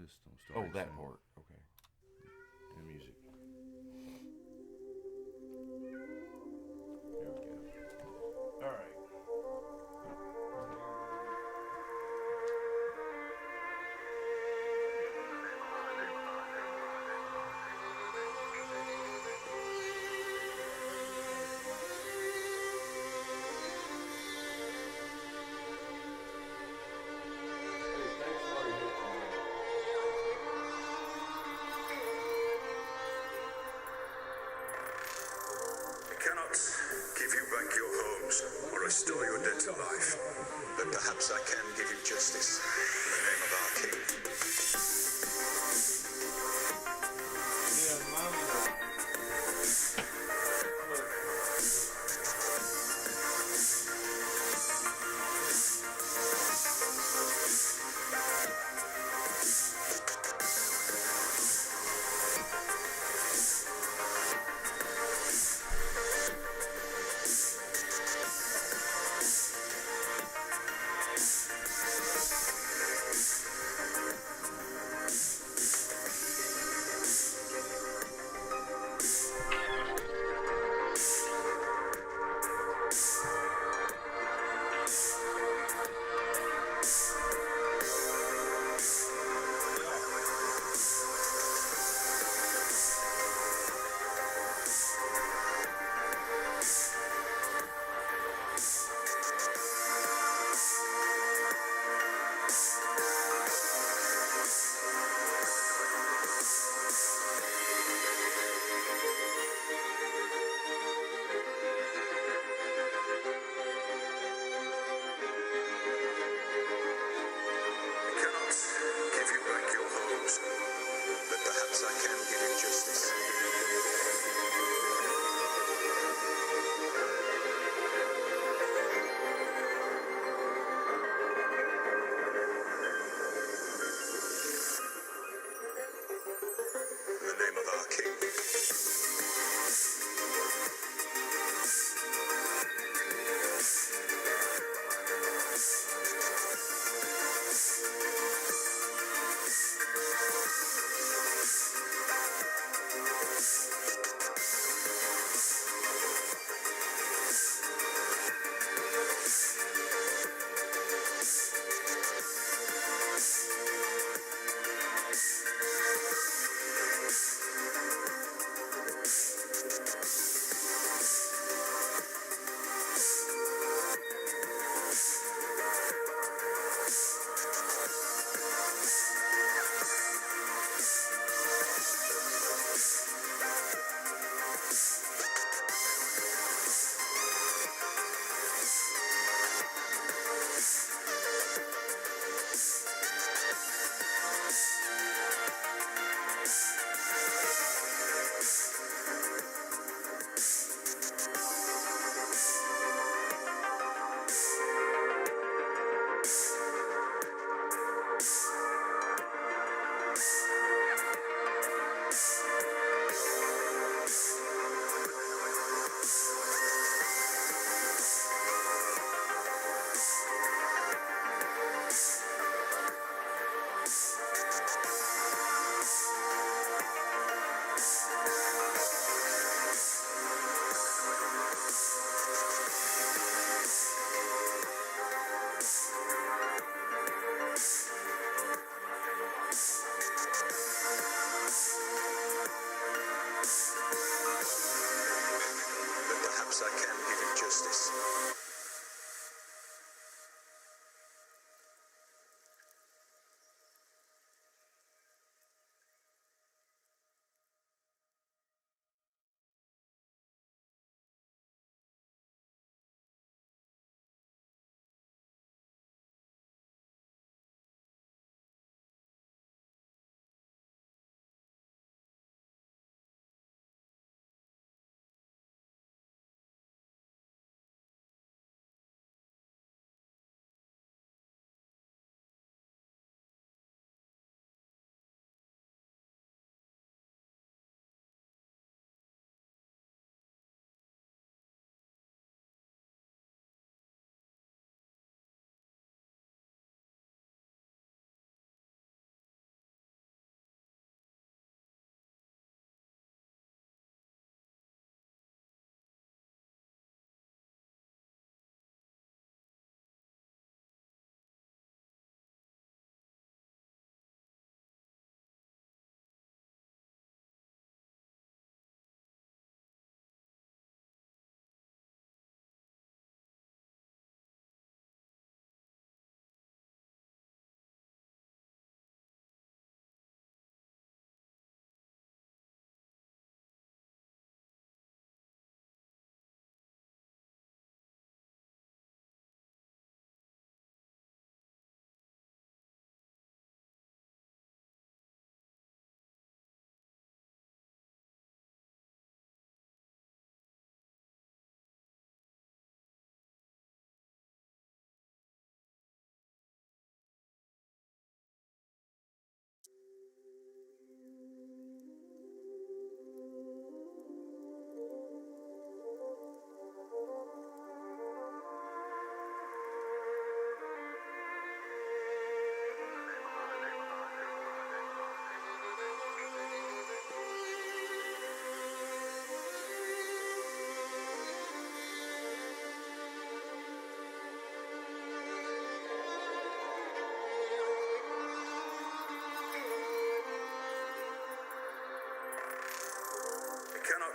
this. Don't start. Oh, that part. Okay. And music. There we go. All right. Restore your dead to life, but perhaps I can give you justice in the name of our king.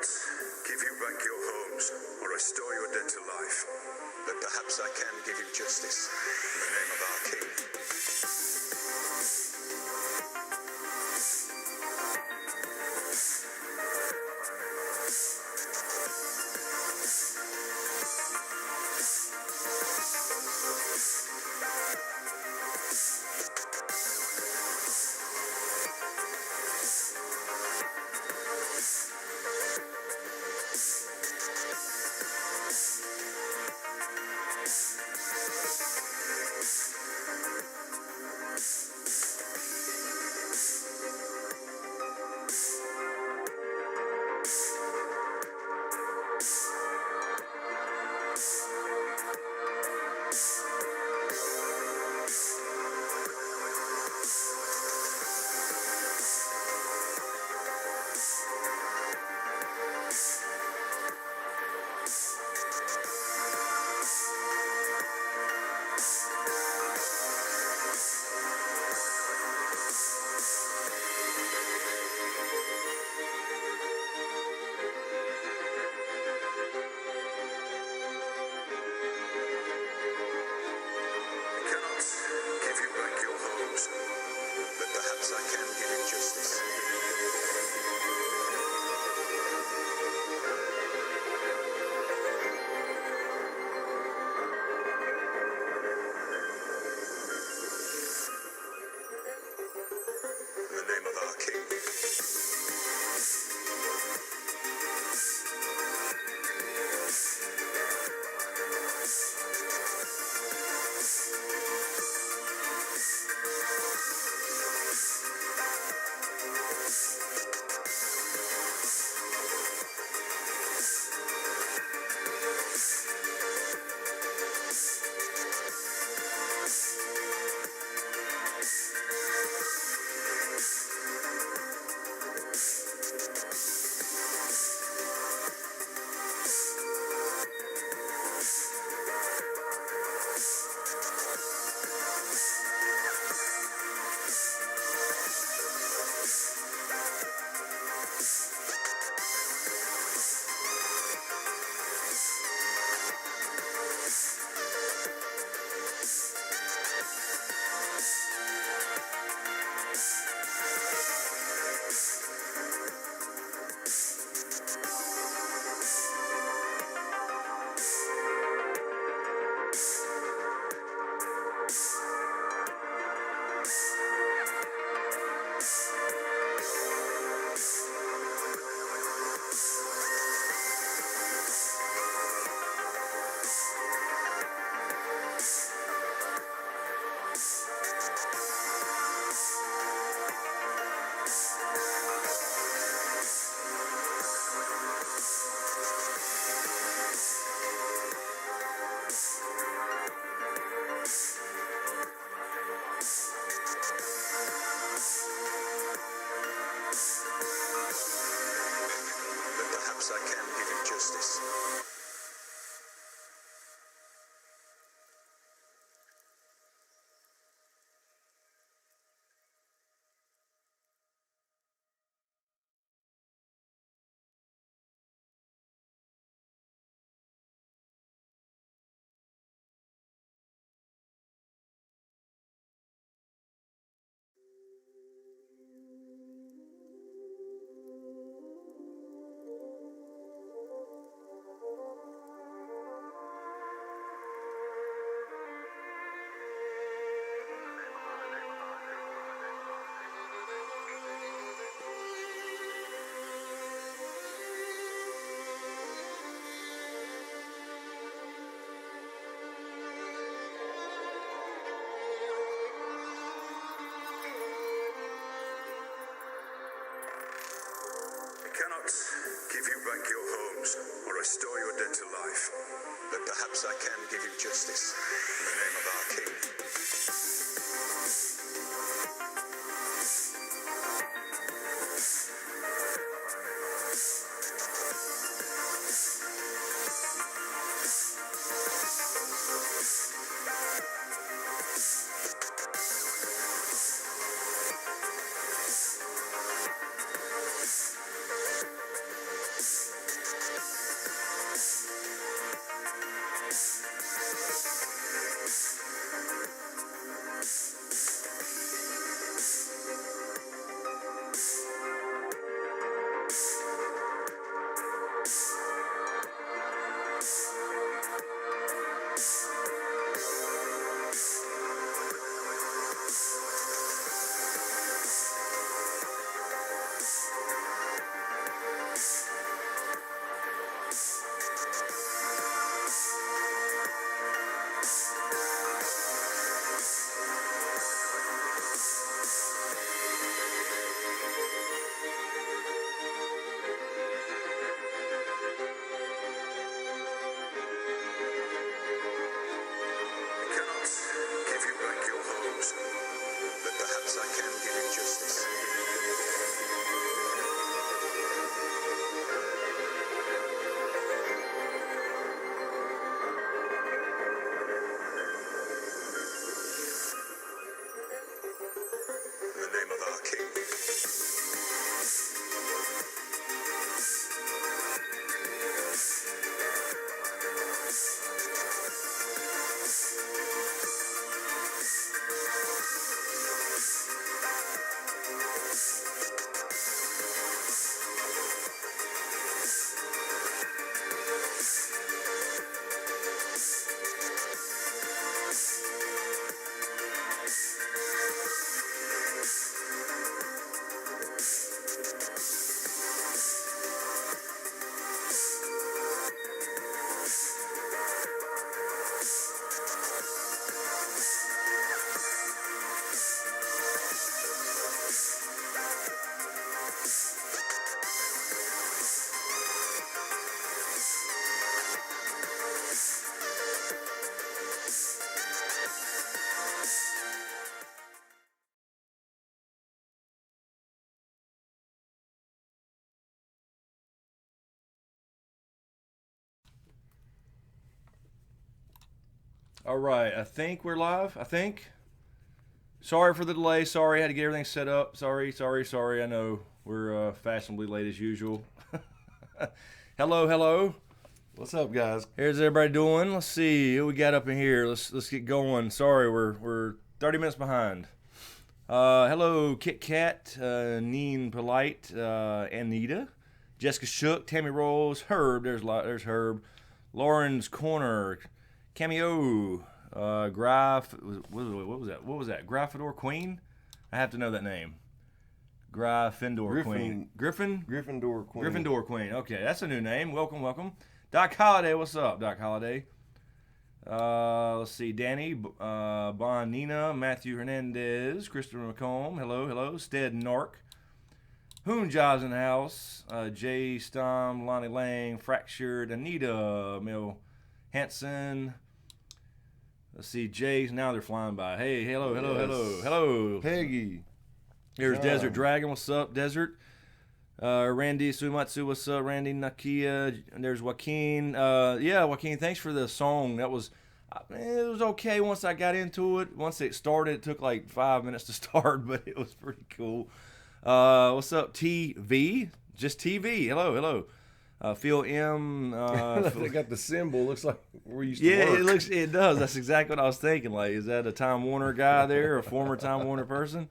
cannot give you back your homes or restore your dead to life, but perhaps I can give you justice in the name of our king. Perhaps I can give you justice. Cannot give you back your homes or restore your dead to life, but perhaps I can give you justice in the name of our king. All right, I think we're live. I think. Sorry for the delay. Sorry, I had to get everything set up. Sorry. I know we're fashionably late as usual. Hello. What's up, guys? Here's everybody doing. Let's see what we got up in here. Let's get going. Sorry, we're 30 minutes behind. Hello, Kit Kat, Neen Polite, Anita, Jessica Shook, Tammy Rolls, Herb. There's Herb. Lauren's Corner, Cameo, Graf. What was that? Gryffindor Queen. I have to know that name. Gryffindor Queen. Gryffindor Queen. Gryffindor Queen. Okay, that's a new name. Welcome. Doc Holliday, what's up, Doc Holliday? Let's see, Danny, Bonina, Matthew Hernandez, Christopher McComb, hello, Stead Nark, Hoon Jobs in the house, Jay Stom, Lonnie Lang, Fractured, Anita, Mel Hanson. Let's see, Jay's, now they're flying by. Hey, hello. Peggy. Here's Desert Dragon, what's up, Desert? Randy Sumatsu, what's up? Randy Nakia, and there's Joaquin. Joaquin, thanks for the song. It was okay once I got into it. Once it started, it took like 5 minutes to start, but it was pretty cool. What's up, TV? Just TV. Hello. Phil M. They got the symbol. Looks like we used to work. Yeah, it does. That's exactly what I was thinking. Like, is that a Time Warner guy there, a former Time Warner person?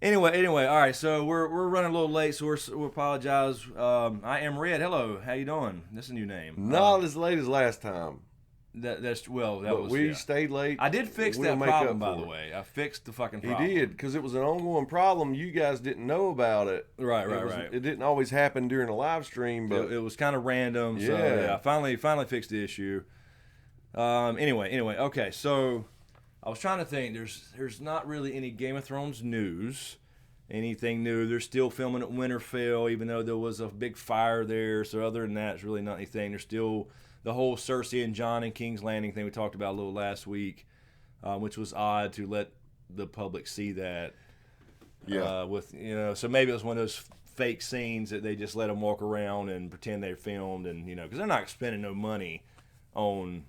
Anyway, all right, so we're running a little late, so we apologize. I am Red. Hello, how you doing? This is a new name. Not as late as last time. We stayed late. I did fix that problem, by the way. I fixed the fucking problem. He did, because it was an ongoing problem. You guys didn't know about it. Right. It didn't always happen during a live stream, but it was kind of random. Yeah. So yeah, I finally fixed the issue. Anyway, okay, so I was trying to think. There's not really any Game of Thrones news, anything new. They're still filming at Winterfell, even though there was a big fire there. So other than that, it's really not anything. There's still the whole Cersei and Jon and King's Landing thing we talked about a little last week, which was odd to let the public see that. Yeah. So maybe it was one of those fake scenes that they just let them walk around and pretend they're filmed, and because they're not spending no money on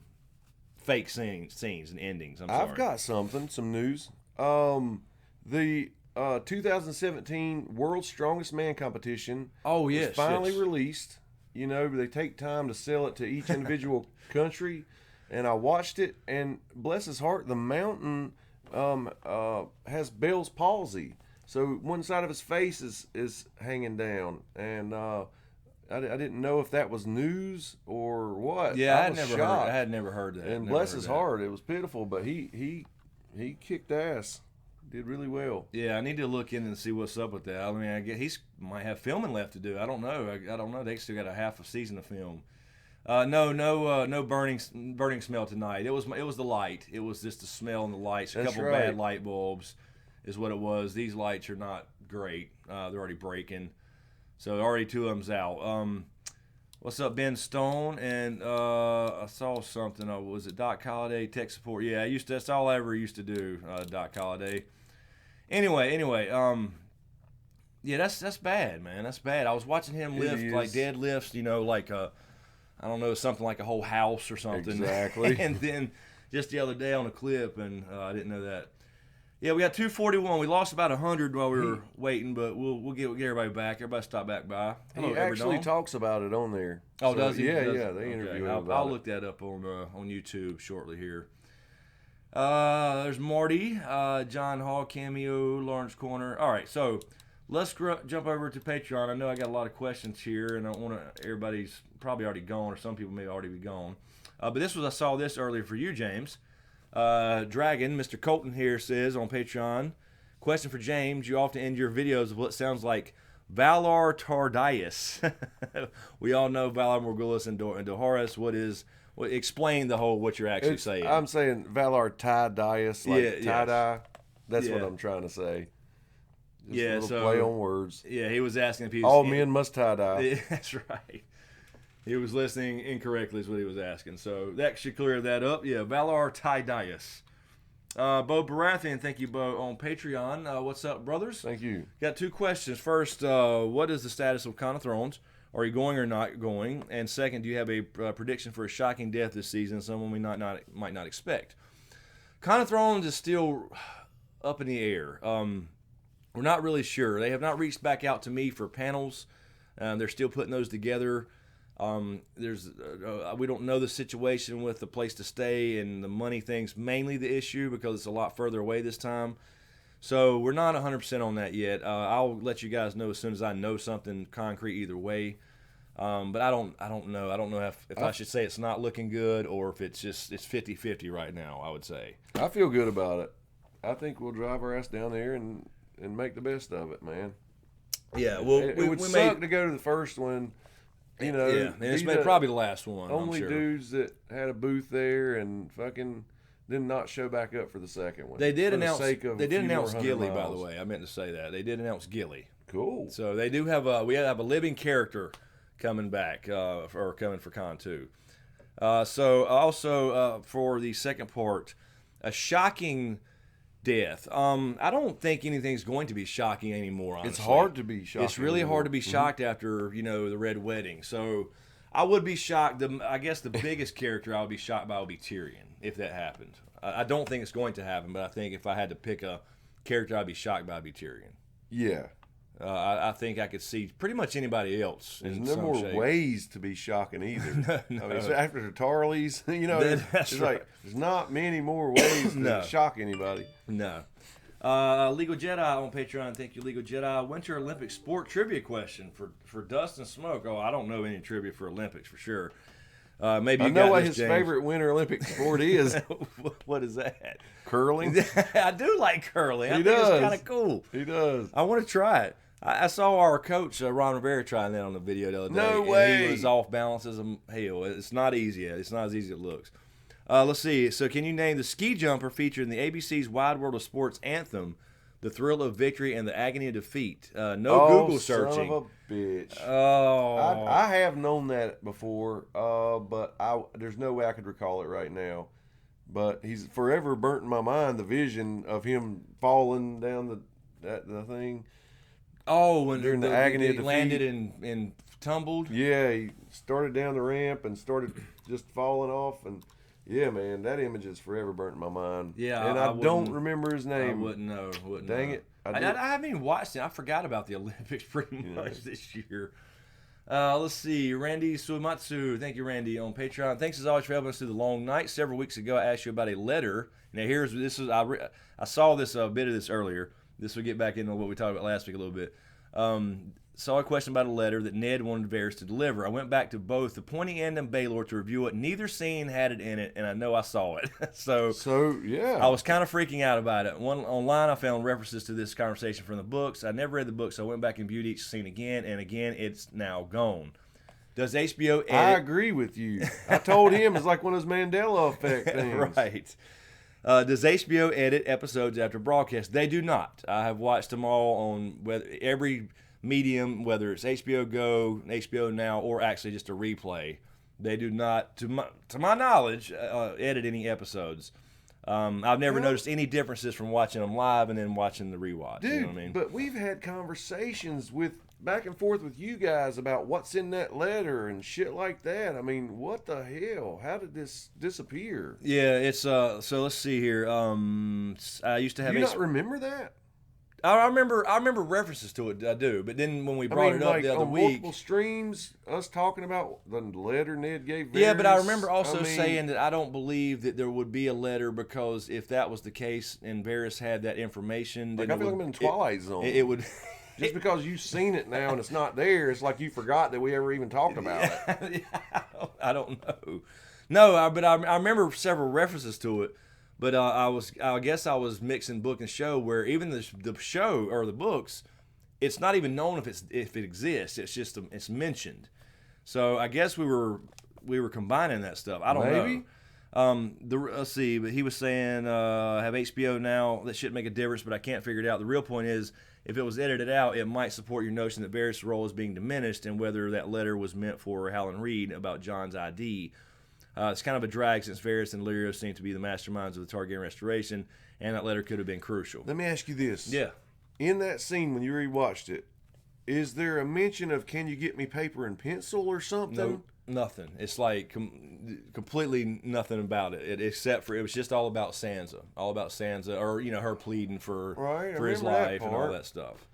fake scenes and endings. I've got some news. The 2017 World's Strongest Man competition was finally released. They take time to sell it to each individual country, and I watched it, and bless his heart, the mountain has Bell's palsy, so one side of his face is hanging down, and I didn't know if that was news or what. Yeah, I had never heard that. And bless his heart, it was pitiful, but he kicked ass. Did really well. Yeah, I need to look in and see what's up with that. I mean, I guess he might have filming left to do. I don't know. I don't know. They still got a half a season to film. No burning smell tonight. It was the light. It was just the smell and the lights. A couple bad light bulbs is what it was. These lights are not great. They're already breaking. So already 2 of them's out. What's up, Ben Stone? And I saw something. Was it Doc Holliday tech support? Yeah, that's all I ever used to do. Doc Holliday. Anyway, yeah, that's bad, man. That's bad. I was watching him lift like deadlifts, like I don't know, something like a whole house or something. Exactly. And then just the other day on a clip, and I didn't know that. Yeah, we got 241. We lost about 100 while we were waiting, but we'll get everybody back. Everybody stop back by. Hello, he actually talks about it on there. Oh, does he? Yeah, they interview him. I'll look that up on YouTube shortly here. There's Marty, John Hall cameo, Lawrence Corner. All right, so let's jump over to Patreon. I know I got a lot of questions here, and I want to. Everybody's probably already gone, or some people may already be gone. But I saw this earlier for you, James. Dragon, Mr. Colton here says on Patreon, question for James: you often end your videos with what sounds like Valar Tardius. We all know Valar Morghulis and Dohaeris. Explain what you're actually saying. I'm saying Valar Tardius, tie-dye. That's what I'm trying to say. Just a little play on words. Yeah, he was asking if all men must tie-dye. Yeah, that's right. He was listening incorrectly is what he was asking. So that should clear that up. Yeah, Valar Tardius. Bo Baratheon, thank you, Bo, on Patreon. What's up, brothers? Thank you. Got 2 questions. First, what is the status of Con of Thrones? Are you going or not going? And second, do you have a prediction for a shocking death this season, someone we might not expect? Con of Thrones is still up in the air. We're not really sure. They have not reached back out to me for panels. They're still putting those together. We don't know the situation with the place to stay and the money thing's mainly the issue because it's a lot further away this time. So we're not 100% on that yet. I'll let you guys know as soon as I know something concrete either way. But I don't know. I don't know if I should say it's not looking good or if it's 50-50 right now, I would say. I feel good about it. I think we'll drive our ass down there and make the best of it, man. Yeah, well, it would suck to go to the first one. You know, yeah, and it's probably the last one. Only I'm sure. Dudes that had a booth there and fucking did not show back up for the second one. They did announce. They did announce Gilly, by the way. I meant to say that they did announce Gilly. Cool. So they do have we have a living character coming back or coming for Con 2. So also for the second part, a shocking death. I don't think anything's going to be shocking anymore, honestly. It's hard to be shocked. It's really hard to be shocked after, the Red Wedding. So I would be shocked. I guess the biggest character I would be shocked by would be Tyrion, if that happened. I don't think it's going to happen, but I think if I had to pick a character I'd be shocked by, it'd be Tyrion. Yeah. I think I could see pretty much anybody else. There's no more ways to be shocking either. No. I mean, so after the Tarleys, it's right. like there's not many more ways to shock anybody. No. Legal Jedi on Patreon. Thank you, Legal Jedi. Winter Olympic sport trivia question for Dust and Smoke. Oh, I don't know any trivia for Olympics for sure. Maybe you I know got what this, his James. favorite Winter Olympic sport is. What is that? Curling. I do like curling. I think does. it's kind of cool. He does. I want to try it. I saw our coach, Ron Rivera, trying that on the video the other day. No way. And he was off balance as a hell. It's not easy. It's not as easy as it looks. Let's see. So can you name the ski jumper featured in the ABC's Wide World of Sports anthem, The Thrill of Victory and the Agony of Defeat? No Google searching. Son of a bitch. Oh. I have known that before, but there's no way I could recall it right now. But he's forever burnt in my mind the vision of him falling down the thing. Oh, when during the agony of defeat. Landed and tumbled? Yeah, he started down the ramp and started just falling off. And yeah, man, that image is forever burnt in my mind. Yeah, and I don't remember his name. I wouldn't know. Dang it. I haven't even watched it. I forgot about the Olympics pretty much this year. Let's see. Randy Suimatsu. Thank you, Randy, on Patreon. Thanks as always for helping us through the long night. Several weeks ago, I asked you about a letter. Now, I saw this bit of this earlier. This will get back into what we talked about last week a little bit. Saw a question about a letter that Ned wanted Varys to deliver. I went back to both the Pointy End and Baelor to review it. Neither scene had it in it, and I know I saw it. so yeah. I was kind of freaking out about it. Online, I found references to this conversation from the books. I never read the book, so I went back and viewed each scene again, and again, it's now gone. Does HBO edit? I agree with you. I told him it's like one of those Mandela effect things. Right. Does HBO edit episodes after broadcast? They do not. I have watched them all on every medium, whether it's HBO Go, HBO Now, or actually just a replay. They do not, to my knowledge, edit any episodes. I've never noticed any differences from watching them live and then watching the rewatch. Dude, you know what I mean? But we've had conversations back and forth with you guys about what's in that letter and shit like that. I mean, what the hell? How did this disappear? Yeah, it's so let's see here. I used to have. Do you not remember that? I remember references to it. I do, but then when we brought it up the other week, multiple streams, us talking about the letter Ned gave Varys. Yeah, but I remember also saying that I don't believe that there would be a letter because if that was the case and Varys had that information, then I feel like I'm in Twilight Zone. It would. Just because you've seen it now and it's not there, it's like you forgot that we ever even talked about it. I don't know. No, but I remember several references to it. But I guess I was mixing book and show, where even the show or the books, it's not even known if it exists. It's just it's mentioned. So I guess we were combining that stuff. I don't know. Let's see. But he was saying have HBO now. That shouldn't make a difference, but I can't figure it out. The real point is, if it was edited out, it might support your notion that Varys' role is being diminished, and whether that letter was meant for Howland Reed about Jon's ID. It's kind of a drag since Varys and Illyrio seem to be the masterminds of the Targaryen restoration, and that letter could have been crucial. Let me ask you this. Yeah. In that scene when you rewatched it, is there a mention of can you get me paper and pencil or something? No, nothing. It's like completely nothing about it, except for it was just all about Sansa, or her pleading for his life and all that stuff.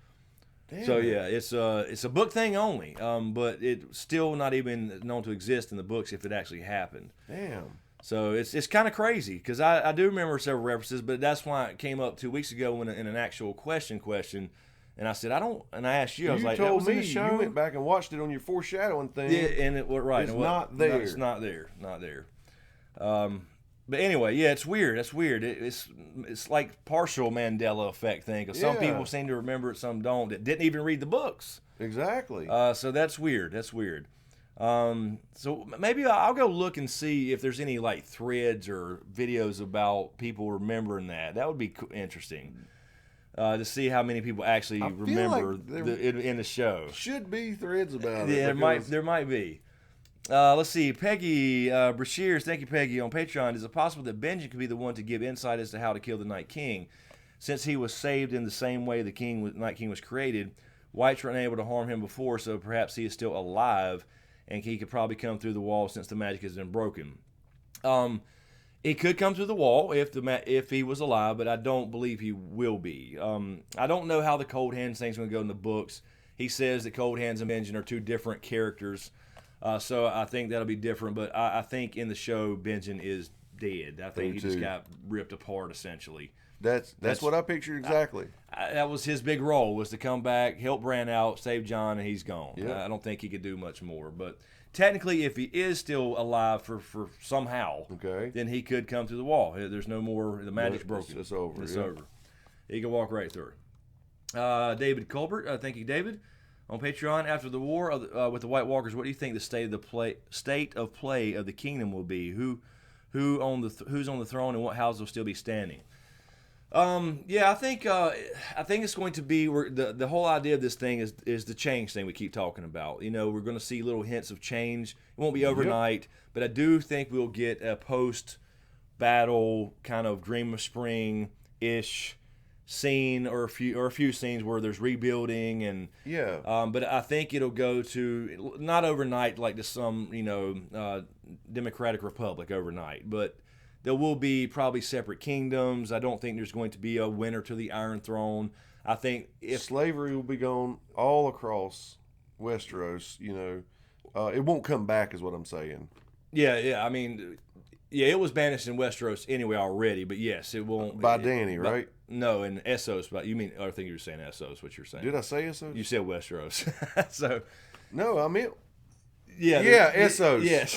Damn. So yeah, it's a book thing only, but it's still not even known to exist in the books if it actually happened. Damn. So it's kind of crazy because I do remember several references, but that's why it came up 2 weeks ago in an actual question. And I said, and I asked you, I was like, told me you went back and watched it on your foreshadowing thing. Yeah, and it was right. It's not there. No, it's not there. But anyway, yeah, it's weird. That's weird. It's like partial Mandela effect thing, because some people seem to remember it, some don't, that didn't even read the books. Exactly. So that's weird. So maybe I'll go look and see if there's any like threads or videos about people remembering that. That would be interesting. To see how many people actually remember in the show. Should be threads about it. Yeah, there might be. Let's see. Peggy Brashears, thank you, Peggy, on Patreon. Is it possible that Benjen could be the one to give insight as to how to kill the Night King? Since he was saved in the same way the Night King was created, Whites were unable to harm him before, so perhaps he is still alive, and he could probably come through the wall since the magic has been broken. He could come through the wall if he was alive, but I don't believe he will be. I don't know how the Cold Hands thing's going to go in the books. He says that Cold Hands and Benjen are two different characters, so I think that'll be different. But I think in the show, Benjen is dead. I think he just got ripped apart, essentially. That's what I pictured exactly. That was his big role, was to come back, help Bran out, save Jon, and he's gone. I don't think he could do much more, but technically, if he is still alive for somehow, then he could come through the wall. There's no more. The magic's broken. It's over. It's over. He can walk right through. David Colbert, thank you, David, on Patreon. After the war with the White Walkers, what do you think the state of play of the kingdom will be? Who's on the throne, and what houses will still be standing? I think it's going to be the whole idea of this thing is the change thing we keep talking about. We're going to see little hints of change. It won't be overnight, but I do think we'll get a post-battle kind of Dream of Spring-ish scene or a few scenes where there's rebuilding and but I think it'll go to not overnight like to some Democratic Republic overnight, but there will be probably separate kingdoms. I don't think there's going to be a winner to the Iron Throne. I think if slavery will be gone all across Westeros, it won't come back, is what I'm saying. Yeah. I mean, it was banished in Westeros anyway already, but yes, it won't. By Dany, right? No, in Essos. But I think you were saying Essos. What you're saying? Did I say Essos? You said Westeros. So. No, I meant. Yeah, Essos. Yes.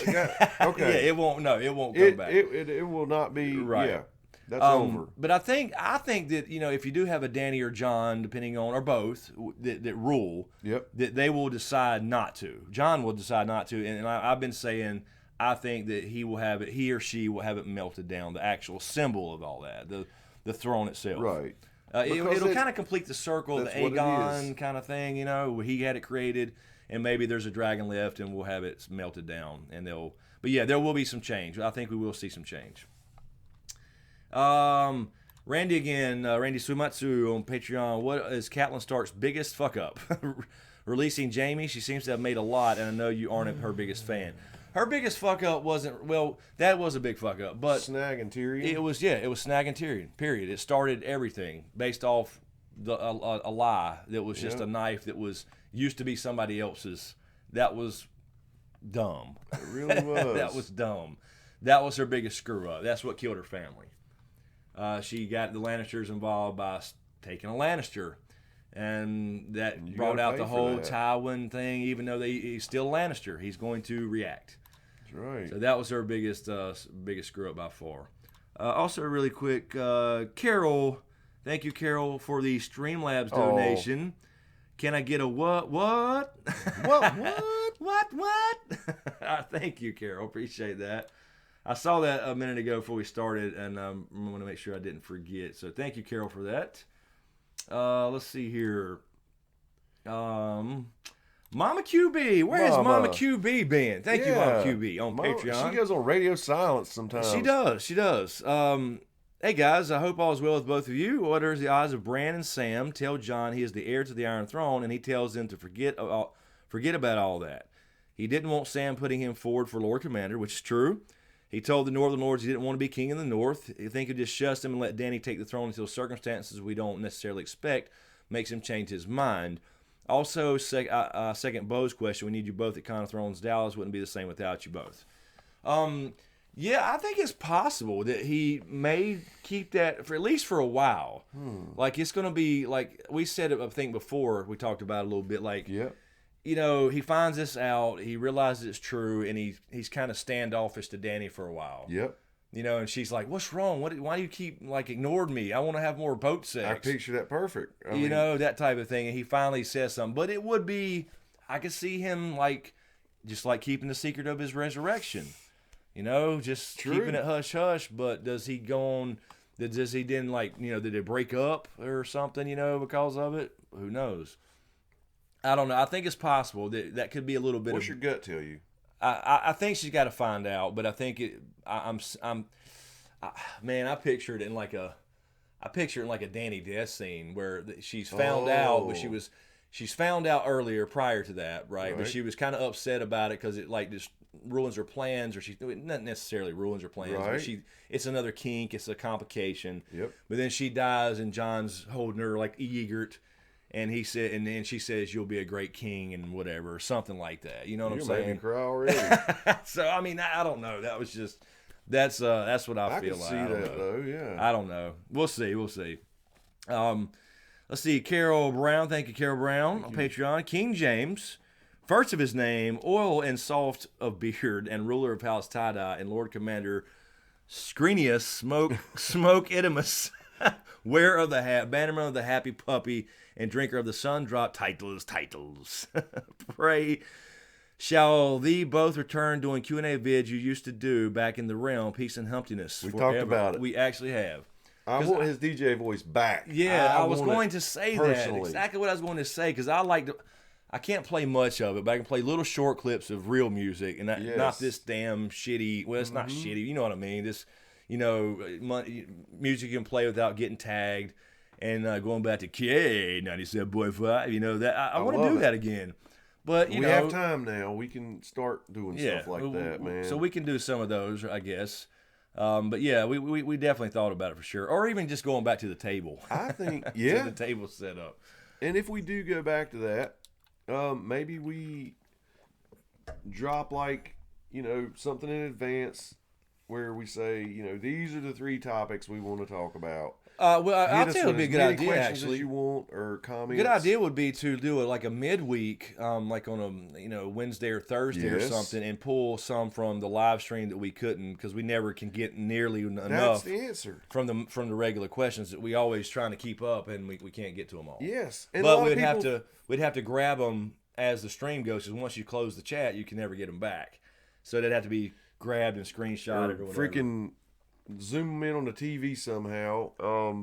Okay. Yeah, it won't come back. It will not be. Right. Yeah, that's over. But I think that if you do have a Dany or Jon, depending on, or both, that rule, that they will decide not to. Jon will decide not to, and I've been saying I think that he or she will have it melted down, the actual symbol of all that, the throne itself. Right. It'll kind of complete the circle, the Aegon kind of thing, where he had it created. And maybe there's a dragon left, and we'll have it melted down, and But yeah, there will be some change. I think we will see some change. Randy again, Randy Sumatsu on Patreon. What is Catelyn Stark's biggest fuck up? Releasing Jaime. She seems to have made a lot, and I know you aren't her biggest fan. Her biggest fuck up that was a big fuck up, but snagging Tyrion. It was snagging Tyrion. Period. It started everything based off a lie that was just a knife that was used to be somebody else's. That was dumb. It really was. That was dumb. That was her biggest screw up. That's what killed her family. She got the Lannisters involved by taking a Lannister, and that brought out the whole Tywin thing. Even though he's still a Lannister, he's going to react. That's right. So that was her biggest screw up by far. Also, really quick, Carol. Thank you, Carol, for the Streamlabs donation. Can I get a what? What? What? Thank you, Carol. Appreciate that. I saw that a minute ago before we started, and I want to make sure I didn't forget. So thank you, Carol, for that. Let's see here. Mama QB. Where has Mama QB been? Thank you, Mama QB, on Patreon. She goes on radio silence sometimes. She does. Hey guys, I hope all is well with both of you. What are the odds of Bran and Sam tell Jon he is the heir to the Iron Throne, and he tells them to forget about all that? He didn't want Sam putting him forward for Lord Commander, which is true. He told the Northern Lords he didn't want to be king in the North. He think he'd just shust him and let Dany take the throne until circumstances we don't necessarily expect makes him change his mind. Also, second Bo's question, we need you both at Con of Thrones Dallas. Wouldn't be the same without you both. Yeah, I think it's possible that he may keep that for at least for a while. Like, it's going to be, like, we said it, I think, before we talked about it a little bit, like, you know, he finds this out, he realizes it's true, and he's kind of standoffish to Dany for a while. Yep. You know, and she's like, what's wrong? Why do you keep, like, ignoring me? I want to have more boat sex. I picture that perfect. I mean, know, that type of thing. And he finally says something. But it would be, I could see him, like, just like keeping the secret of his resurrection. You know, just keeping it hush-hush. But does he go on, does he then, like, you know, did they break up or something, you know, because of it? Who knows? I don't know. I think it's possible that could be a little bit What's your gut tell you? I think she's got to find out, but I think man, I pictured it in like a Dany death scene where she's found out, but she's found out earlier prior to that, right? But she was kind of upset about it because it like just ruins her plans, or not necessarily ruins her plans, but it's another kink, it's a complication. Yep. But then she dies, and John's holding her like eagert. And he said, and then she says, "You'll be a great king," and whatever, or something like that. You know what I'm saying? You're making me cry already. So I mean, I don't know. That was just that's what I feel like. I can see that though. Yeah. I don't know. We'll see. Let's see. Carol Brown. Thank you, Carol Brown, on Patreon. King James, first of his name, oil and soft of beard, and ruler of House Tie-Dye, and Lord Commander Screenius, Smoke Idimus, wearer of the hat, bannerman of the happy puppy, and drinker of the sun drop titles. Pray, shall thee both return doing Q&A vids you used to do back in the realm, peace and humptiness. We talked about it. We actually have. I want his DJ voice back. Yeah, I was going to say that. Exactly what I was going to say, because I can't play much of it, but I can play little short clips of real music, and not this damn shitty, well, it's not shitty, you know what I mean, this, you know, music you can play without getting tagged. And going back to K97.5, you know, that I want to do that again. But we have time now. We can start doing stuff like that, man. So we can do some of those, I guess. But yeah, we definitely thought about it for sure. Or even just going back to the table. I think, to the table set up. And if we do go back to that, maybe we drop like, you know, something in advance where we say, you know, these are the 3 topics we want to talk about. Well, I'll tell you, it would be a good idea, actually. As you want, or comments. Good idea would be to do it like a midweek, like on a Wednesday or Thursday or something, and pull some from the live stream that we couldn't, because we never can get nearly enough. That's the answer from the regular questions that we always trying to keep up, and we can't get to them all. Yes, and but we'd have to grab them as the stream goes, because once you close the chat, you can never get them back. So they'd have to be grabbed and screenshotted or whatever. Freaking zoom in on the TV somehow.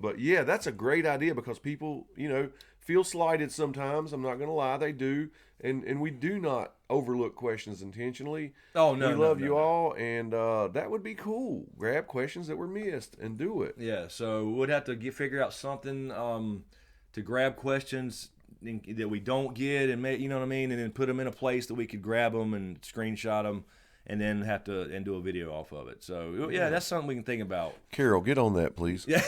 But yeah, that's a great idea, because people, you know, feel slighted sometimes. I'm not going to lie, they do. And we do not overlook questions intentionally. Oh, no. We love you all, and that would be cool. Grab questions that were missed and do it. Yeah, so we'd have to figure out something to grab questions that we don't get, and you know what I mean, and then put them in a place that we could grab them and screenshot them. And then do a video off of it. So yeah, that's something we can think about. Carol, get on that, please. Yeah.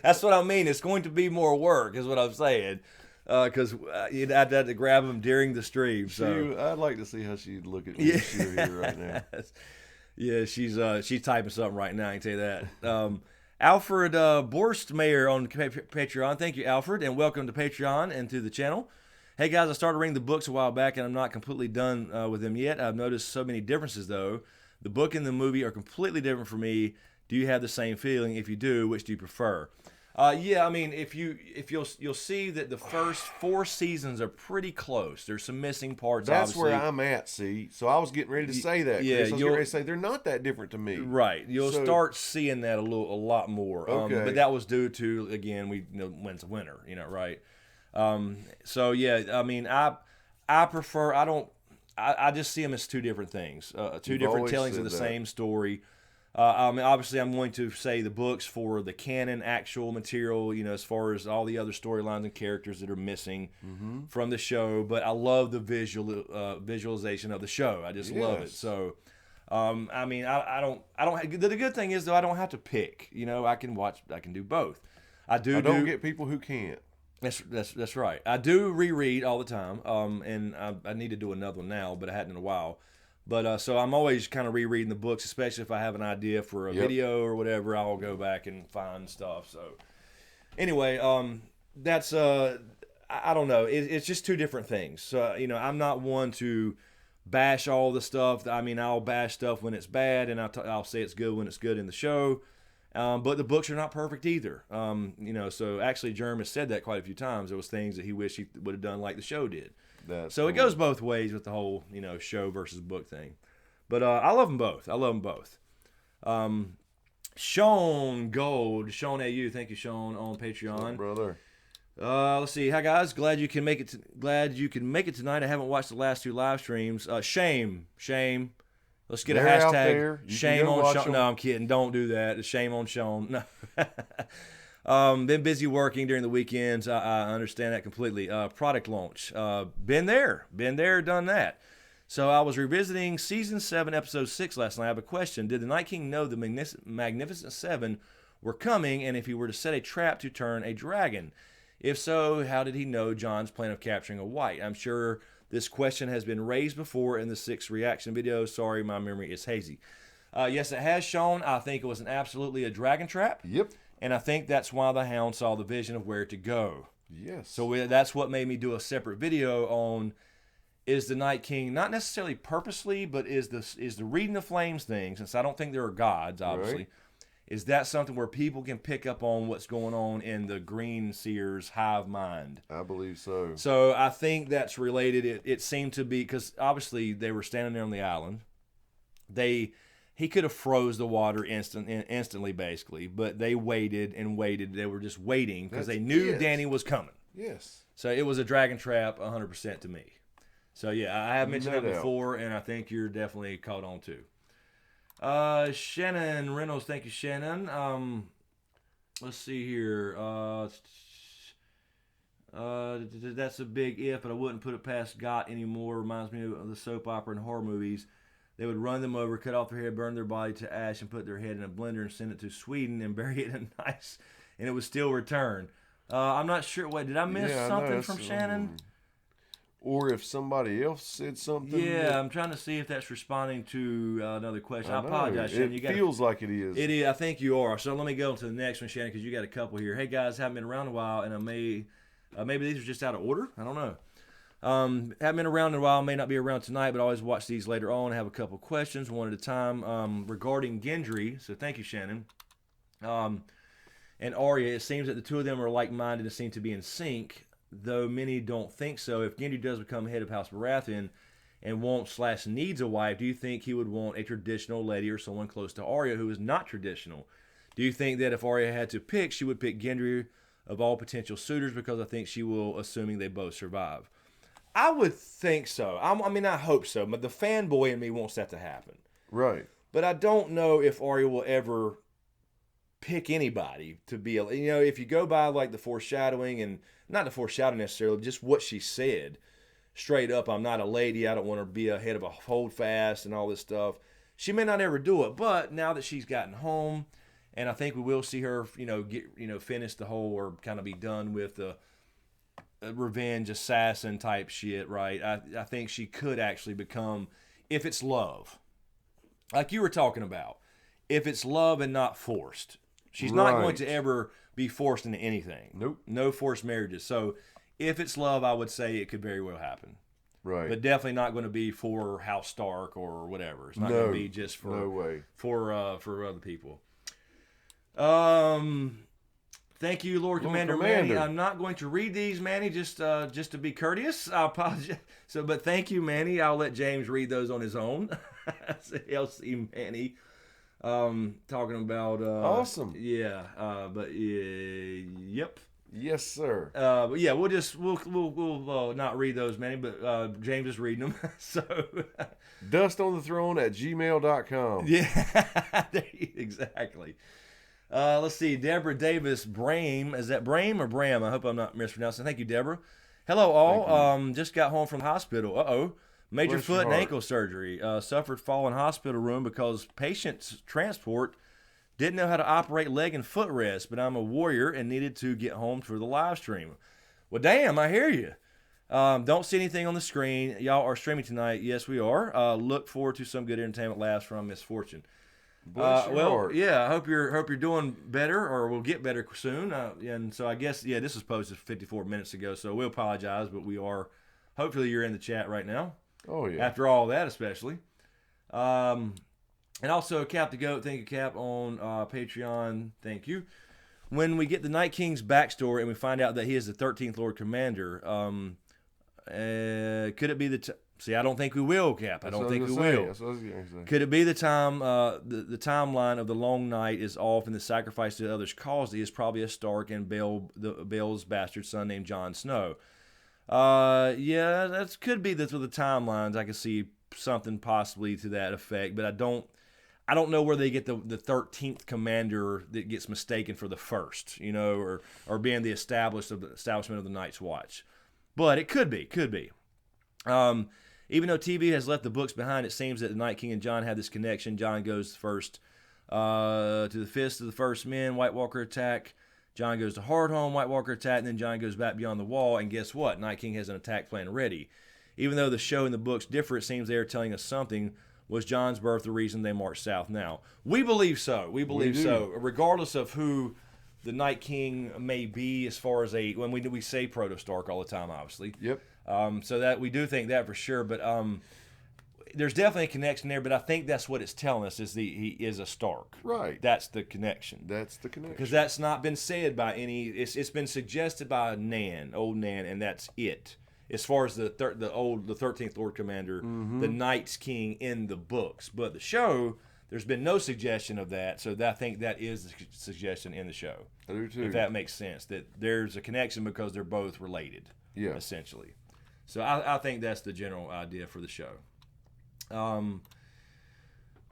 That's what I mean. It's going to be more work, is what I'm saying, because you'd have to grab them during the stream. So I'd like to see how she'd look at me if she were here right now. Yeah, she's typing something right now. I can tell you that. Alfred Borstmayer on Patreon. Thank you, Alfred, and welcome to Patreon and to the channel. Hey guys, I started reading the books a while back, and I'm not completely done with them yet. I've noticed so many differences, though. The book and the movie are completely different for me. Do you have the same feeling? If you do, which do you prefer? Yeah, I mean, if you'll see that the first 4 seasons are pretty close. There's some missing parts. That's obviously. Where I'm at. See, so I was getting ready to say that. Yeah, Chris. I was getting ready to say they're not that different to me. Right, you'll start seeing that a lot more. Okay. But that was due to, again, when's the winter, right? So yeah, I mean, I prefer. I just see them as 2 different things, 2 different tellings of the same story. I mean, obviously, I'm going to say the books for the canon actual material, as far as all the other storylines and characters that are missing from the show. But I love the visualization of the show. I just love it. So, I mean, I don't. The good thing is though, I don't have to pick. I can do both. I don't get people who can't. That's right. I do reread all the time. And I need to do another one now, but I hadn't in a while. But so I'm always kind of rereading the books, especially if I have an idea for a video or whatever. I'll go back and find stuff. So anyway, that's I don't know. It's just two different things. So I'm not one to bash all the stuff. I mean, I'll bash stuff when it's bad, and I'll say it's good when it's good in the show. But the books are not perfect either. So actually, Jerm has said that quite a few times. There was things that he wished he would have done like the show did. It goes both ways with the whole, show versus book thing. But I love them both. Sean Gold, Sean AU, thank you, Sean, on Patreon. Brother. Let's see. Hi guys, glad you can make it tonight. I haven't watched the last two live streams. Shame. Let's get a hashtag. Shame on Sean. No, I'm kidding. Don't do that. Shame on Sean. No. Been busy working during the weekends. I understand that completely. Product launch. Been there, done that. So I was revisiting Season 7, Episode 6 last night. I have a question. Did the Night King know the Magnificent Seven were coming, and if he were to set a trap to turn a dragon? If so, how did he know Jon's plan of capturing a white? I'm sure this question has been raised before in the 6 reaction videos. Sorry, my memory is hazy. Yes, it has, Sean. I think it was absolutely a dragon trap. Yep. And I think that's why the Hound saw the vision of where to go. Yes. So that's what made me do a separate video on, is the Night King, not necessarily purposely, but is the reading the flames thing, since I don't think there are gods, obviously, right. Is that something where people can pick up on what's going on in the Green Seer's hive mind? I believe so. So I think that's related. It seemed to be, because obviously they were standing there on the island. He could have froze the water instantly, basically, but they waited and waited. They were just waiting because they knew Danny was coming. Yes. So it was a dragon trap 100% to me. So, yeah, I have mentioned that before, and I think you're definitely caught on, too. Shannon Reynolds, thank you, Shannon. Let's see here. That's a big if, but I wouldn't put it past Got anymore. Reminds me of the soap opera and horror movies. They would run them over, cut off their head, burn their body to ash, and put their head in a blender and send it to Sweden and bury it in ice, and it would still return. I'm not sure. Wait, did I miss something from Shannon? Or if somebody else said something. Yeah, I'm trying to see if that's responding to another question. I apologize, Shannon. It feels like it is. It is. I think you are. So let me go to the next one, Shannon, because you got a couple here. Hey, guys, haven't been around a while, and maybe these are just out of order. I don't know. Haven't been around in a while, may not be around tonight, but I always watch these later on. I have a couple questions, one at a time, regarding Gendry. So thank you, Shannon. And Arya, it seems that the two of them are like-minded and seem to be in sync, though many don't think so. If Gendry does become head of House Baratheon and wants/needs a wife, do you think he would want a traditional lady or someone close to Arya who is not traditional? Do you think that if Arya had to pick, she would pick Gendry of all potential suitors, because I think she will, assuming they both survive? I would think so. I mean, I hope so. But the fanboy in me wants that to happen. Right. But I don't know if Arya will ever pick anybody to be if you go by like the foreshadowing, and not the foreshadowing necessarily, just what she said straight up, I'm not a lady, I don't want to be a head of a holdfast and all this stuff. She may not ever do it, but now that she's gotten home, and I think we will see her, get finish the whole, or kind of be done with the revenge assassin type shit, right? I think she could actually become, if it's love, like you were talking about, if it's love and not forced. She's not going to ever be forced into anything. Nope. No forced marriages. So if it's love, I would say it could very well happen. Right. But definitely not going to be for House Stark or whatever. It's not going to be just for for other people. Thank you, Lord Commander Manny. I'm not going to read these, Manny, just to be courteous. I apologize. But thank you, Manny. I'll let James read those on his own. LC Manny, talking about awesome. Yeah. Yep. Yes, sir. But yeah, we'll not read those many, but James is reading them. So dustontheThrone@gmail.com. Yeah, exactly. Let's see. Deborah Davis Brame. Is that Brame or Bram? I hope I'm not mispronouncing. Thank you, Deborah. Hello, all. Just got home from the hospital. Major foot and ankle surgery. Suffered fall in hospital room because patient's transport didn't know how to operate leg and foot rest, but I'm a warrior and needed to get home for the live stream. Well, damn, I hear you. Don't see anything on the screen. Y'all are streaming tonight. Yes, we are. Look forward to some good entertainment laughs from misfortune. Well, yeah, I hope you're doing better, or will get better soon. And so I guess, yeah, this was posted 54 minutes ago, so we apologize, but we are. Hopefully, you're in the chat right now. Oh yeah. After all that, especially. And also, Cap the Goat, thank you, Cap, on Patreon. Thank you. When we get the Night King's backstory and we find out that he is the 13th Lord Commander, could it be the... See, I don't think we will, Cap. I don't think we will. That's what I was going to say. Could it be the time, the timeline of the Long Night is off and the sacrifice to others caused is probably a Stark and Bale's bastard son named Jon Snow? Yeah, that could be with the timelines. I could see something possibly to that effect, but I don't know where they get the 13th commander that gets mistaken for the first, or being the establishment of the Night's Watch. But it could be. Even though TV has left the books behind, it seems that the Night King and Jon have this connection. Jon goes first to the Fist of the First Men, White Walker attack. Jon goes to Hardhome, White Walker attack, and then Jon goes back beyond the wall, and guess what? Night King has an attack plan ready. Even though the show and the books differ, it seems they are telling us something. Was Jon's birth the reason they marched south now? We believe so. We believe so. Regardless of who the Night King may be, as far as when we say Proto Stark all the time, obviously. Yep. So that we do think that for sure, but there's definitely a connection there. But I think that's what it's telling us is he is a Stark. Right. That's the connection. Because that's not been said by any. It's been suggested by old Nan, and that's it. As far as the 13th Lord Commander, the Night's King in the books, but the show, there's been no suggestion of that. So I think that is the suggestion in the show. I do too. If that makes sense, that there's a connection because they're both related. Yeah. Essentially. So I think that's the general idea for the show.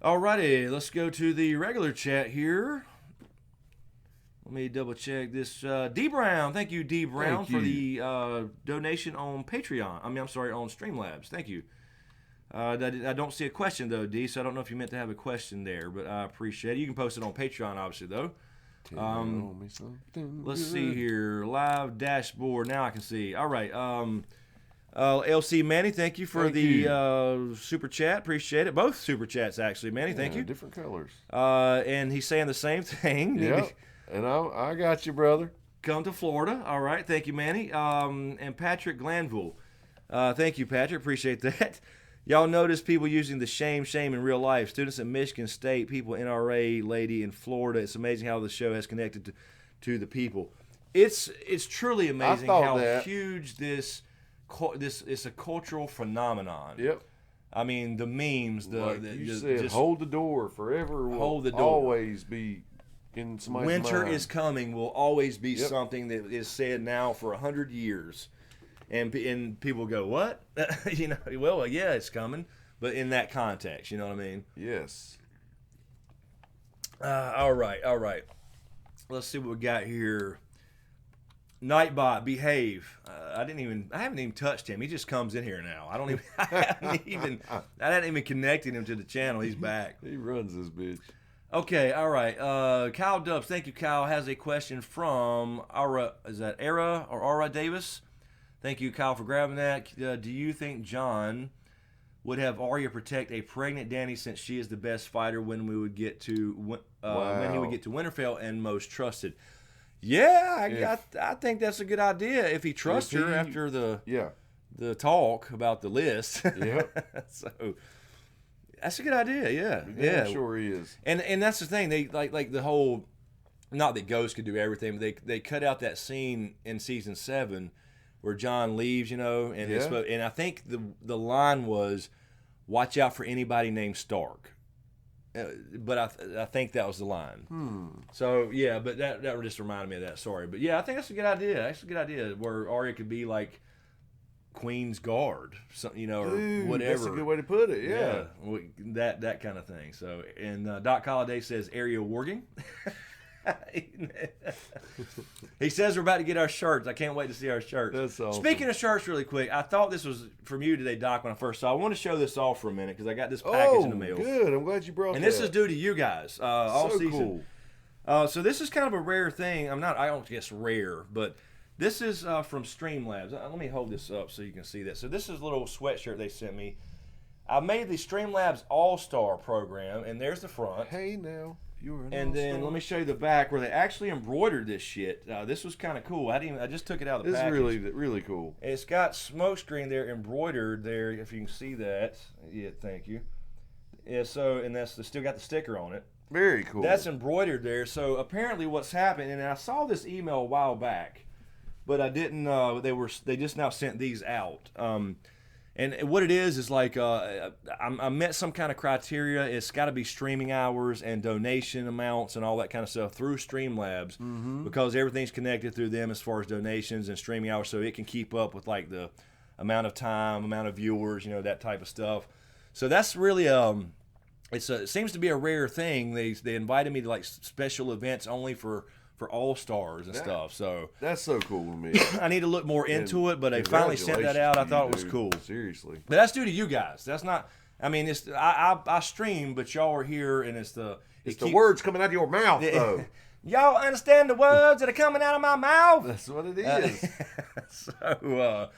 Alrighty, let's go to the regular chat here. Let me double check this. D Brown, thank you, D Brown, for the donation on Patreon. I'm sorry, on Streamlabs. Thank you. I don't see a question though, D. So I don't know if you meant to have a question there, but I appreciate it. You can post it on Patreon, obviously though. Let's see here, live dashboard. Now I can see. All right. LC Manny, thank you for the super chat. Appreciate it. Both super chats actually, Manny. Thank you. Different colors. And he's saying the same thing. Yeah. And I got you, brother. Come to Florida. All right. Thank you, Manny. And Patrick Glanville. Thank you, Patrick. Appreciate that. Y'all notice people using the shame in real life. Students at Michigan State, people NRA lady in Florida. It's amazing how the show has connected to the people. It's truly amazing how huge this it's a cultural phenomenon. Yep. I mean, the memes, you said, hold the door forever. Will always be in somebody's winter mind. Is coming will always be something that is said now for 100 years, and people go, what? Well, yeah, it's coming, but in that context, you know what I mean? Yes. All right. Let's see what we got here. Nightbot, behave. I haven't even touched him. He just comes in here now. I hadn't even connected him to the channel. He's back. He runs this bitch. Okay, all right. Kyle Dubs, thank you, Kyle, has a question from Ara Davis? Thank you, Kyle, for grabbing that. Do you think Jon would have Arya protect a pregnant Dany since she is the best fighter when he would get to Winterfell and most trusted? Yeah, I think that's a good idea if he trusts her after the talk about the list. Yep. So that's a good idea. Yeah. I'm sure he is. And that's the thing. They like the whole. Not that Ghost could do everything, but they cut out that scene in season 7 where Jon leaves, and I think the line was, "Watch out for anybody named Stark." but I think that was the line. So yeah, but that just reminded me of that. Sorry, but yeah, I think that's a good idea. That's a good idea where Arya could be like Queen's Guard, something, or whatever. That's a good way to put it. Yeah, that kind of thing. So, and Doc Holliday says area warging. He says we're about to get our shirts. I can't wait to see our shirts. That's awesome. Speaking of shirts, really quick, I thought this was from you today, Doc, when I first saw it. I want to show this off for a minute because I got this package in the mail. Good. I'm glad you brought that. And this is due to you guys all so season. Cool. So this is kind of a rare thing. I don't guess rare, but this is from Streamlabs. Let me hold this up so you can see that. So this is a little sweatshirt they sent me. I made the Streamlabs All-Star program, and there's the front. Hey, now. And then let me show you the back where they actually embroidered this shit. This was kind of cool. I just took it out of the package. This is really cool. It's got SmokeScreen there embroidered there, if you can see that. Yeah, thank you. Yeah, so, and they still got the sticker on it. Very cool. That's embroidered there. So apparently what's happened, and I saw this email a while back, but I didn't. They just now sent these out. And what it is like I met some kind of criteria. It's got to be streaming hours and donation amounts and all that kind of stuff through Streamlabs because everything's connected through them as far as donations and streaming hours, so it can keep up with like the amount of time, amount of viewers, that type of stuff. So that's really it seems to be a rare thing. They invited me to like special events only for All-Stars and stuff. So that's so cool to me. I need to look more into it, but they finally sent that out. I thought it was cool. Seriously. But that's due to you guys. That's not, it's I stream, but y'all are here, and it's the words coming out of your mouth, though. Y'all understand the words that are coming out of my mouth? That's what it is. So,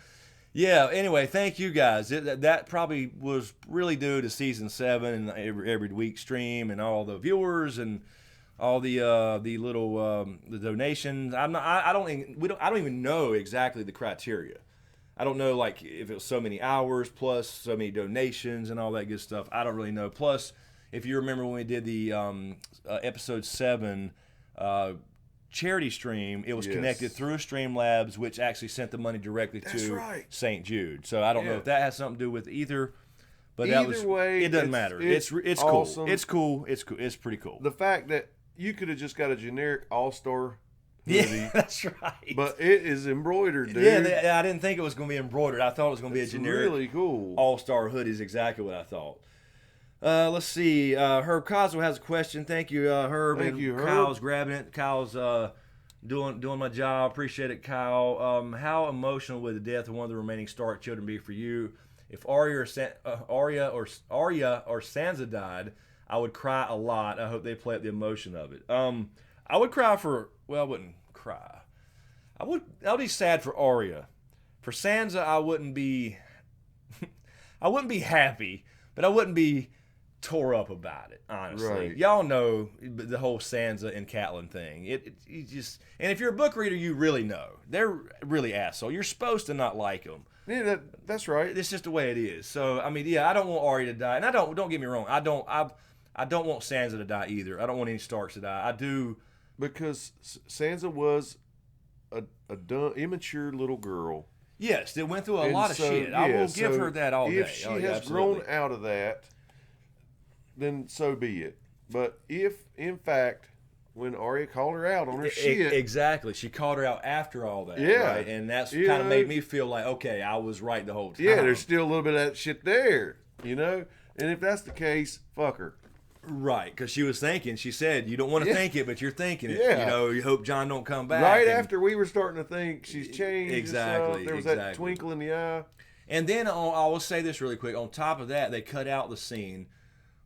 yeah, anyway, thank you guys. That probably was really due to season 7 and every week stream and all the viewers and all the little the donations. I don't even know exactly the criteria. I don't know like if it was so many hours plus so many donations and all that good stuff. I don't really know. Plus, if you remember when we did the episode 7 charity stream, it was connected through Streamlabs, which actually sent the money directly to St. Jude. So I don't know if that has something to do with either. But either way, it doesn't matter. It's awesome. Cool. It's cool. It's cool. It's pretty cool. The fact that you could have just got a generic All-Star hoodie. Yeah, that's right. But it is embroidered, dude. Yeah, I didn't think it was going to be embroidered. I thought it was going to be a generic really cool All-Star hoodie is exactly what I thought. Let's see. Herb Coswell has a question. Thank you, Herb. Thank you, Herb. Kyle's grabbing it. Kyle's doing my job. Appreciate it, Kyle. How emotional would the death of one of the remaining Stark children be for you? If Arya or Sansa died, I would cry a lot. I hope they play up the emotion of it. I would cry I wouldn't cry. I'll be sad for Arya. For Sansa, I wouldn't be happy, but I wouldn't be tore up about it, honestly. Right. Y'all know the whole Sansa and Catelyn thing. You just, and if you're a book reader, you really know. They're really asshole. You're supposed to not like them. Yeah, that's right. It's just the way it is. So, I don't want Arya to die. And don't get me wrong, I don't want Sansa to die either. I don't want any Starks to die. I do. Because Sansa was a dumb, immature little girl. Yes, they went through a lot of shit. I will give her that all day. If she has grown out of that, then so be it. But if, in fact, when Arya called her out on her shit. Exactly. She called her out after all that. Yeah. Right? And that's kind of made me feel like, okay, I was right the whole time. Yeah, there's still a little bit of that shit there, And if that's the case, fuck her. Right, because she said, you don't want to think it, but you're thinking it. Yeah. You hope John don't come back. Right after we were starting to think she's changed. Exactly. There was that twinkle in the eye. And then I will say this really quick. On top of that, they cut out the scene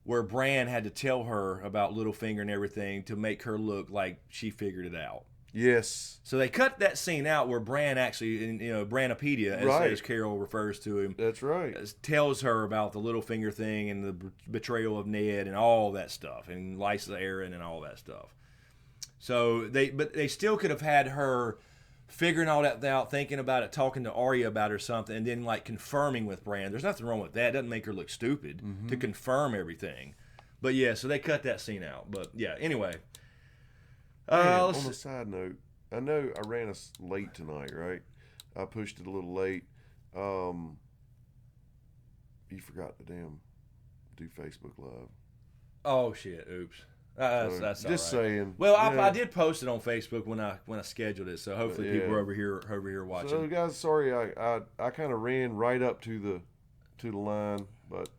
where Bran had to tell her about Littlefinger and everything to make her look like she figured it out. Yes. So they cut that scene out where Bran actually, Branopedia, as Carol refers to him. That's right. Tells her about the Littlefinger thing and the betrayal of Ned and all that stuff, and Lysa Arryn and all that stuff. So they still could have had her figuring all that out, thinking about it, talking to Arya about it or something, and then like confirming with Bran. There's nothing wrong with that. It doesn't make her look stupid to confirm everything. But yeah, so they cut that scene out. But yeah, anyway. On a side note, I know I ran us late tonight, right? I pushed it a little late. You forgot to do Facebook Live. Oh shit! Oops. That's just all right. saying. Well, I did post it on Facebook when I scheduled it, so hopefully people are over here watching. So guys, sorry, I kind of ran right up to the line, but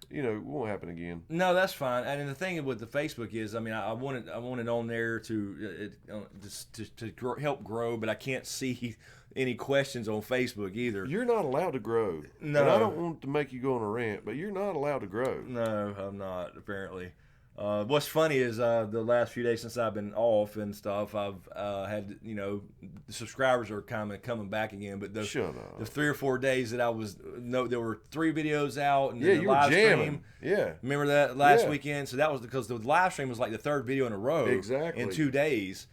it won't happen again. No, that's fine. And the thing with the Facebook is, I mean, I wanted on there to help grow, but I can't see any questions on Facebook either. You're not allowed to grow. No, and I don't want to make you go on a rant, but you're not allowed to grow. No, I'm not, apparently. What's funny is the last few days since I've been off and stuff, I've had, the subscribers are coming back again. But the 3 or 4 days that I was, there were 3 videos out and then the live stream. Yeah. Remember that last weekend? So that was because the live stream was like the 3rd video in a row. Exactly. In 2 days.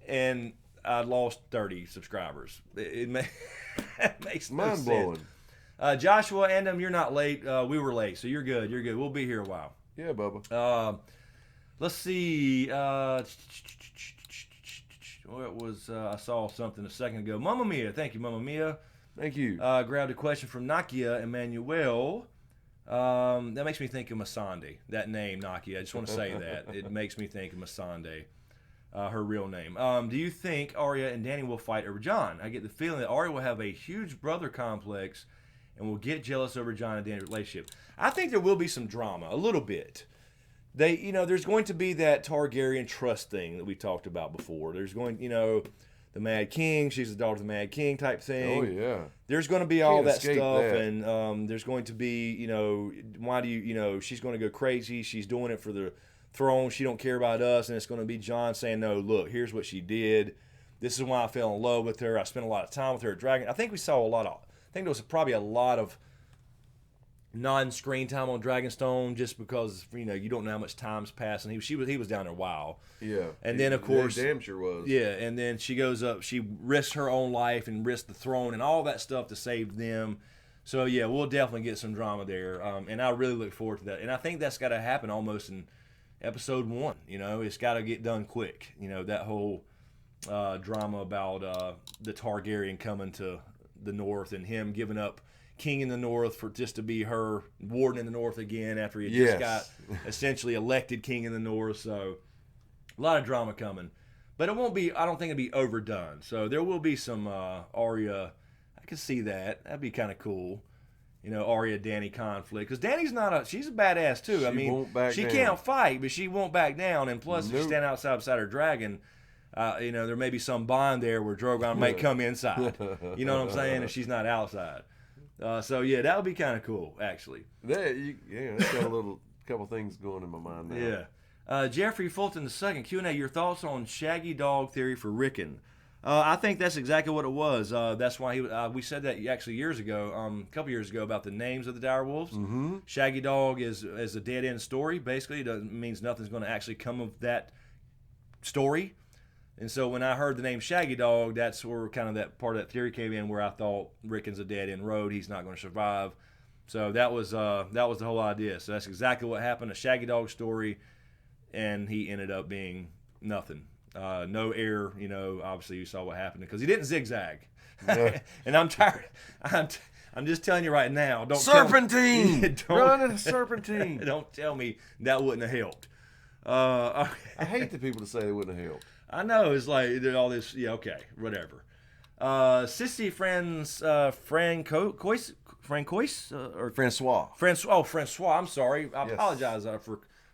And I lost 30 subscribers. It makes no sense. Mind-blowing. Joshua and you're not late. We were late, so you're good. You're good. We'll be here a while. Yeah, Bubba. Let's see. What was I saw something a second ago. Mamma Mia. Thank you, Mamma Mia. Thank you. Grabbed a question from Nakia Emmanuel. That makes me think of Masande. That name, Nakia. I just want to say that. It makes me think of Masande. Her real name. Do you think Arya and Dany will fight over Jon? I get the feeling that Arya will have a huge brother complex and will get jealous over Jon and Dany's relationship. I think there will be some drama, a little bit. There's going to be that Targaryen trust thing that we talked about before. There's going, the Mad King, she's the daughter of the Mad King type thing. Oh, yeah. There's going to be all that stuff, and there's going to be, why do you, she's going to go crazy. She's doing it for the throne. She don't care about us, and it's going to be Jon saying, no, look, here's what she did. This is why I fell in love with her. I spent a lot of time with her at Dragon. I think we saw I think there was probably a lot of non-screen time on Dragonstone just because you don't know how much time's passed, and he was down there a while. Yeah. And then of course, damn sure was. Yeah, and then she goes up, she risks her own life and risks the throne and all that stuff to save them. So yeah, we'll definitely get some drama there, and I really look forward to that. And I think that's got to happen almost in episode 1. It's got to get done quick. That whole drama about the Targaryen coming to the north and him giving up king in the north for just to be her warden in the north again after he just got essentially elected king in the north. So a lot of drama coming, but it won't be, I don't think it'll be overdone. So there will be some Arya, I can see that. That'd be kind of cool. Arya Dany conflict, because Dany's she's a badass too. She can't fight, but she won't back down. And plus, if you stand beside her dragon, there may be some bond there where Drogon might come inside. You know what I'm saying? If she's not outside. So yeah, that would be kind of cool, actually. That's got a couple things going in my mind now. Yeah. Jeffrey Fulton II, Q&A, your thoughts on Shaggy Dog theory for Rickon? I think that's exactly what it was. That's why we said that actually years ago, a couple years ago, about the names of the dire wolves. Mm-hmm. Shaggy Dog is a dead end story. Basically, it means nothing's going to actually come of that story. And so when I heard the name Shaggy Dog, that's where kind of that part of that theory came in, where I thought Rickon's a dead end road. He's not going to survive. So that was the whole idea. So that's exactly what happened. A Shaggy Dog story, and he ended up being nothing. No heir. Obviously you saw what happened because he didn't zigzag. Yeah. And I'm tired. I'm just telling you right now. Don't serpentine. Running a serpentine. Don't tell me that wouldn't have helped. I hate the people to say they wouldn't have helped. I know, it's like all this. Yeah, okay, whatever. Sissy Francois. I'm sorry. I apologize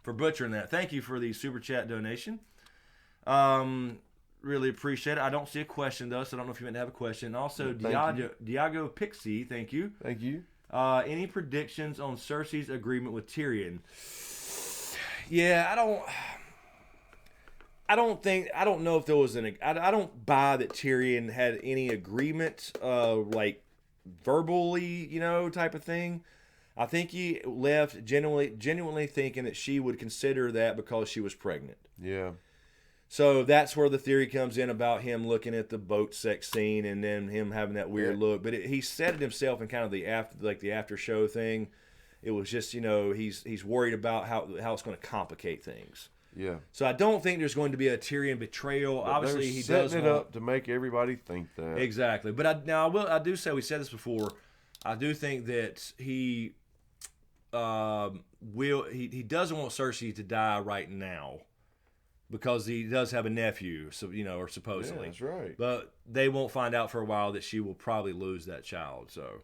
for butchering that. Thank you for the super chat donation. Really appreciate it. I don't see a question though, so I don't know if you meant to have a question. Also, Diago Pixie, thank you. Thank you. Any predictions on Cersei's agreement with Tyrion? Yeah, I don't know if there was I don't buy that Tyrion had any agreement, like verbally, type of thing. I think he left genuinely thinking that she would consider that because she was pregnant. Yeah. So that's where the theory comes in about him looking at the boat sex scene and then him having that weird look. But he said it himself in kind of the after show thing. It was just, he's worried about how it's going to complicate things. Yeah. So I don't think there's going to be a Tyrion betrayal. But obviously, he does setting it up to make everybody think that. Exactly. But I do say, we said this before, I do think that he he doesn't want Cersei to die right now because he does have a nephew, so or supposedly. Yeah, that's right. But they won't find out for a while that she will probably lose that child. So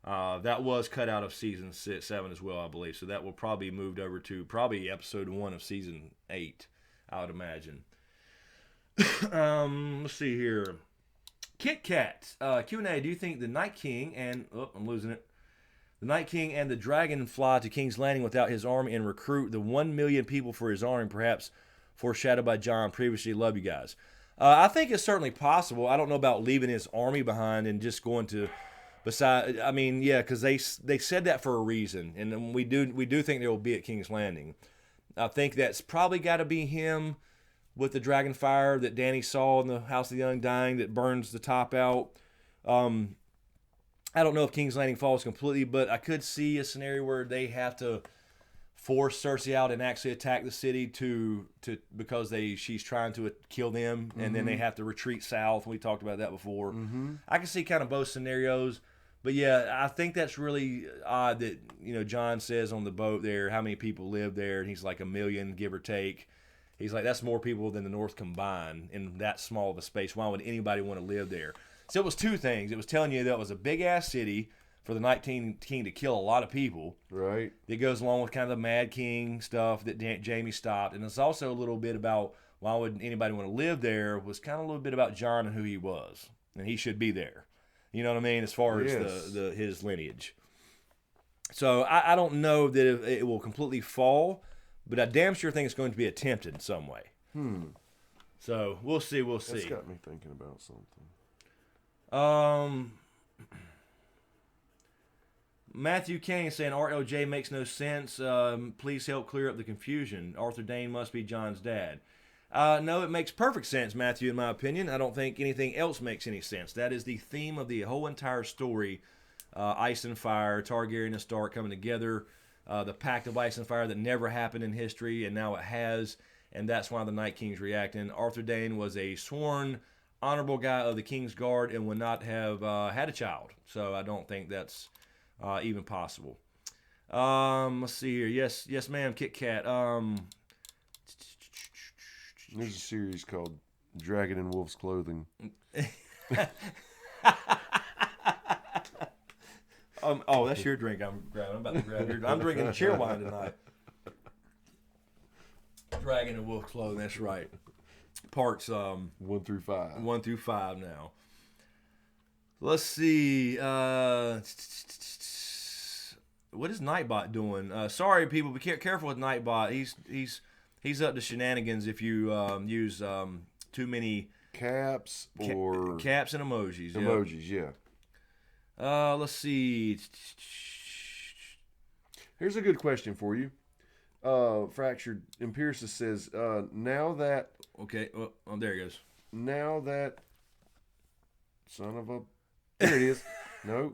that was cut out of season 7 as well, I believe. So that will probably be moved over to probably episode 1 of season 8, I would imagine. Let's see here. Kit Kat Q&A. Do you think the Night King and I'm losing it. The Night King and the Dragon fly to King's Landing without his army and recruit the 1 million people for his army, perhaps foreshadowed by Jon previously? Love you guys. I think it's certainly possible. I don't know about leaving his army behind and just going to because they said that for a reason, and we do think they will be at King's Landing. I think that's probably got to be him with the dragon fire that Dany saw in the House of the Undying that burns the top out. I don't know if King's Landing falls completely, but I could see a scenario where they have to force Cersei out and actually attack the city because she's trying to kill them, and then they have to retreat south. We talked about that before. I can see kind of both scenarios, but yeah, I think that's really odd that Jon says on the boat there how many people live there, and he's like 1 million, give or take. He's like, that's more people than the North combined in that small of a space. Why would anybody want to live there? So it was two things. It was telling you that it was a big-ass city for the Night King to kill a lot of people. Right. It goes along with kind of the Mad King stuff that Jaime stopped. And it's also a little bit about why would anybody want to live there, was kind of a little bit about Jon and who he was. And he should be there. You know what I mean? As far as his lineage. So I don't know that it will completely fall, but I damn sure think it's going to be attempted in some way. So we'll see. That's got me thinking about something. Matthew Kane saying RLJ makes no sense. Please help clear up the confusion. Arthur Dayne must be Jon's dad. No, it makes perfect sense, Matthew, in my opinion. I don't think anything else makes any sense. That is the theme of the whole entire story. Ice and Fire, Targaryen and Stark coming together. The Pact of Ice and Fire that never happened in history, and now it has. And that's why the Night King's reacting. Arthur Dayne was a sworn, honorable guy of the King's Guard and would not have had a child. So I don't think that's even possible. Let's see here. Yes, ma'am, Kit Kat. There's a series called Dragon in Wolf's Clothing. That's your drink I'm grabbing. I'm about to grab your. I'm drinking cheerwine tonight. Dragon in Wolf's Clothing. That's right. Parts 1 through 5. 1 through 5 now. Let's see. What is Nightbot doing? Sorry, people, be careful with Nightbot. He's up to shenanigans if you use too many caps or caps and emojis. Emojis, yeah. Let's see. Here's a good question for you. Fractured Empiricist says, now that... Okay, well, there he goes. Now that... Son of a... There it is. No.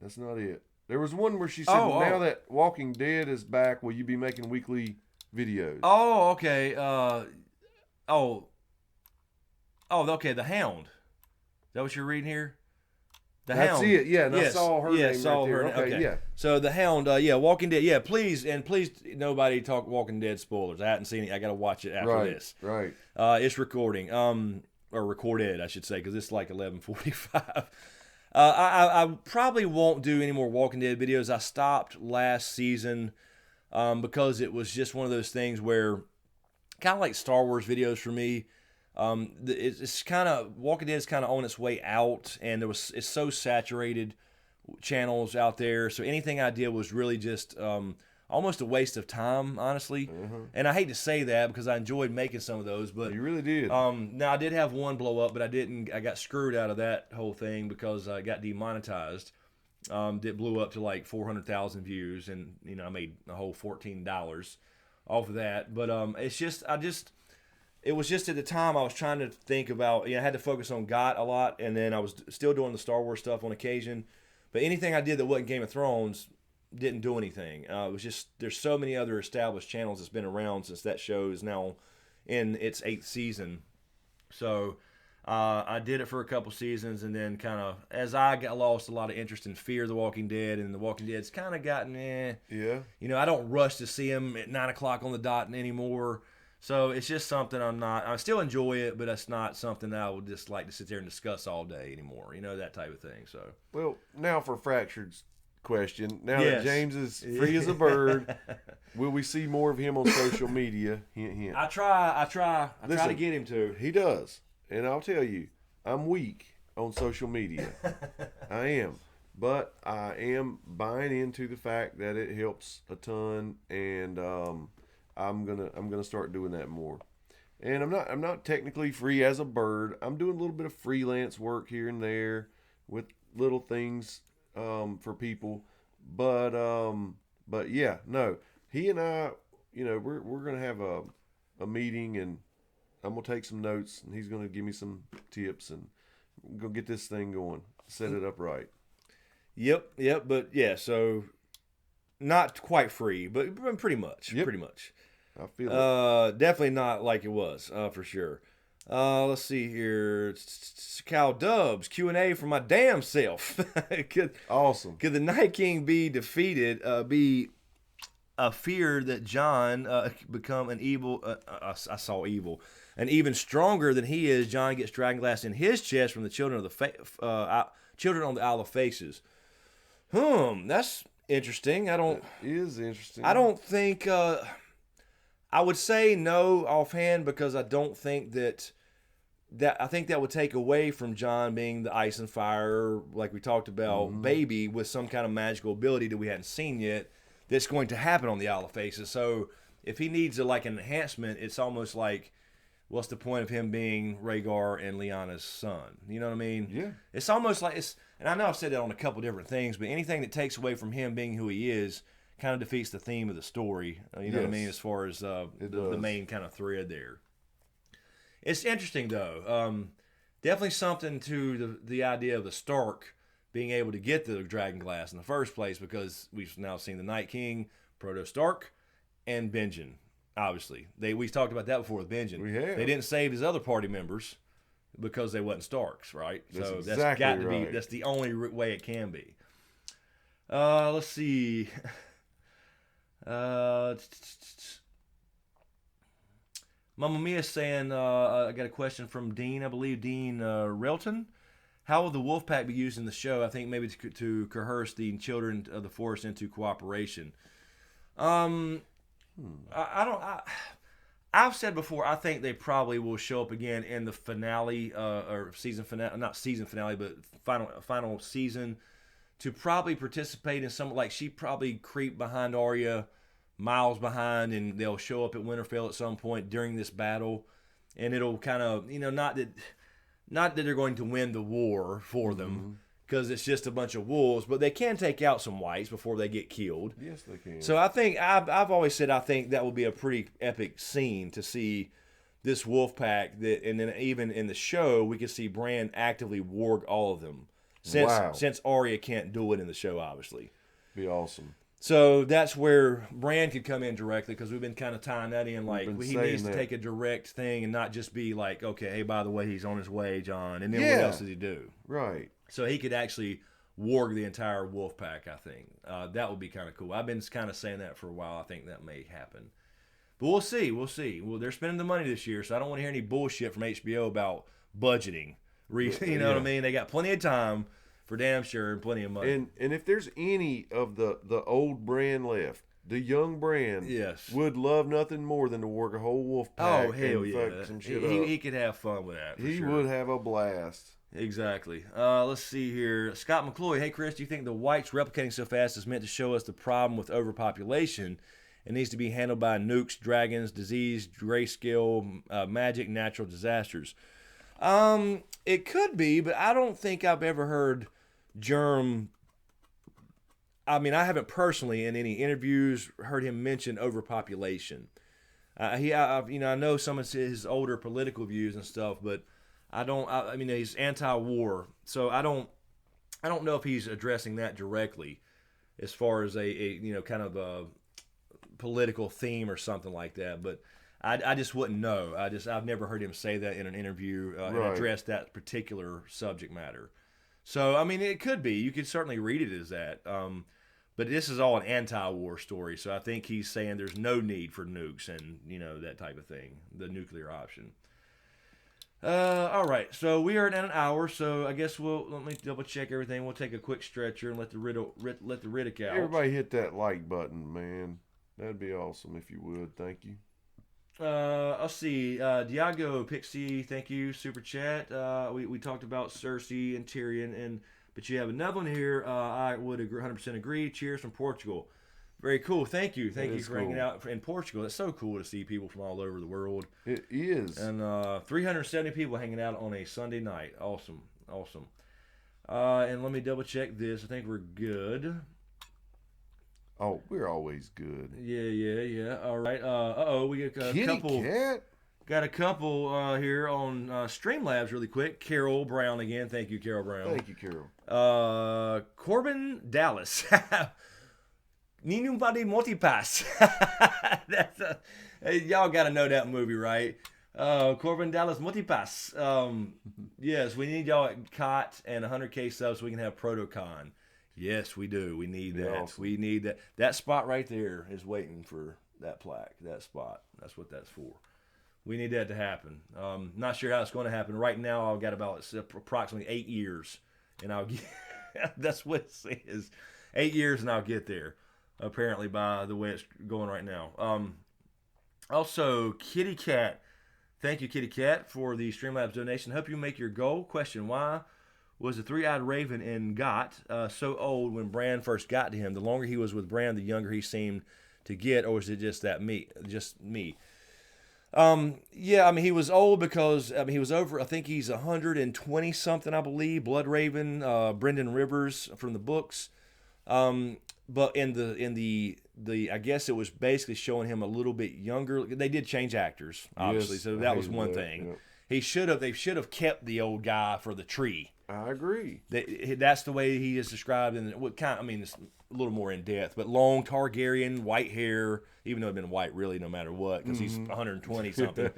That's not it. There was one where she said, now that Walking Dead is back, will you be making weekly videos? Oh, okay. Okay, The Hound. Is that what you're reading here? That's Hound. it, yeah. And yes. I saw her name right there. Okay, yeah. So The Hound, Walking Dead. Yeah, please nobody talk Walking Dead spoilers. I hadn't seen it. I got to watch it after this. Right. It's recording. Or recorded, I should say, because it's like 11:45. I probably won't do any more Walking Dead videos. I stopped last season because it was just one of those things where, kind of like Star Wars videos for me, it's kind of, Walking Dead is kind of on its way out, and it's so saturated channels out there. So anything I did was really just almost a waste of time, honestly. And I hate to say that because I enjoyed making some of those, but you really did. Now I did have one blow up, but I got screwed out of that whole thing because I got demonetized. It blew up to like 400,000 views, and I made a whole $14 off of that. But it was just at the time I was trying to think about, I had to focus on GOT a lot, and then I was still doing the Star Wars stuff on occasion. But anything I did that wasn't Game of Thrones didn't do anything. It was just, there's so many other established channels that's been around since that show is now in its 8th season. So I did it for a couple seasons, and then kind of as I lost a lot of interest in Fear the Walking Dead, and The Walking Dead's kind of gotten Yeah. I don't rush to see them at 9 o'clock on the dot anymore. So it's just something I still enjoy it, but it's not something that I would just like to sit there and discuss all day anymore. That type of thing. So well, now for Fractured's question. Now yes. that James is free as a bird, will we see more of him on social media? Hint, hint. I try to get him to. He does. And I'll tell you, I'm weak on social media. I am. But I am buying into the fact that it helps a ton, and I'm gonna start doing that more. And I'm not technically free as a bird. I'm doing a little bit of freelance work here and there with little things for people. But yeah, no. He and I, we're gonna have a meeting, and I'm going to take some notes, and he's going to give me some tips, and go get this thing going, set it up right. Yep, but yeah, so not quite free, but pretty much, pretty much. I feel it. Definitely not like it was, for sure. Let's see here. Cal Dubs, Q&A for my damn self. Awesome. Could the Night King be defeated, be a fear that Jon become an evil, I saw evil, and even stronger than he is, Jon gets dragonglass in his chest from the children of the children on the Isle of Faces. That's interesting. It is interesting. I don't think. I would say no offhand because I don't think that. I think that would take away from Jon being the ice and fire, like we talked about, baby with some kind of magical ability that we hadn't seen yet. That's going to happen on the Isle of Faces. So if he needs an enhancement, it's almost like, what's the point of him being Rhaegar and Lyanna's son? You know what I mean? Yeah. It's almost like and I know I've said that on a couple different things, but anything that takes away from him being who he is kind of defeats the theme of the story. You know what I mean? As far as the main kind of thread there. It's interesting though. Definitely something to the idea of the Stark being able to get the dragonglass in the first place, because we've now seen the Night King, Proto Stark, and Benjen. Obviously, we talked about that before with Benjen. We have. They didn't save his other party members because they wasn't Starks, right? That's so exactly that's got to right. be. That's the only way it can be. Let's see. Mamma Mia saying, I got a question from Dean, I believe Dean Relton. How will the wolf pack be used in the show? I think maybe to coerce the children of the forest into cooperation. I've said before, I think they probably will show up again in the finale, or season finale, not season finale, but final season, to probably participate in some, like she probably creep behind Arya, miles behind, and they'll show up at Winterfell at some point during this battle, and it'll kind of, not that they're going to win the war for them, because it's just a bunch of wolves, but they can take out some whites before they get killed. Yes, they can. So I think, I've always said I think that would be a pretty epic scene to see this wolf pack, and then even in the show, we could see Bran actively warg all of them. Since Arya can't do it in the show, obviously. Be awesome. So that's where Bran could come in directly, because we've been kind of tying that in, like he needs to take a direct thing and not just be like, okay, hey, by the way, he's on his way, Jon, and then what else does he do? Right. So he could actually warg the entire wolf pack, I think. That would be kind of cool. I've been kind of saying that for a while. I think that may happen. But we'll see. Well, they're spending the money this year, so I don't want to hear any bullshit from HBO about budgeting. You know what I mean? They got plenty of time for damn sure, and plenty of money. And if there's any of the old Bran left, the young Bran would love nothing more than to work a whole wolf pack. Oh, hell and yeah. fuck some shit He could have fun with that, for He sure. would have a blast. Exactly. Let's see here. Scott McCloy, hey Chris, do you think the whites replicating so fast is meant to show us the problem with overpopulation? It needs to be handled by nukes, dragons, disease, grayscale, magic, natural disasters. It could be, but I don't think I've ever heard Germ. I mean, I haven't personally in any interviews heard him mention overpopulation. I know some of his older political views and stuff, but I mean, he's anti-war, so I don't know if he's addressing that directly, as far as a kind of a political theme or something like that. But I just wouldn't know. I've never heard him say that in an interview and address that particular subject matter. So I mean, it could be. You could certainly read it as that. But this is all an anti-war story, so I think he's saying there's no need for nukes and that type of thing, the nuclear option. All right, so we are at an hour, so I guess let me double check everything. We'll take a quick stretcher and let the Riddick out. Everybody hit that like button, man. That'd be awesome if you would. Thank you. I'll see. Diago Pixie, thank you. Super chat. We talked about Cersei and Tyrion, but you have another one here. I would 100% agree. Cheers from Portugal. Very cool. Thank you. Thank you for hanging out in Portugal. It's so cool to see people from all over the world. It is. And 370 people hanging out on a Sunday night. Awesome. Awesome. And let me double check this. I think we're good. Oh, we're always good. Yeah. All right. We got a couple. Cat? Got a couple here on Streamlabs really quick. Carol Brown again. Thank you, Carol Brown. Thank you, Carol. Corbin Dallas. Ninubadi Motipas. Y'all got to know that movie, right? Corbin Dallas Motipas. Yes, we need y'all at COT and 100K subs so we can have Protocon. Yes, we do. We need that. Awesome. We need that. That spot right there is waiting for that plaque. That spot. That's what that's for. We need that to happen. Not sure how it's going to happen. Right now, I've got about approximately 8 years, and I'll get. That's what it says. 8 years, and I'll get there. Apparently, by the way it's going right now. Also, Kitty Cat. Thank you, Kitty Cat, for the Streamlabs donation. Hope you make your goal. Question: why was the three-eyed raven in GOT so old when Bran first got to him? The longer he was with Bran, the younger he seemed to get, or was it just me? Yeah, I mean, he was old because he was over. I think he's 120 something, I believe. Blood Raven, Brendan Rivers from the books. But in the I guess it was basically showing him a little bit younger. They did change actors, obviously, so that was one thing. Yeah. They should have kept the old guy for the tree. I agree. That's the way he is described in it's a little more in depth, but long Targaryen, white hair, even though it'd been white really no matter what, because he's 120 something.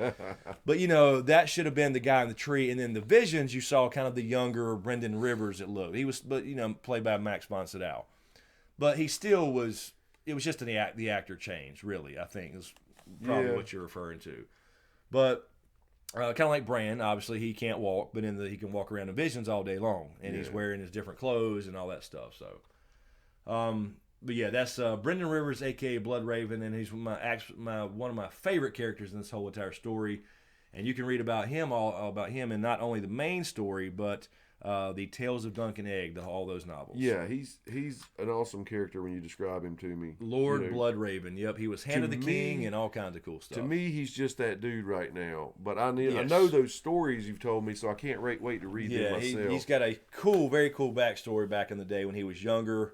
But that should have been the guy in the tree, and then the visions you saw kind of the younger Brendan Rivers. It looked played by Max von Sydow. But he still was. It was just the actor change, really. I think is probably what you're referring to. But kind of like Bran, obviously he can't walk, but he can walk around in visions all day long, and he's wearing his different clothes and all that stuff. So, but yeah, that's Brendan Rivers, aka Blood Raven, and he's one of my favorite characters in this whole entire story. And you can read about him all about him, and not only the main story, but the Tales of Dunk and Egg, all those novels. Yeah, he's an awesome character when you describe him to me. Lord Blood Raven. Yep, he was Hand of the King and all kinds of cool stuff. To me, he's just that dude right now. But I know those stories you've told me, so I can't wait to read them myself. He's got a very cool backstory back in the day when he was younger,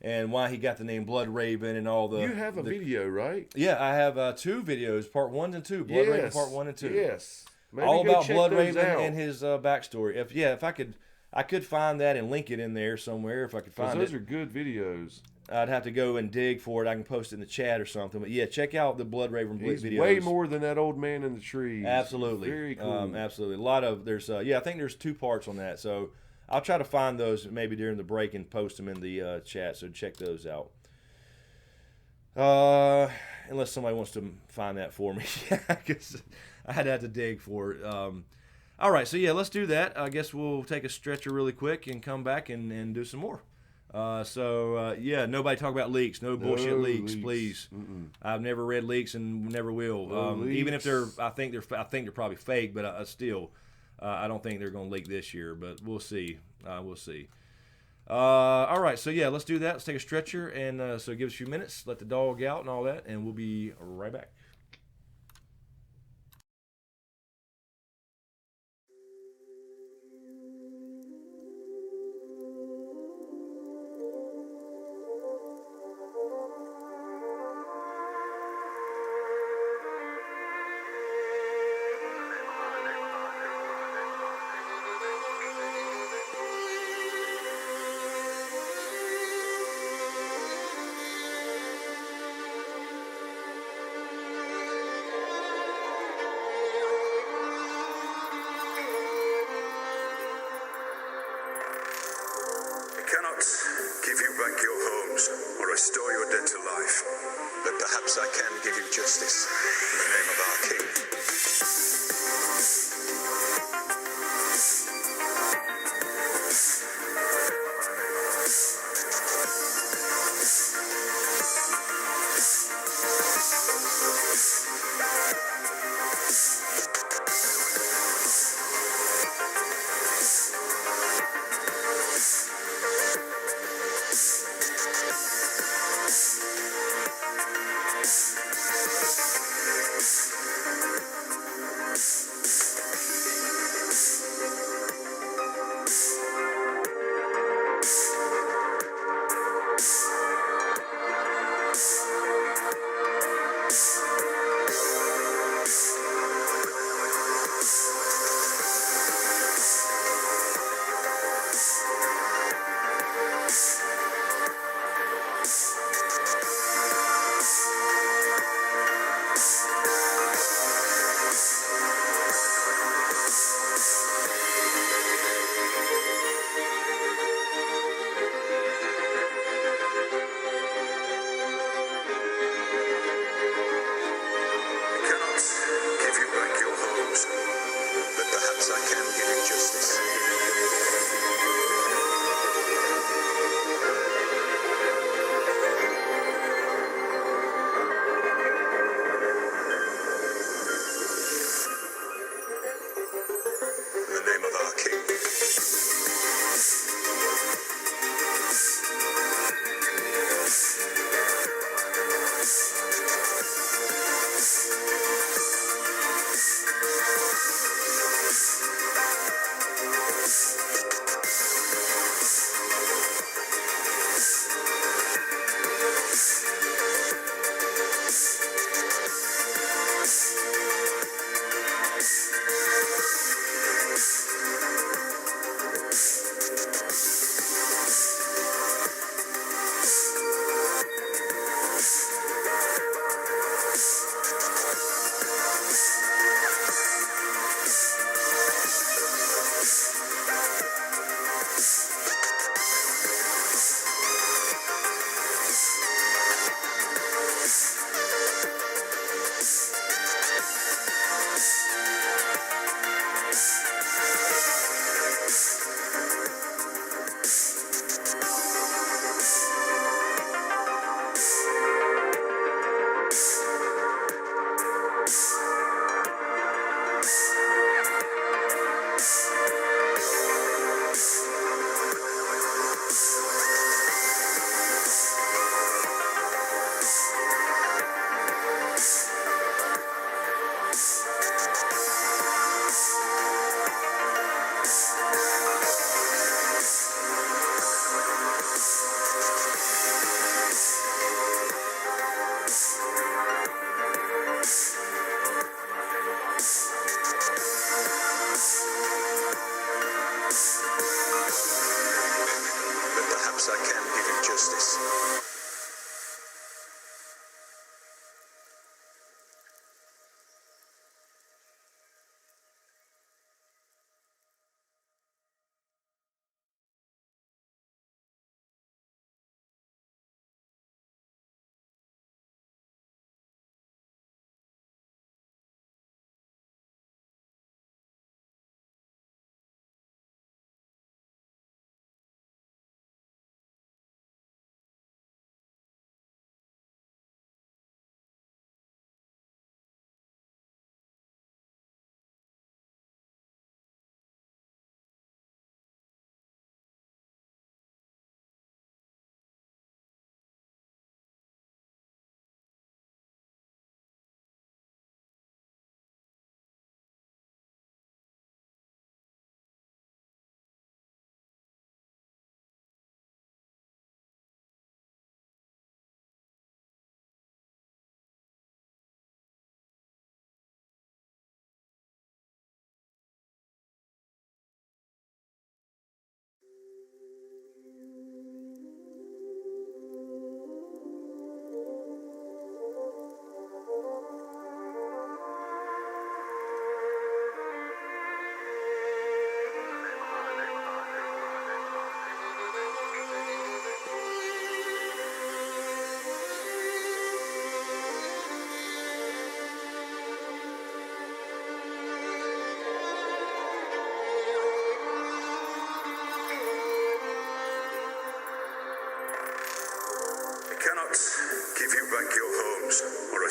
and why he got the name Blood Raven and all the. You have a video, right? Yeah, I have 2 videos, part 1 and 2. Blood Raven, part 1 and 2. Yes. Maybe all about Blood Raven and his backstory. If I could find that and link it in there somewhere. If I could find it, those are good videos. I'd have to go and dig for it. I can post it in the chat or something. But yeah, check out the Blood Raven videos. He's way more than that old man in the trees. Absolutely, very cool. Absolutely, a lot of there's. I think there's 2 parts on that. So I'll try to find those maybe during the break and post them in the chat. So check those out. Unless somebody wants to find that for me, because I'd have to dig for it. All right, so yeah, let's do that. I guess we'll take a stretcher really quick and come back and do some more. Nobody talk about leaks. No bullshit leaks, please. Mm-mm. I've never read leaks and never will. Even if I think they're probably fake, but still, I don't think they're going to leak this year. But we'll see. We'll see. All right, so yeah, let's do that. Let's take a stretcher, and so give us a few minutes, let the dog out and all that, and we'll be right back. give you back your homes or restore your dead to life, but perhaps I can give you justice in the name of our king.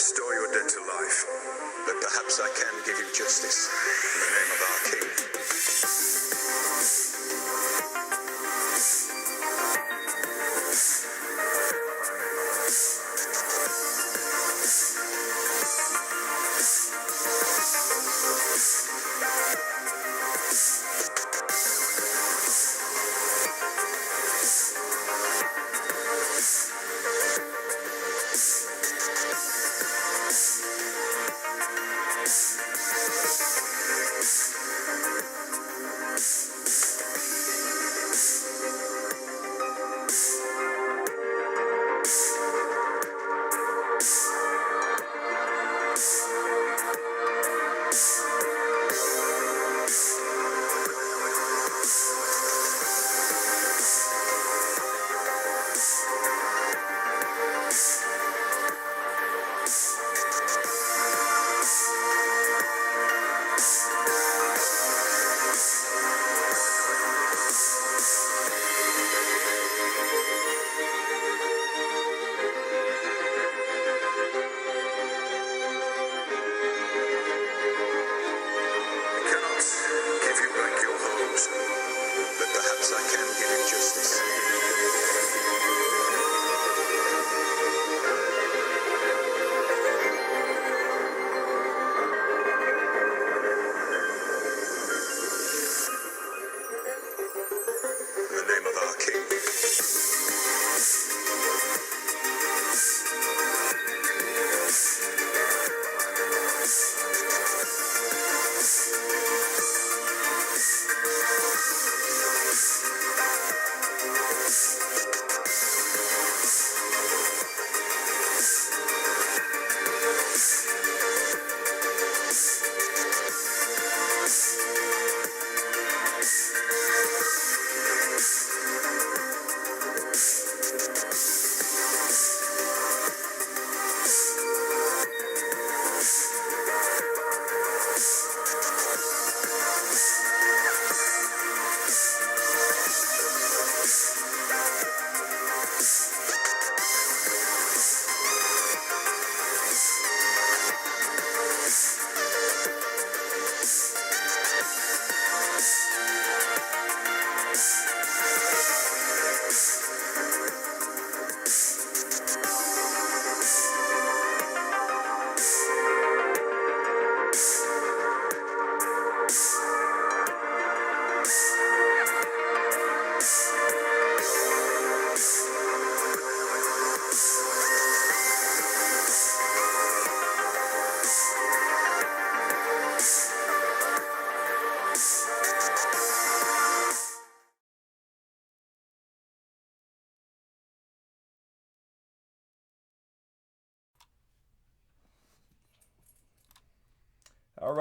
restore your dead to life, but perhaps I can give you justice in the name of our king.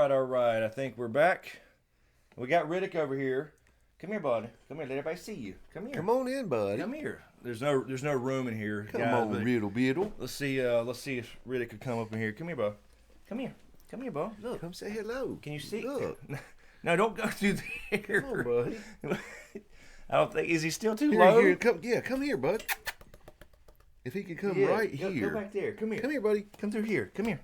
All right. I think we're back. We got Riddick over here. Come here, buddy. Come here. Let everybody see you. Come here. Come on in, buddy. Come here. There's no room in here. Come on, Riddle Biddle. Let's see if Riddick could come up in here. Come here, bud. Come here, bud. Look. Come say hello. Can you see? Look. No, don't go through there. Come on, buddy. I don't think. Is he still too low? Here, come here, bud. If he could come right here. Go back there. Come here. Come here, buddy. Come through here. Come here.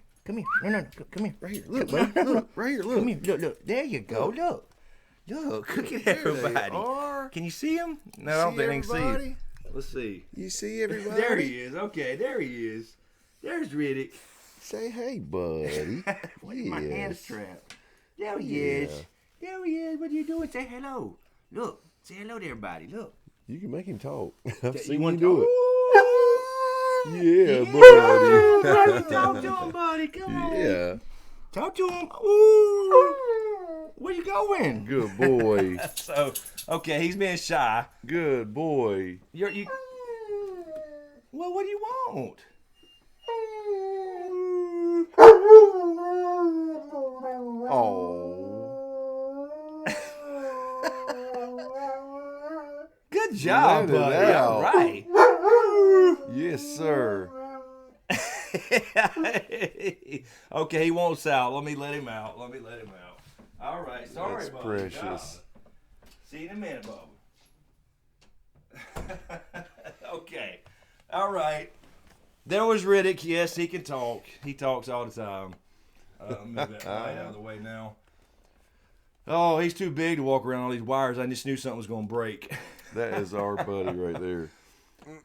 No. Come here. Right here. Look, buddy. Look. Right here. Look. Come here. Look. There you go. Look. Look at everybody. Can you see him? No, I don't think I can see him. Let's see. You see everybody? There he is. Okay, there he is. There's Riddick. Say hey, buddy. My hand's trapped. There he is. There he is. What are you doing? Say hello. Look. Say hello to everybody. Look. You can make him talk. I've You seen want you do it. Yeah, buddy. Talk to him, buddy. Come on. Yeah. Talk to him. Ooh. Where you going? Good boy. So, okay, he's being shy. Good boy. You. Well, what do you want? Oh. Good job, buddy. All right. Yes, sir. Okay, he wants out. Let me let him out. All right. Sorry, That's buddy. precious. God. See you in a minute, Bubba. Okay. All right. There was Riddick. Yes, he can talk. He talks all the time. Move that light out of the way now. Oh, he's too big to walk around all these wires. I just knew something was going to break. That is our buddy right there.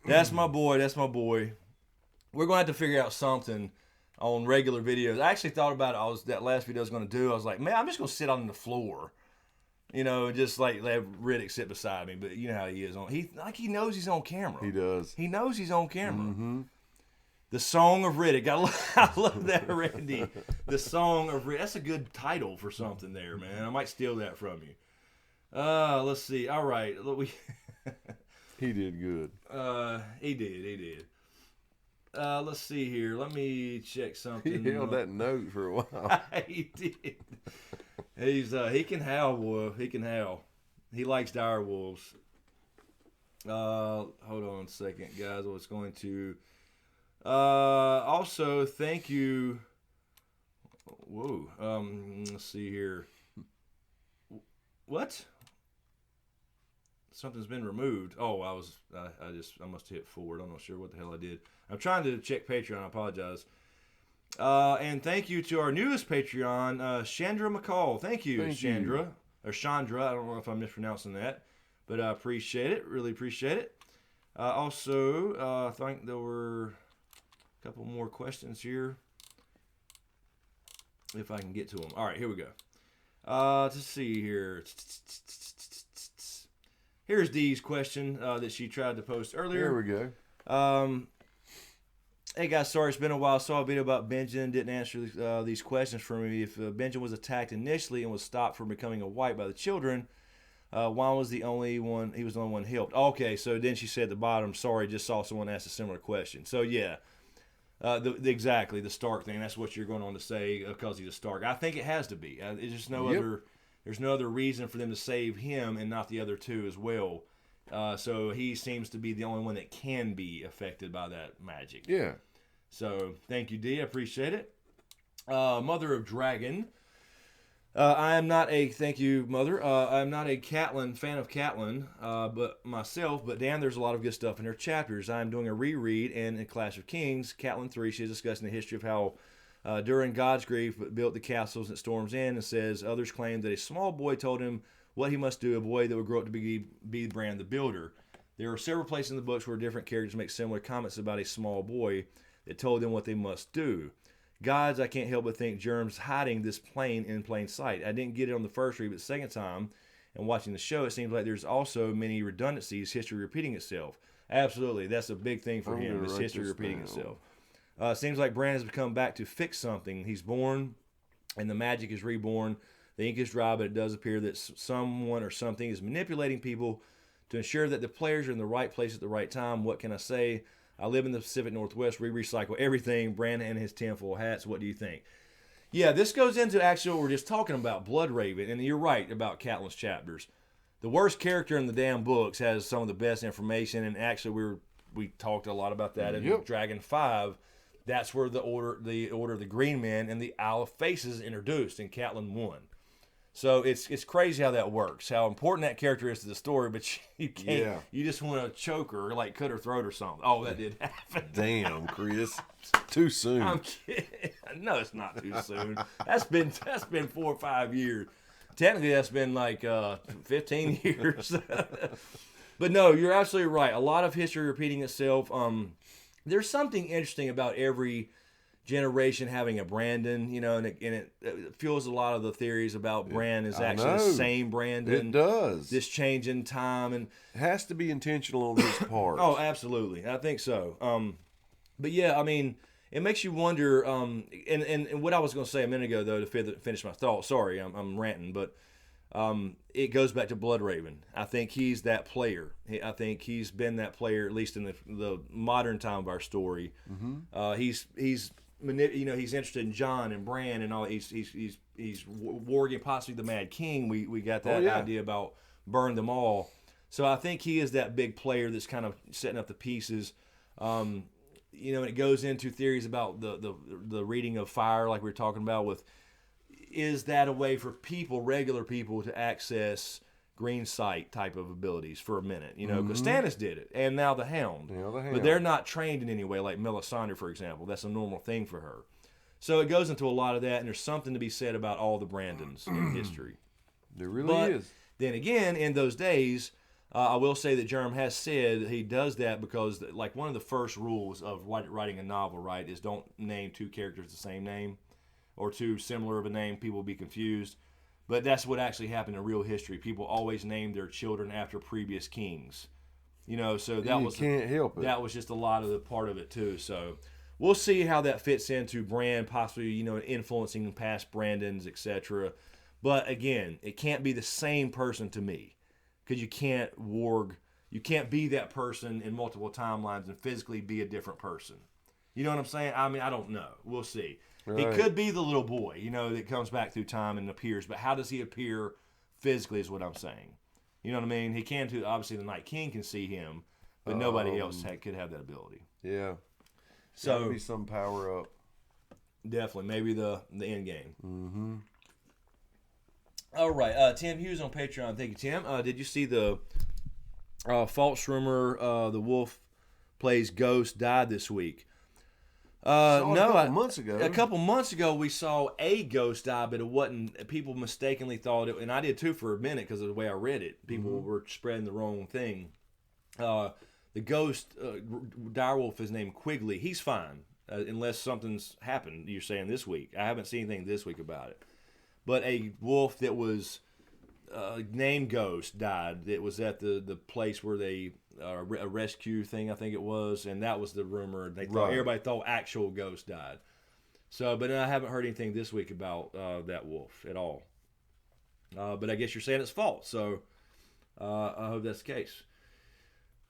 That's my boy. That's my boy. We're going to have to figure out something on regular videos. I actually thought about it. That last video I was going to do. I was like, man, I'm just going to sit on the floor. You know, just like have Riddick sit beside me. But you know how he is. He knows he's on camera. He does. He knows he's on camera. Mm-hmm. The Song of Riddick. I love that, Randy. The Song of Riddick. That's a good title for something there, man. I might steal that from you. Let's see. All right. He did good. He did. Let's see here. Let me check something. He held that note for a while. He did. He can howl, wolf. He can howl. He likes dire wolves. Hold on a second, guys. I was going to. Also, thank you. Whoa. Let's see here. What? Something's been removed. Oh, I must have hit forward. I'm not sure what the hell I did. I'm trying to check Patreon. I apologize. And thank you to our newest Patreon, Chandra McCall. Thank you, Chandra. Or Chandra. I don't know if I'm mispronouncing that. But I appreciate it. Really appreciate it. Also, I think there were a couple more questions here. If I can get to them. All right, here we go. Let's see here. Here's Dee's question that she tried to post earlier. Here we go. Hey guys, sorry it's been a while. Saw a video about Benjen. Didn't answer these questions for me. If Benjen was attacked initially and was stopped from becoming a white by the children, Juan was the only one. He was the only one helped. Okay, so then she said at the bottom, sorry, just saw someone ask a similar question. So yeah, exactly the Stark thing. That's what you're going on to say because he's a Stark. I think it has to be. There's just no other. There's no other reason for them to save him and not the other two as well. So he seems to be the only one that can be affected by that magic. Yeah. So thank you, Dee. I appreciate it. Mother of Dragon. I am not a thank you, Mother. I'm not a Catelyn fan of Catelyn, but damn, there's a lot of good stuff in her chapters. I'm doing a reread, and in Clash of Kings, Catelyn 3, she's discussing the history of how during God's grief built the castles at Storm's End, and says others claim that a small boy told him what he must do, a boy that would grow up to be Bran the Builder. There are several places in the books where different characters make similar comments about a small boy that told them what they must do. Gods, I can't help but think Germ's hiding this in plain sight. I didn't get it on the first read, but the second time, and watching the show, it seems like there's also many redundancies, history repeating itself. Absolutely, that's a big thing for him, is history repeating itself. Seems like Bran has come back to fix something. He's born, and the magic is reborn. The ink is dry, but it does appear that someone or something is manipulating people to ensure that the players are in the right place at the right time. What can I say? I live in the Pacific Northwest. We recycle everything. Bran and his tinfoil hats. What do you think? Yeah, this goes into actually what we're just talking about, Bloodraven. And you're right about Catelyn's chapters. The worst character in the damn books has some of the best information. And actually, we talked a lot about that in Dragon 5. That's where the Order of the Green Men and the Isle of Faces introduced in Catelyn 1. So it's crazy how that works, how important that character is to the story, but you can't. Yeah. You just want to choke her, or like cut her throat or something. Oh, that did happen. Damn, Chris, too soon. I'm kidding. No, it's not too soon. That's been 4 or 5 years. Technically, that's been like 15 years. But no, you're absolutely right. A lot of history repeating itself. There's something interesting about every generation having a Brandon, and it fuels a lot of the theories about Bran is actually the same Brandon. It does. This change in time, and it has to be intentional on his part. Oh, absolutely. I think so. But yeah, I mean, it makes you wonder. And what I was going to say a minute ago, though, to finish my thought. Sorry, I'm ranting, but it goes back to Bloodraven. I think he's that player. I think he's been that player, at least in the modern time of our story. Mm-hmm. He's interested in Jon and Bran and all. He's warging possibly the Mad King. We got that idea about burn them all. So I think he is that big player that's kind of setting up the pieces. And it goes into theories about the reading of fire, like we were talking about. Is that a way for regular people, to access green sight type of abilities for a minute, you know, because Stannis did it, and now the Hound. Yeah, the Hound. But they're not trained in any way like Melisandre, for example. That's a normal thing for her. So it goes into a lot of that, and there's something to be said about all the Brandons in history. There really is. Then again, in those days, I will say that Jerem has said he does that because, like, one of the first rules of writing a novel, right, is don't name two characters the same name or too similar of a name. People will be confused. But that's what actually happened in real history. People always named their children after previous kings. You know, so that can't help it. That was just a lot of the part of it too. So we'll see how that fits into Bran, possibly, you know, influencing past Brandons, etc. But again, it can't be the same person to me, because you can't be that person in multiple timelines and physically be a different person. You know what I'm saying? I mean, I don't know. We'll see. Right. He could be the little boy, you know, that comes back through time and appears. But how does he appear physically is what I'm saying. You know what I mean? He can too. Obviously, the Night King can see him, but nobody else could have that ability. Yeah. So maybe some power up. Definitely. Maybe the end game. Mm-hmm. All right. Tim Hughes on Patreon. Thank you, Tim. Did you see the false rumor the wolf plays Ghost died this week? Months ago. A couple months ago, we saw a ghost die, but it wasn't. People mistakenly thought it, and I did too for a minute because of the way I read it. People were spreading the wrong thing. The ghost direwolf is named Quigley. He's fine unless something's happened. You're saying this week. I haven't seen anything this week about it. But a wolf that was named Ghost died. It was at the place where they a rescue thing, I think it was, and that was the rumor. They thought everybody thought actual Ghost died. So, but I haven't heard anything this week about that wolf at all. But I guess you're saying it's false. So I hope that's the case.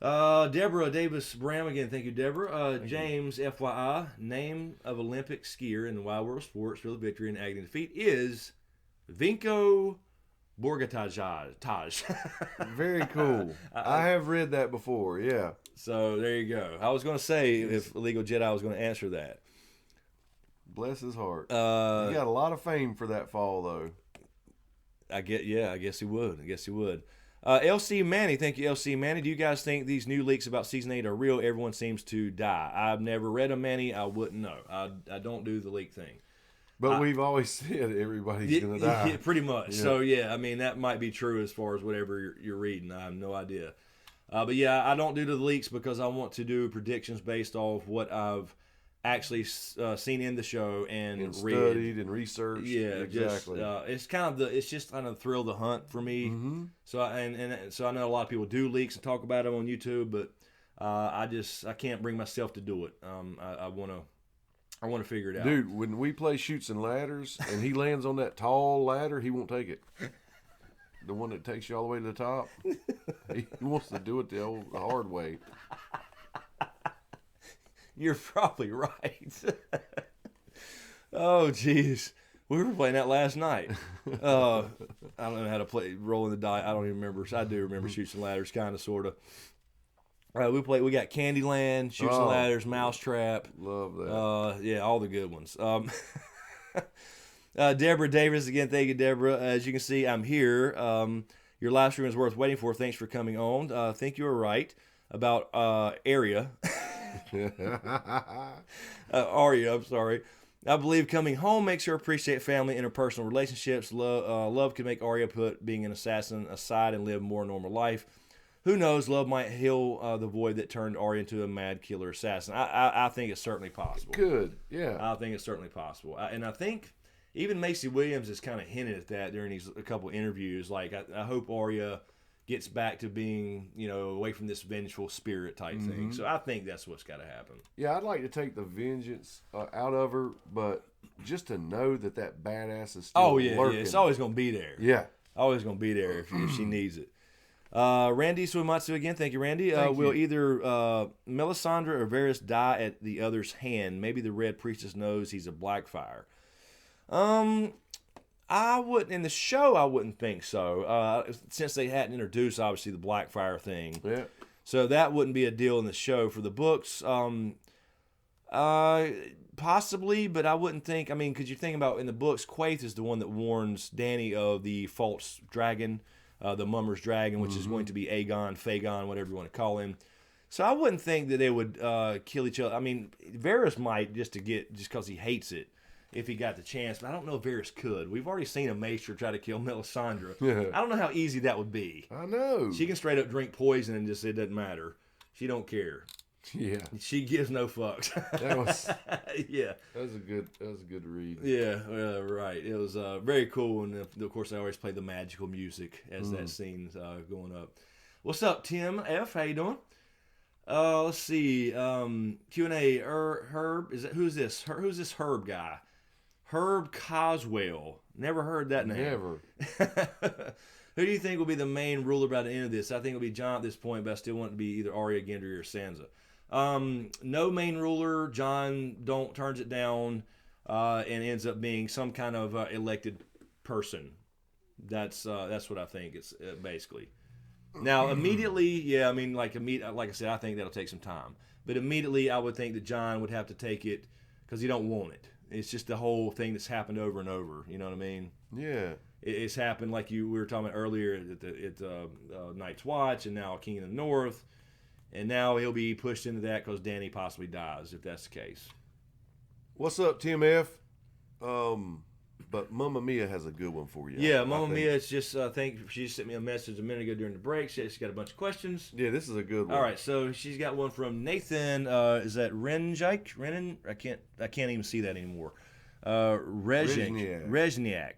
Deborah Davis Bram again. Thank you, Deborah. James, FYI, name of Olympic skier in the Wild World of Sports for the victory and agony defeat is Vinko Borgataj. Very cool. I have read that before, yeah. So there you go. I was going to say if Illegal Jedi was going to answer that. Bless his heart. He got a lot of fame for that fall, though. I guess he would. LC Manny, thank you, LC Manny. Do you guys think these new leaks about Season 8 are real? Everyone seems to die. I've never read them, Manny. I wouldn't know. I don't do the leak thing. But we've always said everybody's going to die. Yeah, pretty much. Yeah. So, yeah, I mean, that might be true as far as whatever you're reading. I have no idea. But, yeah, I don't do the leaks because I want to do predictions based off what I've actually seen in the show and read. Studied and researched. Yeah, exactly. It's just kind of thrill the hunt for me. Mm-hmm. So, so I know a lot of people do leaks and talk about them on YouTube, but I can't bring myself to do it. I want to figure it out. Dude, when we play Chutes and Ladders and he lands on that tall ladder, he won't take it. The one that takes you all the way to the top. He wants to do it the hard way. You're probably right. Oh, jeez. We were playing that last night. I don't know how to play rolling the die. I don't even remember. I do remember Chutes and Ladders, kind of, sort of. We got Candyland, Chutes and Ladders, Mousetrap. Love that. Yeah, all the good ones. Deborah Davis, again, thank you, Deborah. As you can see, I'm here. Your live stream is worth waiting for. Thanks for coming on. I think you were right about Arya. Arya, I'm sorry. I believe coming home makes her appreciate family, interpersonal relationships. Love can make Arya put being an assassin aside and live a more normal life. Who knows? Love might heal the void that turned Arya into a mad killer assassin. I think it's certainly possible. Good, yeah. I think it's certainly possible. And I think even Macy Williams has kind of hinted at that during a couple interviews. Like, I hope Arya gets back to being, away from this vengeful spirit type thing. So I think that's what's got to happen. Yeah, I'd like to take the vengeance out of her, but just to know that badass is still lurking. Yeah, it's always going to be there. Yeah. Always going to be there if she needs it. Randy Suimatsu again. Thank you, Randy. Will either Melisandre or Varys die at the other's hand? Maybe the Red Priestess knows he's a Blackfire. I wouldn't, in the show, I wouldn't think so. Since they hadn't introduced, obviously, the Blackfire thing. Yeah. So that wouldn't be a deal in the show. For the books, possibly, but I wouldn't think, because you're thinking about in the books, Quaithe is the one that warns Dany of the false dragon. the Mummer's Dragon, which is going to be Aegon, Fagon, whatever you want to call him. So I wouldn't think that they would kill each other. I mean, Varys might just because he hates it if he got the chance, but I don't know if Varys could. We've already seen a maester try to kill Melisandre. Yeah. I don't know how easy that would be. I know. She can straight up drink poison and just say it doesn't matter. She don't care. Yeah. She gives no fucks. That was yeah. That was a good read. Yeah, right. It was very cool, and of course I always play the magical music as that scene's going up. What's up, Tim F? How you doing? Let's see. Q&A. Herb. Who's this? Who's this Herb guy? Herb Coswell. Never heard that name. Never. Who do you think will be the main ruler by the end of this? I think it'll be Jon at this point, but I still want it to be either Arya, Gendry, or Sansa. No main ruler. Jon turns it down and ends up being some kind of elected person. That's what I think. It's basically. Now immediately, yeah, I mean like I said, I think that'll take some time. But immediately, I would think that Jon would have to take it because he don't want it. It's just the whole thing that's happened over and over. You know what I mean? Yeah. It's happened like we were talking about earlier at Night's Watch, and now King of the North, and now he'll be pushed into that because Dany possibly dies if that's the case. What's up, Tim F? But Mamma Mia has a good one for you. Yeah, Mamma Mia. It's just I think she sent me a message a minute ago during the break. She's got a bunch of questions. Yeah, this is a good one. All right, so she's got one from Nathan. Is that Renin? I can't even see that anymore. Rezniak,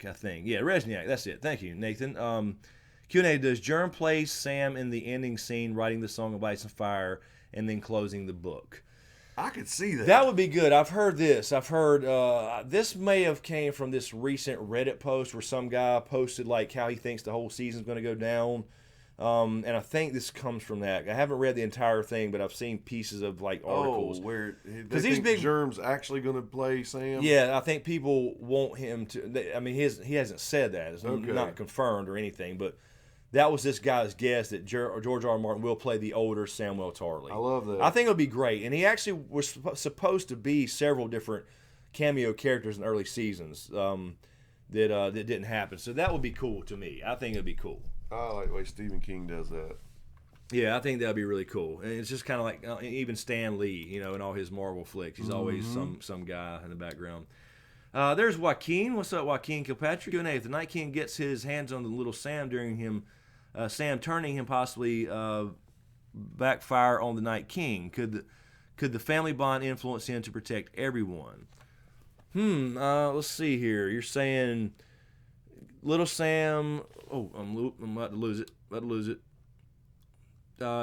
I think. Yeah, Rezniak. That's it. Thank you, Nathan. Q&A, does Jern play Sam in the ending scene, writing the Song of Ice and Fire, and then closing the book? I could see that. That would be good. I've heard this. This may have came from this recent Reddit post where some guy posted like how he thinks the whole season's going to go down. And I think this comes from that. I haven't read the entire thing, but I've seen pieces of like articles. Where because these big Germ's actually going to play Sam. Yeah, I think people want him to. I mean, he hasn't said that. It's not confirmed or anything, but that was this guy's guess that George R.R. Martin will play the older Samwell Tarly. I love that. I think it would be great, and he actually was supposed to be several different cameo characters in early seasons that didn't happen. So that would be cool to me. I think it'd be cool. I like the way Stephen King does that. Yeah, I think that'd be really cool. And it's just kind of like even Stan Lee, in all his Marvel flicks. He's always some guy in the background. There's Joaquin. What's up, Joaquin Kilpatrick? Q&A. If the Night King gets his hands on the little Sam during Sam turning him possibly backfire on the Night King, could the family bond influence him to protect everyone? Let's see here. You're saying little Sam. Oh, I'm about to lose it.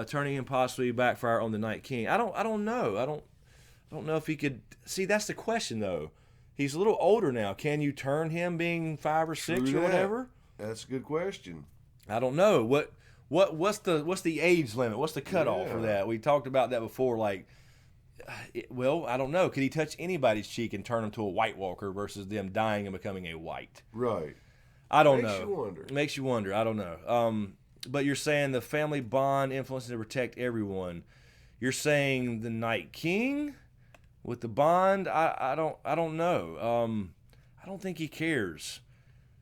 Turning him possibly backfire on the Night King. I don't know. I don't know if he could. See, that's the question though. He's a little older now. Can you turn him being 5 or 6 or whatever? That's a good question. I don't know. What's the age limit? What's the cutoff for that? We talked about that before. Like, I don't know. Could he touch anybody's cheek and turn them to a White Walker versus them dying and becoming a White? Right. I don't know. Makes you wonder. Makes you wonder. I don't know. But you're saying the family bond influences to protect everyone. You're saying the Night King with the bond. I don't know. I don't think he cares.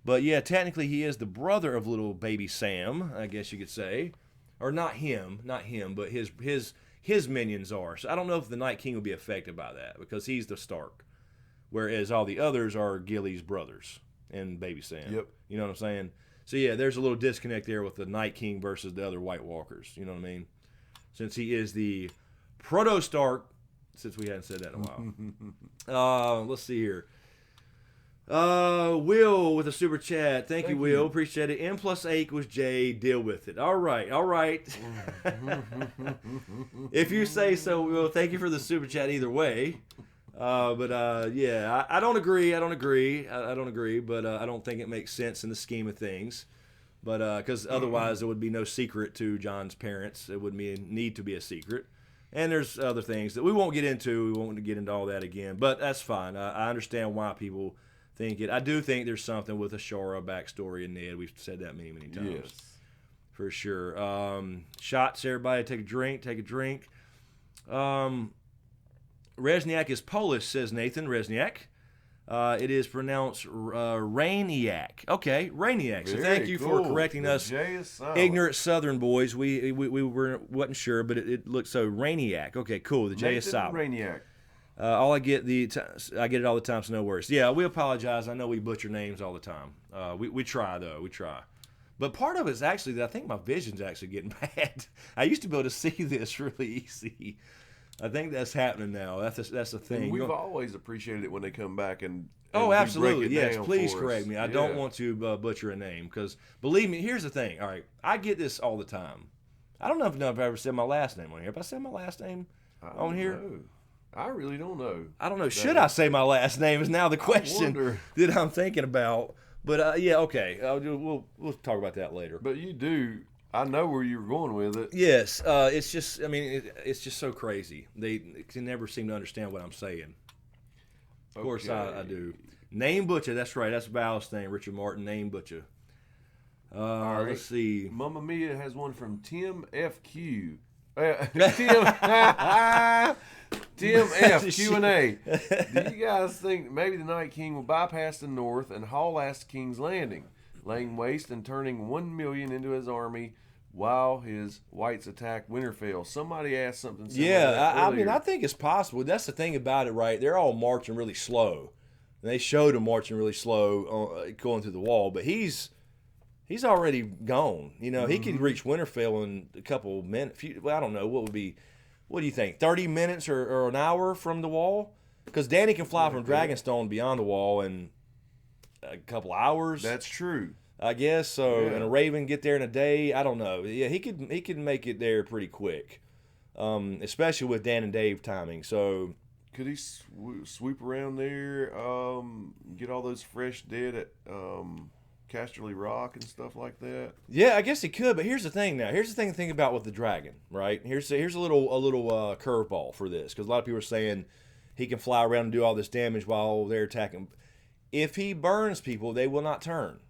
But yeah, technically he is the brother of little baby Sam, I guess you could say, or not him, but his minions are. So I don't know if the Night King will be affected by that because he's the Stark, whereas all the others are Gilly's brothers and baby Sam. Yep. You know what I'm saying? So yeah, there's a little disconnect there with the Night King versus the other White Walkers. You know what I mean? Since he is the proto Stark, since we hadn't said that in a while. Let's see here. Will with a super chat. Thank you, Will. Appreciate it. M plus 8 was J. Deal with it. All right. If you say so, Will. Thank you for the super chat either way. Yeah, I don't agree. But I don't think it makes sense in the scheme of things. But because otherwise there would be no secret to Jon's parents. It would need to be a secret. And there's other things that we won't get into. We won't get into all that again. But that's fine. I understand why people think it. I do think there's something with Ashara backstory and Ned. We've said that many times. Yes. For sure. Shots, everybody. Take a drink. Rezniak is Polish, says Nathan. Rezniak. It is pronounced Rainiac. Okay, Rainiac. So thank you for correcting us, ignorant Southern boys. We wasn't sure, but it looked so Rainiac. Okay, cool. The J is silent. Rainiac. I get it all the time, so no worries. Yeah, we apologize. I know we butcher names all the time. We try though. We try. But part of it is actually that I think my vision's actually getting bad. I used to be able to see this really easy. I think that's happening now. That's the thing. And we've always appreciated it when they come back and absolutely, yes. down Please for correct us. me. I don't want to butcher a name because believe me, here's the thing. All right, I get this all the time. I don't know if I've ever said my last name on here. Have I said my last name on here? I really don't know. I don't know. Should I say my last name is now the question that I'm thinking about. But yeah, okay. We'll talk about that later. But you do. I know where you were going with it. Yes. It's just. I mean, it's just so crazy. They can never seem to understand what I'm saying. Of course, I do. Name Butcher. That's right. That's Val's thing. Richard Martin. Name Butcher. All right. Let's see. Mamma Mia has one from Tim FQ. Tim F. Q&A. Do you guys think maybe the Night King will bypass the North and haul ass to King's Landing, laying waste and turning 1 million into his army while his whites attack Winterfell? Somebody asked something similar. Yeah, I mean, I think it's possible. That's the thing about it, right? They're all marching really slow. And they showed him marching really slow going through the wall, but he's already gone. You know, he could reach Winterfell in a couple of minutes. Well, I don't know. What do you think? 30 minutes or an hour from the wall? Because Dany can fly from Dragonstone beyond the wall in a couple hours. That's true. I guess so. Yeah. And a Raven get there in a day. I don't know. Yeah, he could make it there pretty quick, especially with Dan and Dave timing. So could he sweep around there, get all those fresh dead at Casterly Rock and stuff like that? Yeah, I guess he could. But here's the thing. Now, here's the thing to think about with the dragon. Right? Here's a little curveball for this, because a lot of people are saying he can fly around and do all this damage while they're attacking. If he burns people, they will not turn.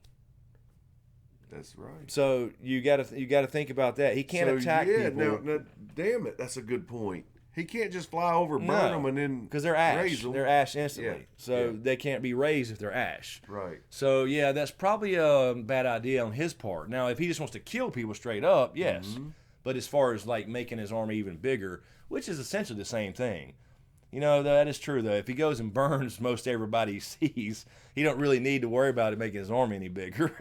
That's right. So you got to think about that. He can't attack people. Now, damn it, that's a good point. He can't just fly over, burn them, and then because they're ash. Raise them. They're ash instantly. So they can't be raised if they're ash. Right. So yeah, that's probably a bad idea on his part. Now, if he just wants to kill people straight up, yes. Mm-hmm. But as far as like making his army even bigger, which is essentially the same thing. You know, that is true, though. If he goes and burns most everybody he sees, he don't really need to worry about it making his army any bigger.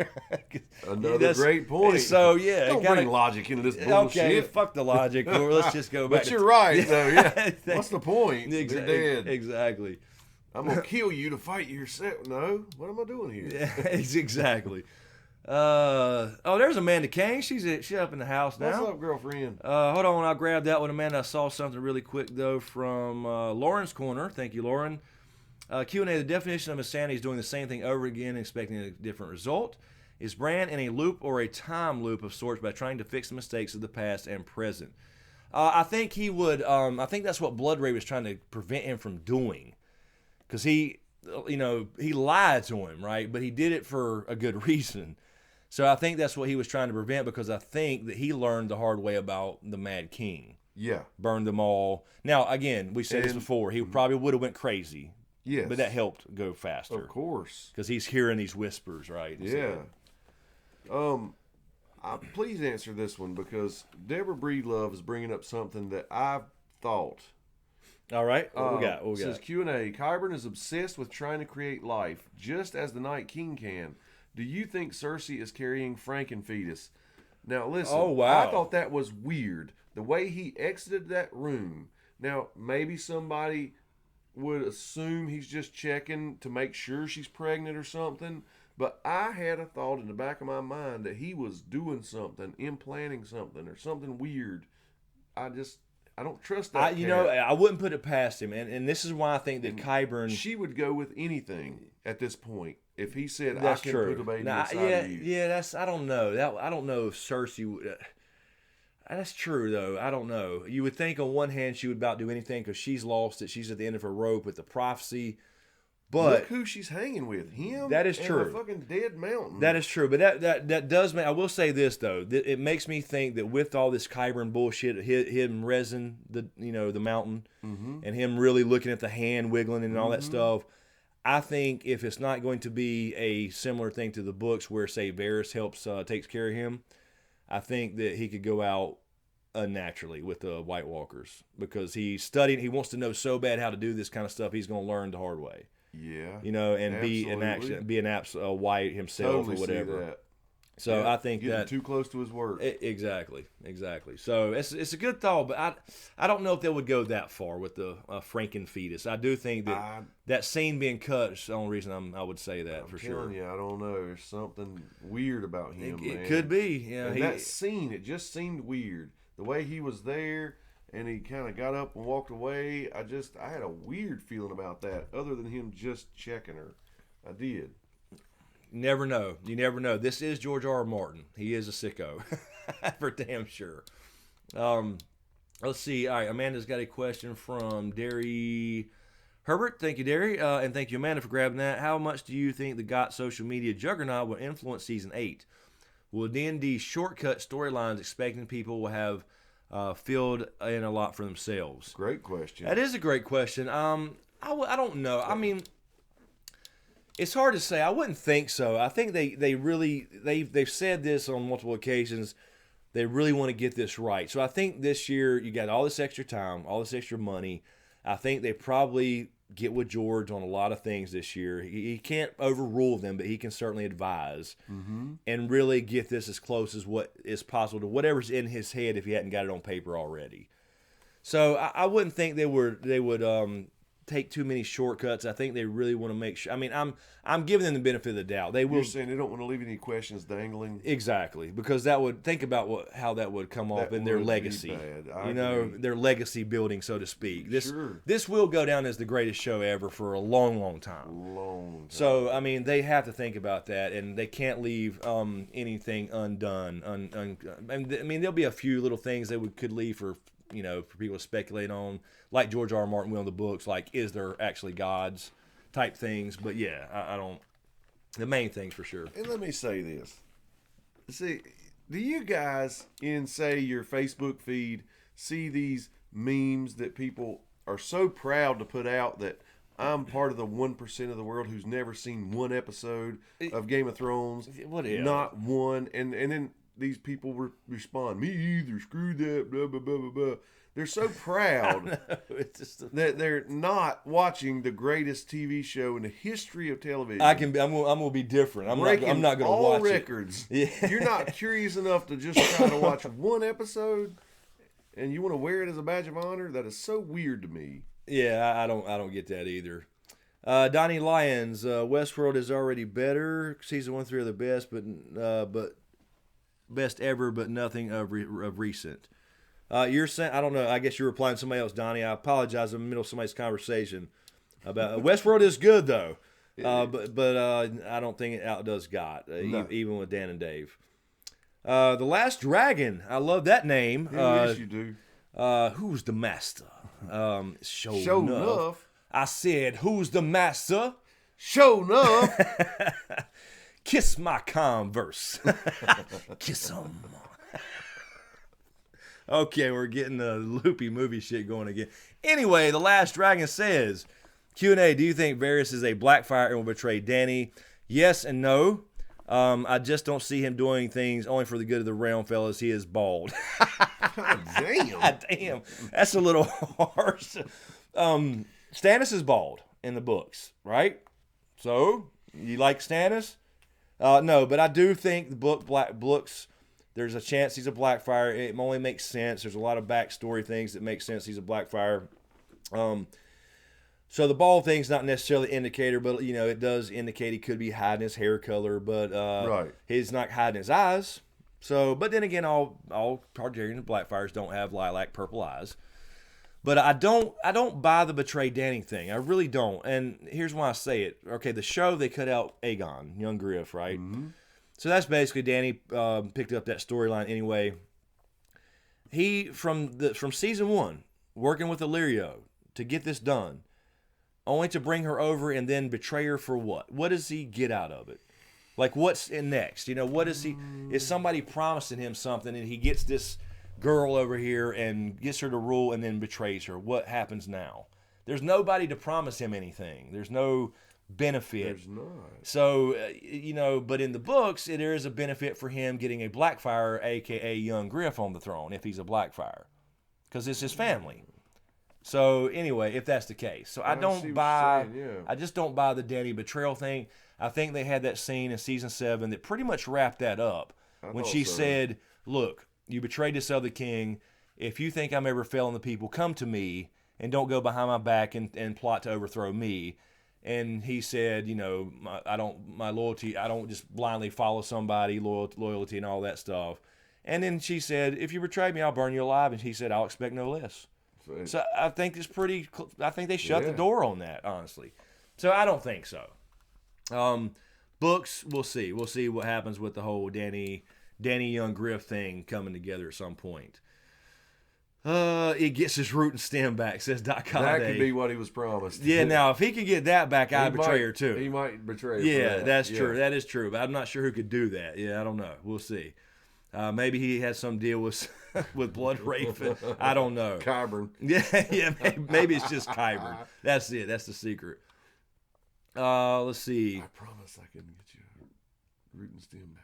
Another great point. So, yeah. Don't bring logic into this bullshit. Okay, fuck the logic. Let's just go back. But you're right, though. Yeah. What's the point? They're dead. Exactly. I'm going to kill you to fight yourself. No. What am I doing here? Yeah, exactly. There's Amanda Kane. She's up in the house now. What's up, girlfriend? Hold on, I'll grab that one, Amanda. I saw something really quick though from Lauren's corner. Thank you, Lauren. Q&A: the definition of insanity is doing the same thing over again, expecting a different result. Is Bran in a loop or a time loop of sorts by trying to fix the mistakes of the past and present? I think he would. I think that's what Bloodraven was trying to prevent him from doing, because he lied to him, right? But he did it for a good reason. So I think that's what he was trying to prevent, because I think that he learned the hard way about the Mad King. Yeah. Burned them all. Now, again, we said this before. He probably would have went crazy. Yes. But that helped go faster. Of course. Because he's hearing these whispers, right? Yeah. Please answer this one, because Deborah Breedlove is bringing up something that I've thought. All right. What we got? Says Q&A: Qyburn is obsessed with trying to create life, just as the Night King can. Do you think Cersei is carrying Frankenfetus? Now, listen. Oh, wow. I thought that was weird. The way he exited that room. Now, maybe somebody would assume he's just checking to make sure she's pregnant or something. But I had a thought in the back of my mind that he was doing something, implanting something, or something weird. I don't trust that. I wouldn't put it past him. And this is why I think that Qyburn... She would go with anything at this point. If he said, I can put a baby inside of you. Yeah, I don't know. I don't know if Cersei would... that's true, though. I don't know. You would think on one hand she would about do anything because she's lost it. She's at the end of her rope with the prophecy. But look who she's hanging with. Him. That is true. And a fucking dead mountain. That is true. But that does make... I will say this, though. It makes me think that with all this Qyburn bullshit, him resin the mountain, and him really looking at the hand wiggling and all that stuff, I think if it's not going to be a similar thing to the books where, say, Varys helps takes care of him, I think that he could go out unnaturally with the White Walkers because he's studying. He wants to know so bad how to do this kind of stuff. He's going to learn the hard way. Yeah, and absolutely. be an white himself totally or whatever. See that. So I think getting that too close to his work. Exactly. So it's a good thought, but I don't know if they would go that far with the Franken fetus. I do think that that scene being cut is the only reason I would say that for sure. I'm telling you, I don't know. There's something weird about him. It could be. Yeah, and that scene, it just seemed weird. The way he was there and he kind of got up and walked away. I had a weird feeling about that. Other than him just checking her, I did. Never know. You never know. This is George R. R. Martin. He is a sicko, for damn sure. Let's see. All right, Amanda's got a question from Derry Herbert. Thank you, Derry, and thank you, Amanda, for grabbing that. How much do you think the GOT social media juggernaut will influence season 8? Will D&D shortcut storylines expecting people will have filled in a lot for themselves? Great question. That is a great question. I don't know. I mean, it's hard to say. I wouldn't think so. I think they've said this on multiple occasions. They really want to get this right. So I think this year you got all this extra time, all this extra money. I think they probably get with George on a lot of things this year. He can't overrule them, but he can certainly advise and really get this as close as what is possible to whatever's in his head if he hadn't got it on paper already. So I wouldn't think they would take too many shortcuts. I think they really want to make sure. I mean, I'm giving them the benefit of the doubt. They will. You're saying they don't want to leave any questions dangling. Exactly, because that would think about how that would come off in their legacy. Their legacy building, so to speak. This will go down as the greatest show ever for a long, long time. So I mean, they have to think about that, and they can't leave anything undone. I mean, there'll be a few little things they could leave for people to speculate on, like George R. R. Martin will in the books, like, is there actually gods type things. But yeah, I don't, the main things for sure. And let me say this. See, do you guys in, say, your Facebook feed see these memes that people are so proud to put out that I'm part of the 1% of the world who's never seen one episode of Game of Thrones? Whatever. Not one. And then these people respond, me either, screw that, blah, blah, blah, blah, blah. They're so proud that they're not watching the greatest TV show in the history of television. I'm gonna be different. I'm not gonna watch all records. Yeah. You're not curious enough to just try to watch one episode, and you want to wear it as a badge of honor? That is so weird to me. Yeah, I don't get that either. Donnie Lyons, Westworld is already better. Season 1 through the best, but best ever, but nothing of recent. You're saying, I don't know, I guess you're replying to somebody else, Donnie. I apologize in the middle of somebody's conversation about Westworld is good though, but I don't think it outdoes GOT, even with Dan and Dave. The Last Dragon, I love that name. Yes, you do. Who's the master? Show enough. I said, who's the master? Show enough. Kiss my Converse. Kiss them. Okay, we're getting the loopy movie shit going again. Anyway, The Last Dragon says, Q&A, do you think Varys is a Blackfire and will betray Dany? Yes and no. I just don't see him doing things only for the good of the realm, fellas. He is bald. God damn. God damn. That's a little harsh. Stannis is bald in the books, right? So, you like Stannis? No, but I do think the books, there's a chance he's a Blackfire. It only makes sense. There's a lot of backstory things that make sense he's a Blackfire. So the bald thing's not necessarily an indicator, but it does indicate he could be hiding his hair color, but right. He's not hiding his eyes. So, but then again, all Targaryen and Blackfires don't have lilac purple eyes. But I don't buy the betray Dany thing. I really don't. And here's why I say it. Okay, the show, they cut out Aegon, young Griff, right? Mm-hmm. So that's basically Dany picked up that storyline anyway. He, from season 1, working with Illyrio to get this done, only to bring her over and then betray her for what? What does he get out of it? Like, what's in next? What is he? Is somebody promising him something and he gets this girl over here and gets her to rule and then betrays her? What happens now? There's nobody to promise him anything. There's no benefit. There's not. So, but in the books, there is a benefit for him getting a Blackfire, a.k.a. young Griff, on the throne if he's a Blackfire. Because it's his family. So, anyway, if that's the case. So, I just don't buy the Dany betrayal thing. I think they had that scene in season 7 that pretty much wrapped that up. When she said, look, you betrayed this other king. If you think I'm ever failing the people, come to me and don't go behind my back and plot to overthrow me. And he said, my loyalty, I don't just blindly follow somebody, loyalty and all that stuff. And then she said, if you betray me, I'll burn you alive. And he said, I'll expect no less. So I think I think they shut the door on that, honestly. So I don't think so. Books, we'll see. We'll see what happens with the whole Dany young Griff thing coming together at some point. It gets his root and stem back, says Doc Holliday. That could be what he was promised. Yeah, now if he could get that back, I'd betray her too. He might betray her. Yeah, that's true. That is true. But I'm not sure who could do that. Yeah, I don't know. We'll see. Maybe he has some deal with Blood Raven. I don't know. Qyburn. Yeah. Maybe it's just Qyburn. That's it. That's the secret. Let's see. I promise I can get you root and stem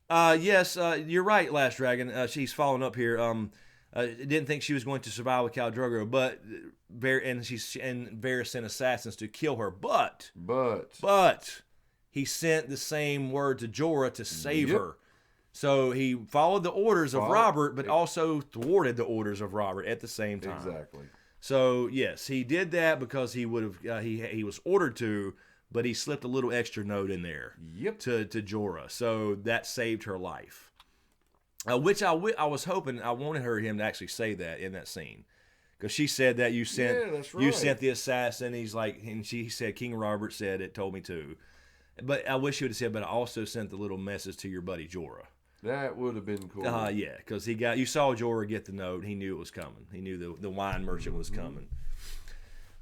back. Yes, you're right, Last Dragon. She's following up here. Didn't think she was going to survive with Khal Drogo, but Varys sent assassins to kill her. But he sent the same word to Jorah to save her. So he followed the orders of Robert, but also thwarted the orders of Robert at the same time. Exactly. So yes, he did that because he would have. He was ordered to, but he slipped a little extra note in there. Yep. To Jorah, so that saved her life. Which I was hoping, I wanted him to actually say that in that scene, because she said that you sent you sent the assassin. He's like, and she said King Robert said it, told me to, but I wish you would have said, but I also sent the little message to your buddy Jorah. That would have been cool. Yeah, because you saw Jorah get the note. He knew it was coming. He knew the wine merchant was coming.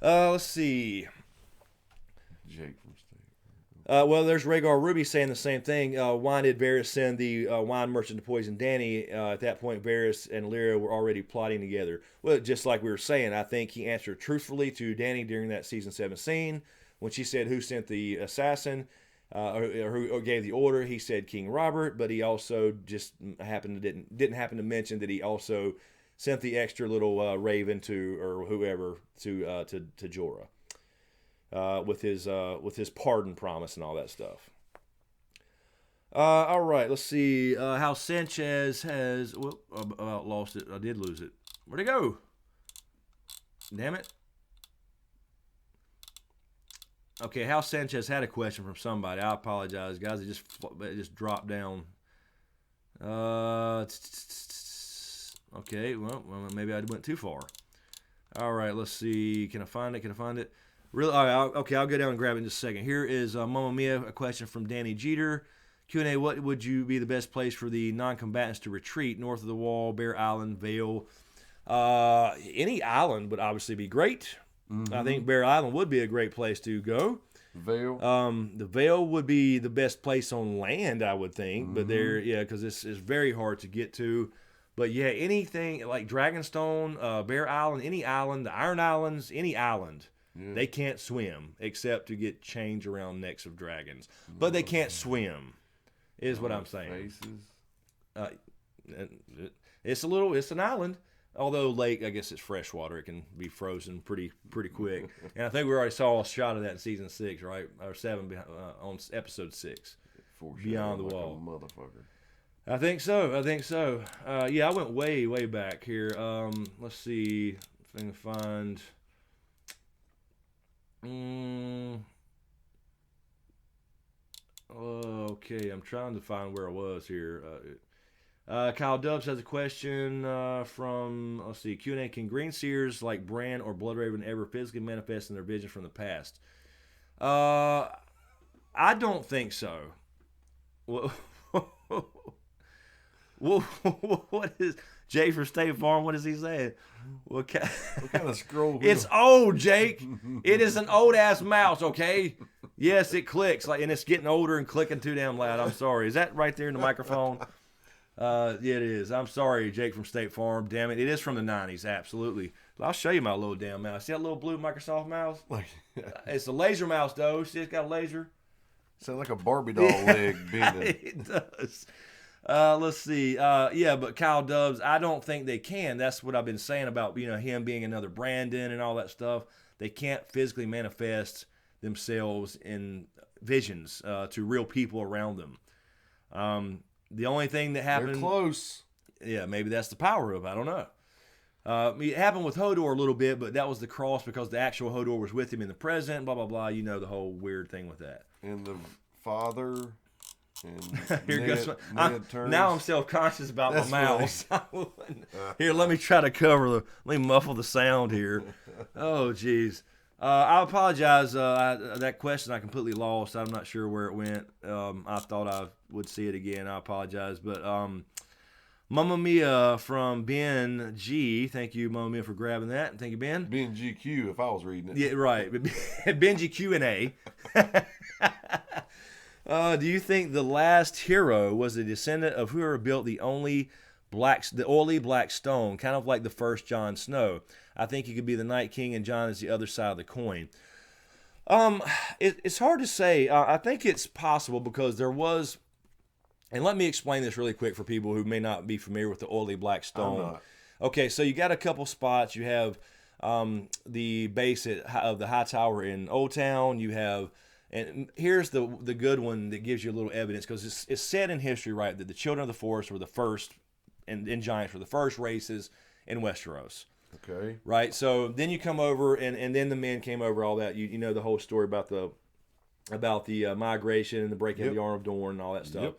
Let's see. Jake from State. Well, there's Rhaegar Ruby saying the same thing. Why did Varys send the wine merchant to poison Dany? At that point, Varys and Lyra were already plotting together. Well, just like we were saying, I think he answered truthfully to Dany during that season 7 scene when she said who sent the assassin. Or who gave the order. He said King Robert, but he also just didn't happen to mention that he also sent the extra little raven or whoever to Jorah with his pardon promise and all that stuff. All right, let's see how Sanchez has. Whoop, I lost it. I did lose it. Where'd it go? Damn it. Okay, Hal Sanchez had a question from somebody. I apologize, guys. It just dropped down. Okay, well, maybe I went too far. All right, let's see. Can I find it? Really? All right, okay, I'll go down and grab it in just a second. Here is Mamma Mia, a question from Danny Jeter. Q&A, what would you be the best place for the non-combatants to retreat? North of the Wall, Bear Island, Vale. Any island would obviously be great. Mm-hmm. I think Bear Island would be a great place to go. Vale. The Vale would be the best place on land, I would think. Mm-hmm. But because this is very hard to get to. But yeah, anything like Dragonstone, Bear Island, any island, the Iron Islands, any island. Yeah. They can't swim except to get change around necks of dragons. But they can't swim, is what I'm saying. It's an island. Although lake, I guess it's freshwater. It can be frozen pretty quick. And I think we already saw a shot of that in season 6, right? Or 7 on episode 6. Beyond the Wall. Motherfucker. I think so. Yeah, I went way back here. Let's see if I can find. Okay, I'm trying to find where I was here. Kyle Dubs has a question from, let's see, Q&A. Can Green Seers like Bran or Bloodraven ever physically manifest in their vision from the past? I don't think so. What is Jay from State Farm? What is he saying? What kind of scroll? It's old, Jake. It is an old ass mouse. Okay. Yes, it clicks and it's getting older and clicking too damn loud. I'm sorry. Is that right there in the microphone? Yeah, it is. I'm sorry, Jake from State Farm. Damn it. It is from the 90s, absolutely. I'll show you my little damn mouse. See that little blue Microsoft mouse? It's a laser mouse, though. See, it's got a laser. Sounds like a Barbie doll leg bending. It does. Let's see. Yeah, but Kyle Dubs, I don't think they can. That's what I've been saying about him being another Brandon and all that stuff. They can't physically manifest themselves in visions to real people around them. The only thing that happened... They're close. Yeah, maybe that's the power of it. I don't know. It happened with Hodor a little bit, but that was the cross because the actual Hodor was with him in the present, blah, blah, blah. You know the whole weird thing with that. And the father... And Here goes now I'm self-conscious about my mouse. Here, let me try to let me muffle the sound here. Oh, geez. I apologize. That question I completely lost. I'm not sure where it went. I thought I would see it again. I apologize. But Mamma Mia from Ben G. Thank you, Mamma Mia, for grabbing that. Thank you, Ben. Ben GQ, if I was reading it. Yeah, right. Ben GQ and A. Do you think the last hero was a descendant of whoever built the oily black stone, kind of like the first Jon Snow? I think he could be the Night King and Jon is the other side of the coin. It's hard to say. I think it's possible because there was, and let me explain this really quick for people who may not be familiar with the oily black stone. I'm not. Okay, so you got a couple spots. You have the base of the High Tower in Old Town. You have... And here's the good one that gives you a little evidence, because it's said in history, right, that the Children of the Forest were the first, and giants were the first races in Westeros. Okay. Right? So then you come over, and then the men came over, all that. You know the whole story about the migration and the breaking of the Arm of Dorne and all that stuff. Yep.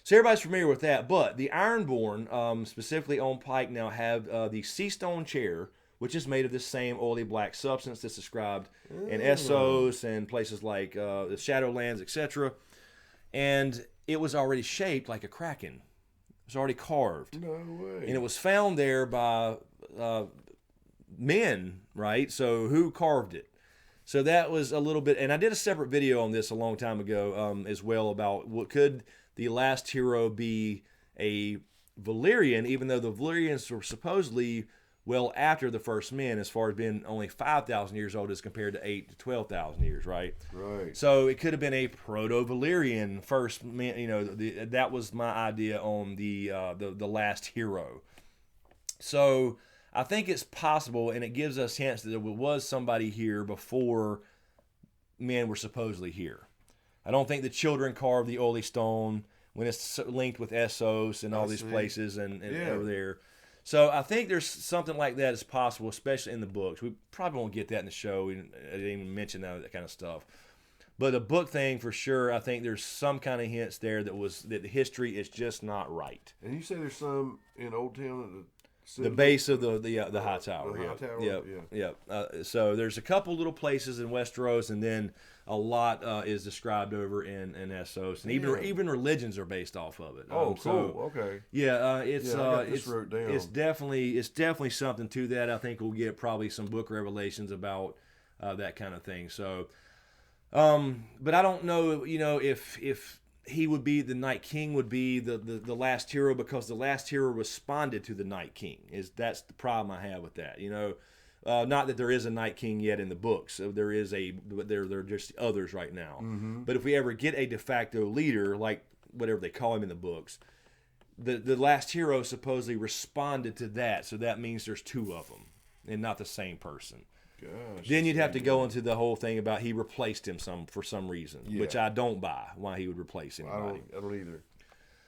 So everybody's familiar with that. But the Ironborn, specifically on Pike now, have the Sea Stone chair, which is made of this same oily black substance that's described in Essos and places like the Shadowlands, etc. And it was already shaped like a kraken. It was already carved. No way. And it was found there by men, right? So who carved it? So that was a little bit, and I did a separate video on this a long time ago as well about what could the last hero be a Valyrian, even though the Valyrians were supposedly well after the first men, as far as being only 5,000 years old as compared to 8,000 to 12,000 years, right? Right. So it could have been a proto-Valyrian first man. That was my idea on the last hero. So I think it's possible, and it gives us hints that there was somebody here before men were supposedly here. I don't think the children carved the oily stone when it's linked with Essos and all these places and over there. So I think there's something like that is possible, especially in the books. We probably won't get that in the show. I didn't even mention that kind of stuff. But the book thing, for sure, I think there's some kind of hints there that the history is just not right. And you say there's some in Old Town at the base of the High Tower. The High Tower, yeah. So there's a couple little places in Westeros, and then a lot is described over in Essos, and even religions are based off of it. Oh, cool. Okay. Yeah, I got this wrote down. It's definitely something to that. I think we'll get probably some book revelations about that kind of thing. So, but I don't know, if he would be the Night King, would be the last hero, because the last hero responded to the Night King. That's the problem I have with that. Not that there is a Night King yet in the books. So there is but there are just others right now. Mm-hmm. But if we ever get a de facto leader, like whatever they call him in the books, the last hero supposedly responded to that. So that means there's two of them and not the same person. Gosh, then you'd have to go into the whole thing about he replaced him for some reason, which I don't buy why he would replace anybody. I don't either.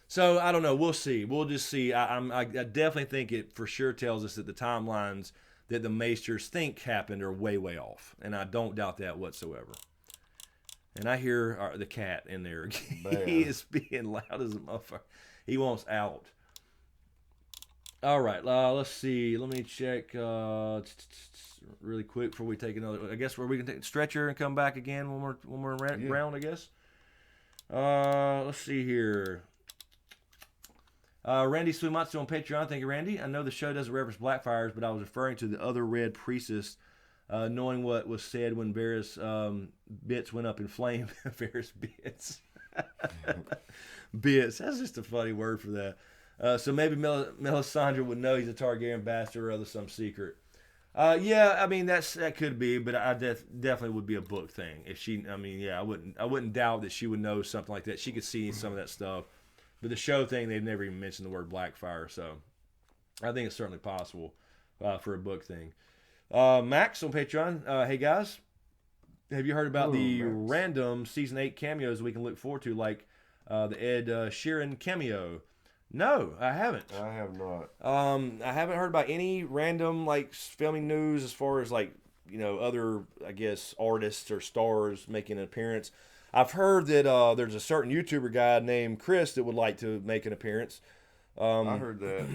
So I don't know. We'll see. We'll just see. I definitely think it for sure tells us that the timelines that the Maesters think happened are way, way off. And I don't doubt that whatsoever. And I hear the cat in there. He is being loud as a motherfucker. He wants out. All right, let's see. Let me check really quick before we take another. I guess where we can take a stretcher and come back again one more round, I guess. Let's see here. Randy Sumatsu on Patreon. Thank you, Randy. I know the show doesn't reference Blackfires, but I was referring to the other Red Priestess, knowing what was said when Varys bits went up in flame. Varys bits. Bits. That's just a funny word for that. So maybe Melisandre would know he's a Targaryen bastard or other some secret. Yeah, I mean that could be, but I definitely would be a book thing. If she, I mean, yeah, I wouldn't doubt that she would know something like that. She could see some of that stuff. But the show thing, they've never even mentioned the word Blackfire, so I think it's certainly possible for a book thing. Max on Patreon, hey guys, have you heard about the random season 8 cameos we can look forward to, like the Ed Sheeran cameo? No, I haven't. I have not. I haven't heard about any random like filming news as far as like other I guess artists or stars making an appearance. I've heard that there's a certain YouTuber guy named Chris that would like to make an appearance. I heard that.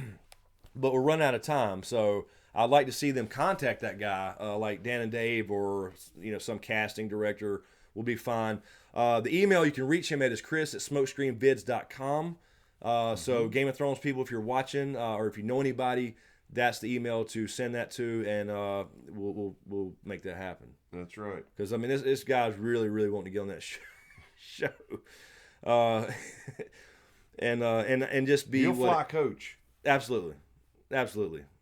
But we're running out of time, so I'd like to see them contact that guy, like Dan and Dave or some casting director will be fine. The email you can reach him at is chris@smokescreenvids.com. So Game of Thrones people, if you're watching or if you know anybody, that's the email to send that to, and we'll make that happen. That's right. Because I mean, this guy's really wanting to get on that show, and just be. You'll fly coach. Absolutely,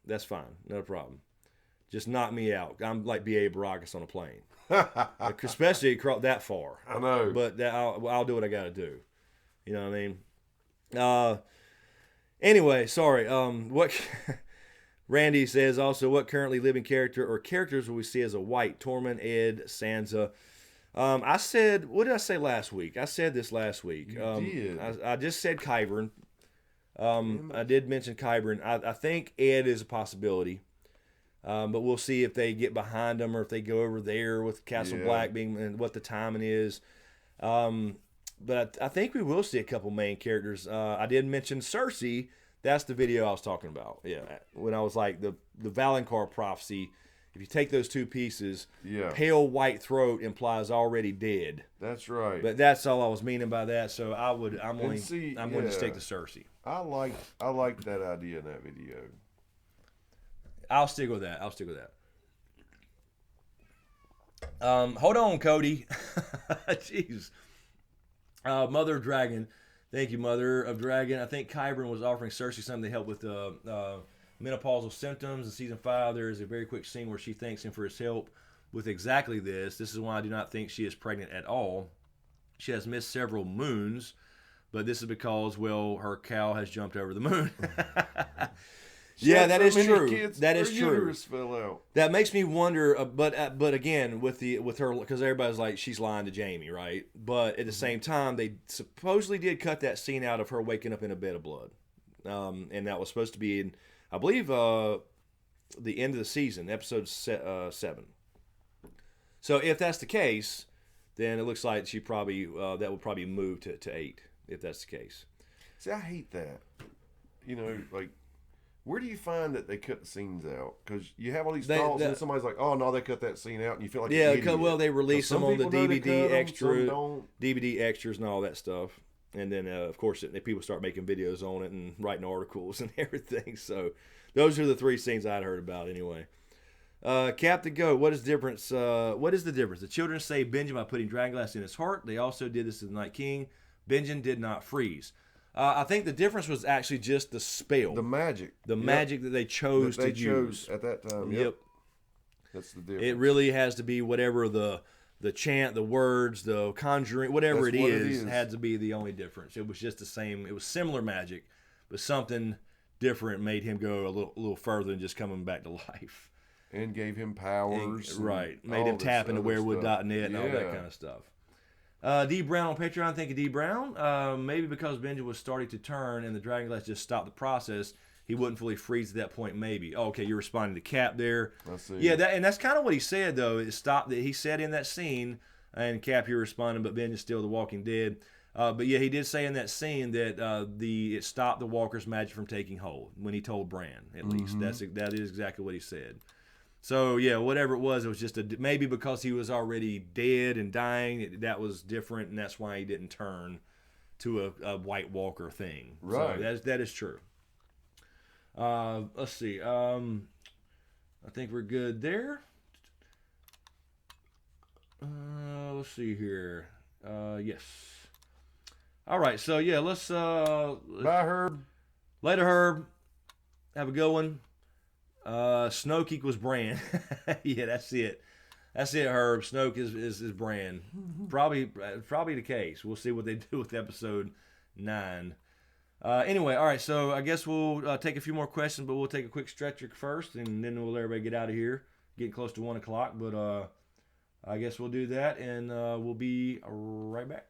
that's fine, no problem. Just knock me out. I'm like B.A. Baracus on a plane, especially across that far. I know, but I'll do what I got to do. You know what I mean? Anyway, sorry. What Randy says also, what currently living character or characters will we see as a white? Tormund, Ed, Sansa. I said, what did I say last week? I said this last week. You did. I just said Qyburn. I did mention Qyburn. I think Ed is a possibility. But we'll see if they get behind them or if they go over there with Castle Black being and what the timing is. But I think we will see a couple main characters. I did mention Cersei. That's the video I was talking about. Yeah, when I was like the Valonqar prophecy. If you take those two pieces, pale white throat implies already dead. That's right. But that's all I was meaning by that. So I'm going to stick to Cersei. I like that idea in that video. I'll stick with that. Hold on, Cody. Jeez. Mother of Dragon. Thank you, Mother of Dragon. I think Qyburn was offering Cersei something to help with menopausal symptoms. In season 5, there is a very quick scene where she thanks him for his help with exactly this. This is why I do not think she is pregnant at all. She has missed several moons, but this is because, well, her cow has jumped over the moon. Yeah, that is true. That is true. Fell out. That makes me wonder. But again, with her, because everybody's like she's lying to Jaime, right? But at the same time, they supposedly did cut that scene out of her waking up in a bed of blood, and that was supposed to be in, I believe, the end of the season, episode 7. So if that's the case, then it looks like she probably that will probably move to 8 if that's the case. See, I hate that. Like. Where do you find that they cut the scenes out? Because you have all these thoughts, and somebody's like, "Oh no, they cut that scene out," and you feel like well, they release them on the DVD extras and all that stuff, and then of course people start making videos on it and writing articles and everything. So those are the 3 scenes I'd heard about anyway. Captain Go, what is the difference? The children saved Benjen by putting Dragonglass in his heart. They also did this to the Night King. Benjen did not freeze. I think the difference was actually just the spell. The magic. The magic that they chose to use. At that time. Yep. That's the difference. It really has to be whatever the chant, the words, the conjuring, whatever it is, had to be the only difference. It was just the same. It was similar magic, but something different made him go a little further than just coming back to life. And gave him powers. Right. Made him tap into werewood.net and all that kind of stuff. D. Brown on Patreon. Thank you, D. Brown. Maybe because Benjen was starting to turn and the Dragonglass just stopped the process, he wouldn't fully freeze at that point. Maybe. Oh, okay, you're responding to Cap there. I see. Yeah, and that's kind of what he said though. It stopped. That he said in that scene, and Cap, you're responding, but Benjen's still the Walking Dead. But yeah, he did say in that scene that it stopped the Walker's magic from taking hold when he told Bran. At least that is exactly what he said. So yeah, whatever it was just maybe because he was already dead and dying, that was different, and that's why he didn't turn to a White Walker thing. Right. So that is true. Let's see. I think we're good there. Let's see here. Yes. All right. So yeah, let's. Bye, Herb. Later, Herb. Have a good one. Snoke equals Bran. Yeah, that's it. That's it, Herb. Snoke is Bran. Probably the case. We'll see what they do with episode 9. Anyway, all right. So I guess we'll take a few more questions, but we'll take a quick stretcher first, and then we'll let everybody get out of here. Getting close to 1 o'clock, but I guess we'll do that, and we'll be right back.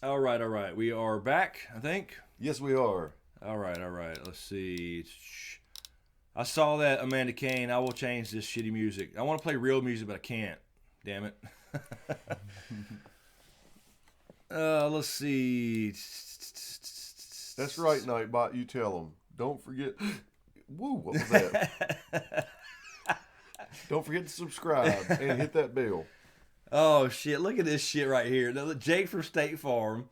All right. We are back, I think. Yes, we are. All right. Let's see. I saw that Amanda Kane. I will change this shitty music. I want to play real music, but I can't. Damn it. Let's see. That's right, Nightbot. You tell them. Don't forget. Woo, what was that? Don't forget to subscribe and hit that bell. Oh, shit. Look at this shit right here. Now, Jake from State Farm.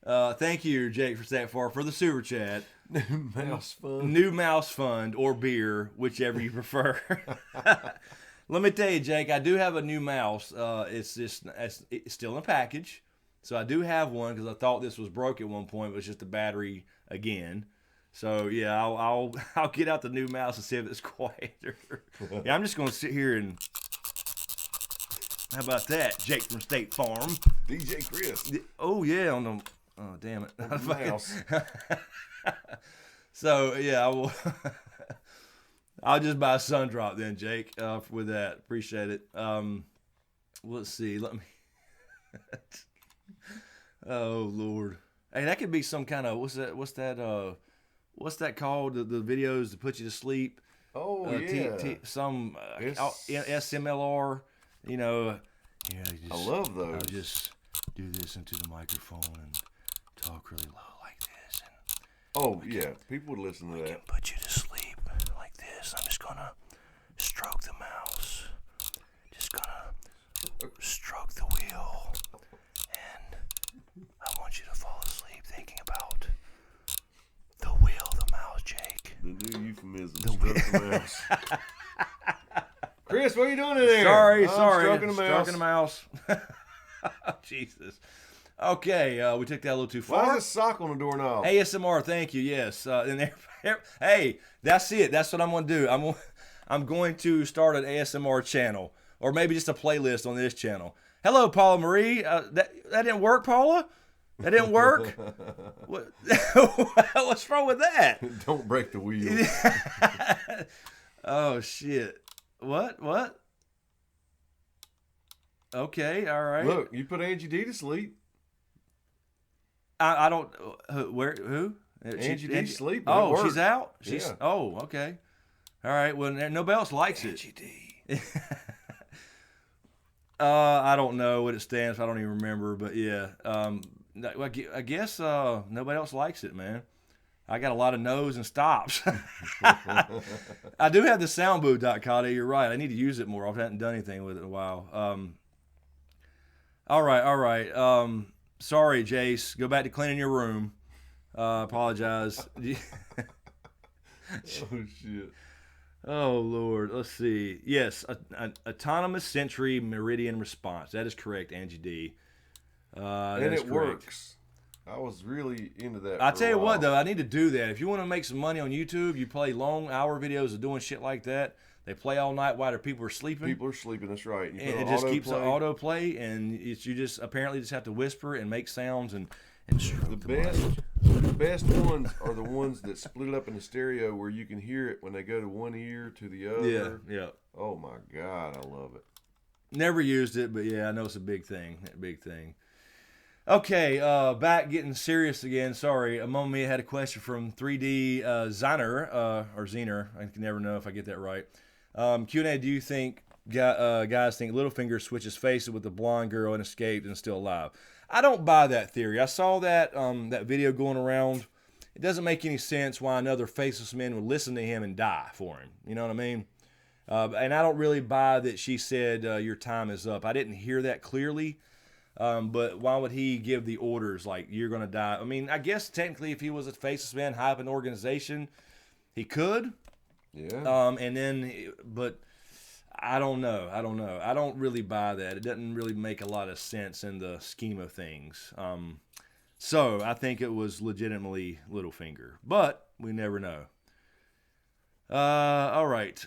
Thank you, Jake from State Farm, for the super chat. New mouse fund or beer, whichever you prefer. Let me tell you, Jake, I do have a new mouse. It's still in a package. So I do have one because I thought this was broke at one point. It was just the battery again. So yeah, I'll get out the new mouse and see if it's quieter. Yeah, I'm just gonna sit here and. How about that, Jake from State Farm? DJ Chris. Oh yeah, on the. Oh damn it. On the mouse. So yeah, I will. I'll just buy a sun drop then, Jake. With that, appreciate it. Let's see. Let me. Oh Lord! Hey, that could be some kind of what's that called? The videos that put you to sleep. Oh yeah. Some SMLR. You know. Yeah. I love those. I'll just do this into the microphone and talk really low like this. And people would listen to that. Can put you to sleep like this. I'm just gonna stroke the mouse. Just gonna stroke the wheel. I want you to fall asleep thinking about the wheel, the mouse, Jake. The new euphemism, stroke the mouse. Chris, what are you doing in there? Sorry. Stroking the mouse. Jesus. Okay, we took that a little too far. Why is this sock on the doorknob? ASMR, thank you, yes. Hey, that's it. That's what I'm going to do. I'm going to start an ASMR channel, or maybe just a playlist on this channel. Hello, Paula Marie. That didn't work, Paula? That didn't work? What? What's wrong with that? Don't break the wheel. Oh, shit. What? Okay, all right. Look, you put Angie D to sleep. I don't... Who? Angie D's sleeping. Oh, she's out? Yeah. Oh, okay. All right, well, nobody else likes Angie it. D. I don't know what it stands for. I don't even remember, but yeah. I guess nobody else likes it, man. I got a lot of no's and stops. I do have the sound booth, Catelyn. You're right. I need to use it more. I haven't done anything with it in a while. All right. Sorry, Jace. Go back to cleaning your room. Apologize. Oh, shit. Oh, Lord. Let's see. Yes, autonomous Sentry Meridian Response. That is correct, Angie D. And it works. I was really into that. I tell you what, though, I need to do that. If you want to make some money on YouTube, you play long hour videos of doing shit like that. They play all night while people are sleeping. People are sleeping, that's right. And it just keeps an autoplay, and you just apparently just have to whisper and make sounds and stroke the best ones are the ones that split up in the stereo where you can hear it when they go to one ear to the other. Yeah. Oh my God, I love it. Never Never used it, but yeah, I know it's a big thing. Okay, back getting serious again. Sorry, a moment me had a question from 3D Ziner, or Zener. I can never know if I get that right. Q&A, do you think guys think Littlefinger switches faces with the blonde girl and escaped and is still alive? I don't buy that theory. I saw that that video going around. It doesn't make any sense why another faceless man would listen to him and die for him. You know what I mean? And I don't really buy that she said your time is up. I didn't hear that clearly. But why would he give the orders like you're going to die? I mean, I guess technically if he was a faceless man, high up an organization, he could. Yeah. But I don't know. I don't really buy that. It doesn't really make a lot of sense in the scheme of things. So I think it was legitimately Littlefinger, but we never know. All right.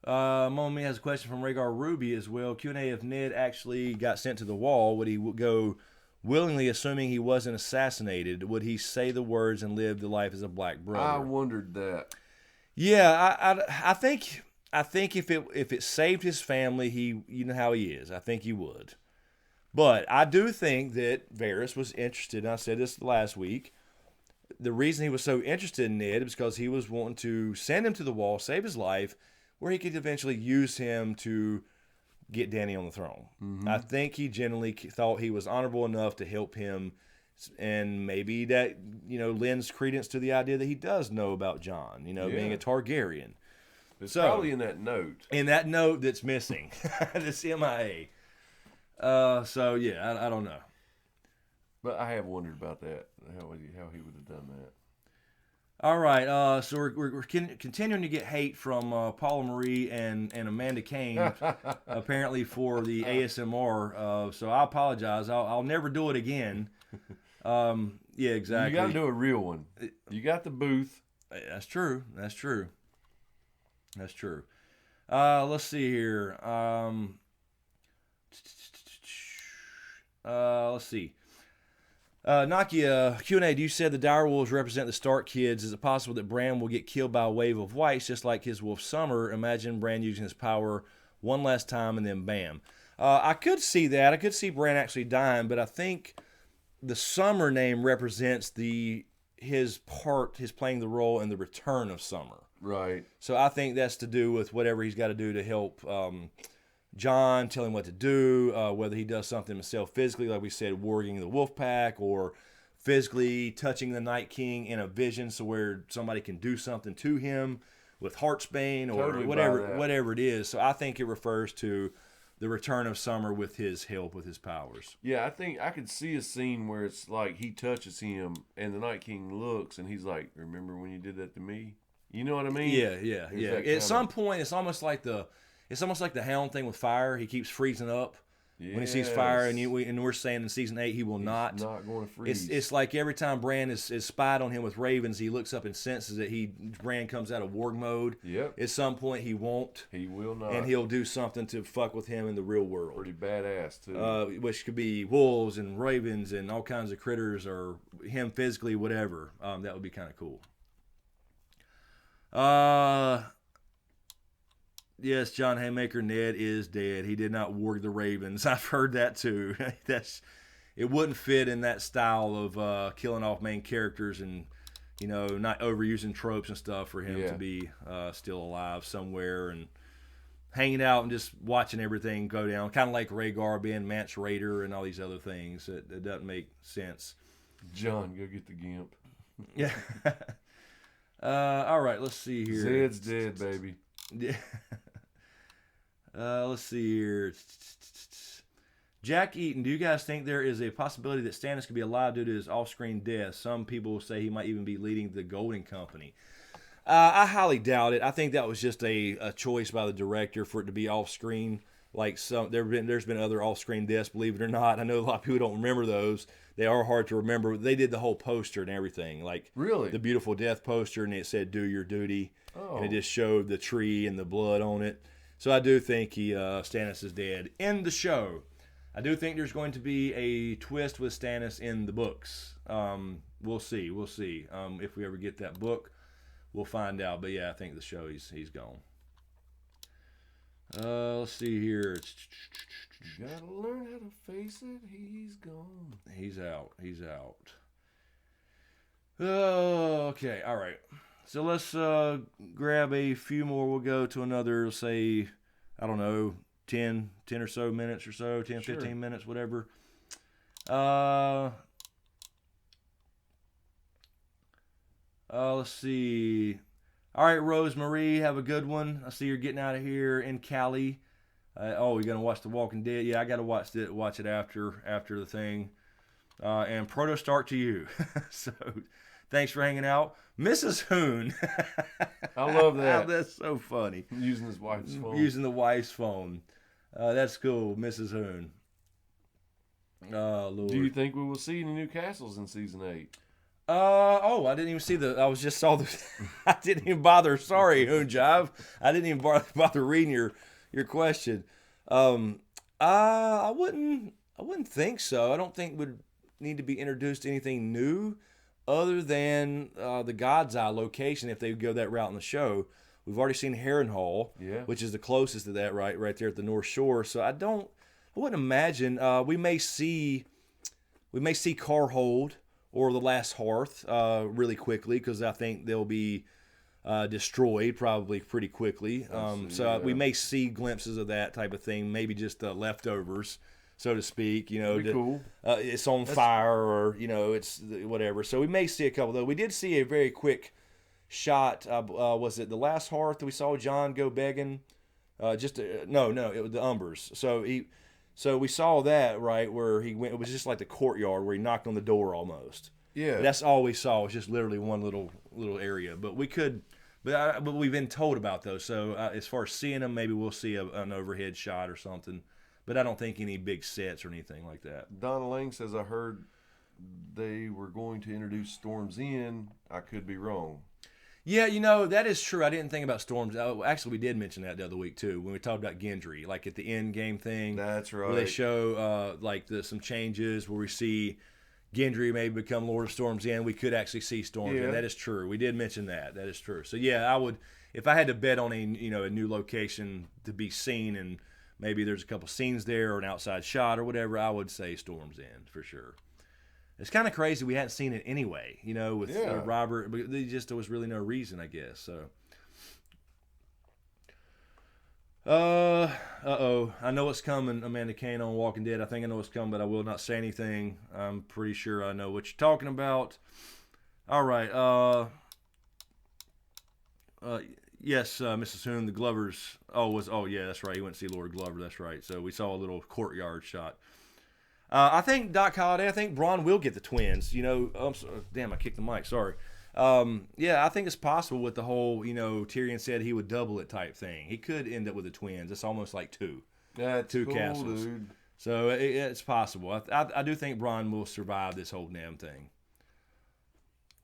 Mommy has a question from Rhaegar Ruby as well. Q&A, if Ned actually got sent to the wall, would he go willingly, assuming he wasn't assassinated? Would he say the words and live the life as a black brother? I wondered that. Yeah, I think if it saved his family, you know how he is. I think he would. But I do think that Varys was interested, and I said this last week. The reason he was so interested in Ned is because he was wanting to send him to the wall, save his life, where he could eventually use him to get Dany on the throne. Mm-hmm. I think he genuinely thought he was honorable enough to help him, and maybe that, lends credence to the idea that he does know about Jon, being a Targaryen. It's probably in that note. In that note that's missing. That's MIA. I don't know. But I have wondered about that, how he would have done that. All right, so we're continuing to get hate from Paula Marie and Amanda Kane, apparently for the ASMR. So I apologize. I'll never do it again. Yeah, exactly. You got to do a real one. You got the booth. That's true. Let's see here. Let's see. Nakia Q&A, you said the direwolves represent the Stark kids. Is it possible that Bran will get killed by a wave of whites just like his wolf Summer? Imagine Bran using his power one last time and then bam. I could see that. I could see Bran actually dying, but I think the Summer name represents his playing the role in the return of Summer. Right. So I think that's to do with whatever he's got to do to help Jon, tell him what to do, whether he does something himself physically, like we said, warging the wolf pack, or physically touching the Night King in a vision so where somebody can do something to him with Heartsbane or totally whatever it is. So I think it refers to the return of Summer with his help, with his powers. Yeah, I think I could see a scene where it's like he touches him and the Night King looks and he's like, remember when you did that to me? You know what I mean? Yeah. At some point, it's almost like the Hound thing with fire. He keeps freezing up when he sees fire, and we're saying in season 8 he will not. He's not going to freeze. It's like every time Bran is spied on him with ravens, he looks up and senses that Bran comes out of warg mode. Yep. At some point he won't. He will not. And he'll do something to fuck with him in the real world. Pretty badass too. Which could be wolves and ravens and all kinds of critters, or him physically, whatever. That would be kind of cool. Yes, John Haymaker, Ned is dead. He did not warg the ravens. I've heard that too. It wouldn't fit in that style of killing off main characters and not overusing tropes and stuff for him to be still alive somewhere and hanging out and just watching everything go down. Kind of like Rhaegar being Mance Rayder and all these other things. It doesn't make sense. John, go get the gimp. Yeah. All right, let's see here. Zed's dead, baby. Yeah. Let's see here. Jack Eaton, do you guys think there is a possibility that Stannis could be alive due to his off-screen death? Some people say he might even be leading the Golden Company. I highly doubt it. I think that was just a choice by the director for it to be off-screen. Like there's been other off-screen deaths, believe it or not. I know a lot of people don't remember those. They are hard to remember. They did the whole poster and everything, like really the beautiful death poster, and it said "Do your duty," and it just showed the tree and the blood on it. So I do think Stannis is dead in the show. I do think there's going to be a twist with Stannis in the books. We'll see. If we ever get that book, we'll find out. But yeah, I think the show he's gone. Let's see here. You gotta learn how to face it. He's gone. He's out. Okay. All right. So let's grab a few more. We'll go to another, say, I don't know, 10 or so minutes or so, 10, sure. 15 minutes, whatever. Let's see. All right, Rose Marie, have a good one. I see you're getting out of here in Cali. You're going to watch The Walking Dead? Yeah, I got to watch it after the thing. And Proto Stark to you. So thanks for hanging out. Mrs. Hoon. I love that. That's so funny. Using his wife's phone. Using the wife's phone. That's cool, Mrs. Hoon. Oh, Lord. Do you think we will see any new castles in season 8? I didn't even see I didn't even bother. Sorry, Hoon Jive. I didn't even bother reading your question. I wouldn't think so. I don't think would need to be introduced to anything new other than the God's Eye location if they go that route in the show. We've already seen Harrenhal, which is the closest to that, right there at the North Shore. So I don't wouldn't imagine. We may see Carhold or the Last Hearth really quickly, because I think they'll be destroyed probably pretty quickly. We may see glimpses of that type of thing, maybe just the leftovers, so to speak. Cool. It's on fire, or it's whatever. So we may see a couple. Though we did see a very quick shot. Was it the Last Hearth? We saw John go begging. No, it was the Umbers. So we saw that, right, where he went. It was just like the courtyard where he knocked on the door almost. Yeah, that's all we saw. It was just literally one little area. But we've been told about those. So as far as seeing them, maybe we'll see an overhead shot or something. But I don't think any big sets or anything like that. Donna Lang says, I heard they were going to introduce Storm's End. I could be wrong. Yeah, that is true. I didn't think about Storms. Actually, we did mention that the other week, too, when we talked about Gendry, like at the end game thing. That's right. Where they show some changes where we see Gendry maybe become Lord of Storm's End. We could actually see Storm's End. That is true. We did mention that. That is true. So, yeah, I would, if I had to bet on a new location to be seen, and maybe there's a couple scenes there or an outside shot or whatever, I would say Storm's End for sure. It's kind of crazy we hadn't seen it anyway, with Robert. But there was really no reason, I guess. So, I know what's coming. Amanda Kane on Walking Dead. I think I know what's coming, but I will not say anything. I'm pretty sure I know what you're talking about. All right. Yes, Mrs. Hoon, the Glovers. Yeah, that's right. He went to see Lord Glover. That's right. So we saw a little courtyard shot. I think Doc Holliday, I think Bronn will get the twins. Damn, I kicked the mic. Sorry. Yeah, I think it's possible with the whole, Tyrion said he would double it type thing. He could end up with the twins. It's almost like two. That's two cool, castles. Dude. So it's possible. I do think Bronn will survive this whole damn thing.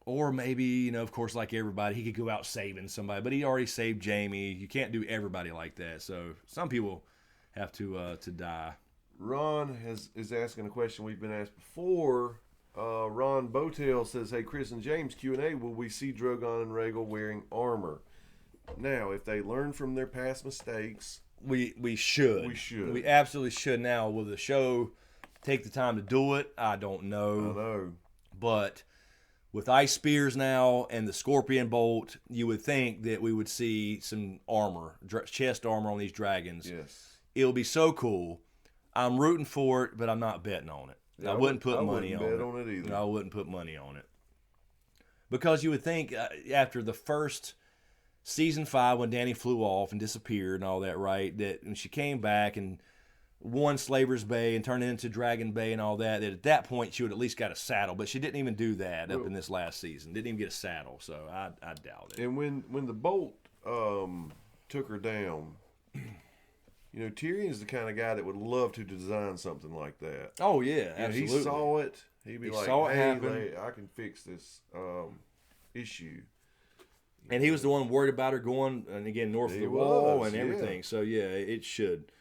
Or maybe, of course, like everybody, he could go out saving somebody. But he already saved Jaime. You can't do everybody like that. So some people have to die. Ron is asking a question we've been asked before. Ron Botel says, "Hey, Chris and James, Q&A, will we see Drogon and Rhaegal wearing armor?" Now, if they learn from their past mistakes, we should. We absolutely should. Now, will the show take the time to do it? I don't know. I know. But with ice spears now and the scorpion bolt, you would think that we would see some armor, chest armor on these dragons. Yes. It'll be so cool. I'm rooting for it, but I'm not betting on it. Yeah, I wouldn't put money on it. I wouldn't bet on it either. I wouldn't put money on it. Because you would think after the first season 5, when Dany flew off and disappeared and all that, right, that when she came back and won Slaver's Bay and turned it into Dragon Bay and all that, that at that point she would at least got a saddle. But she didn't even do that up in this last season. Didn't even get a saddle, so I doubt it. And when the bolt took her down, Tyrion's the kind of guy that would love to design something like that. Oh, yeah, absolutely. He saw it. He'd be like, hey, I can fix this issue. And he was the one worried about her going, and again, north of the wall and everything. Yeah. So, yeah, it should.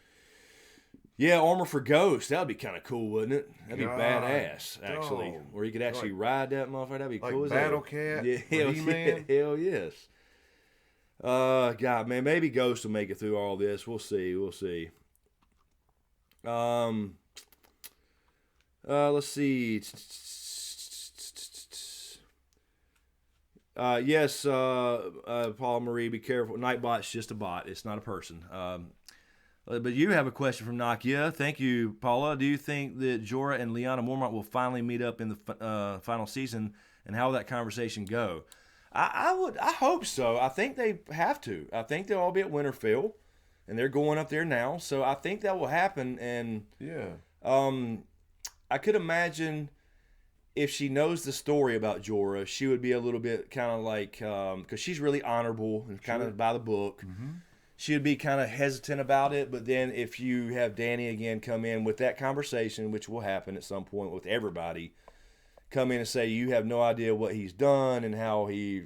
Yeah, armor for Ghost. That would be kind of cool, wouldn't it? That'd be badass, actually. Dog. Where you could actually ride that motherfucker. That'd be cool as Battle Cat? Yeah, hell yes. God, man, maybe Ghost will make it through all this. We'll see. Let's see. Yes, Paula Marie, be careful. Nightbot's just a bot. It's not a person. But you have a question from Nakia. Thank you, Paula. Do you think that Jorah and Lyanna Mormont will finally meet up in the final season, and how will that conversation go? I hope so. I think they have to. I think they'll all be at Winterfell, and they're going up there now. So I think that will happen. And I could imagine if she knows the story about Jorah, she would be a little bit kind of like, because she's really honorable and kind of by the book. Mm-hmm. She would be kind of hesitant about it. But then if you have Dany again come in with that conversation, which will happen at some point with everybody, come in and say, you have no idea what he's done and how he,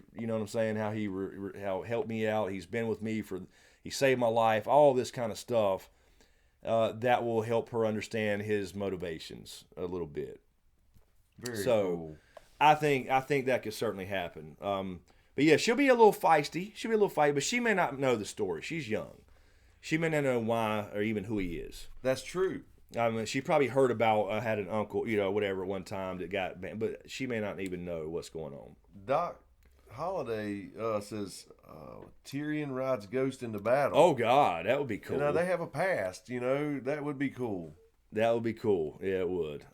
how helped me out. He's been with me he saved my life, all this kind of stuff. That will help her understand his motivations a little bit. Very cool. I think that could certainly happen. But yeah, she'll be a little feisty. She'll be a little feisty, but she may not know the story. She's young. She may not know why or even who he is. That's true. I mean, she probably heard about had an uncle, whatever, at one time that got banned, but she may not even know what's going on. Doc Holiday says Tyrion rides Ghost into battle. Oh God, that would be cool. They have a past. That would be cool. That would be cool. Yeah, it would.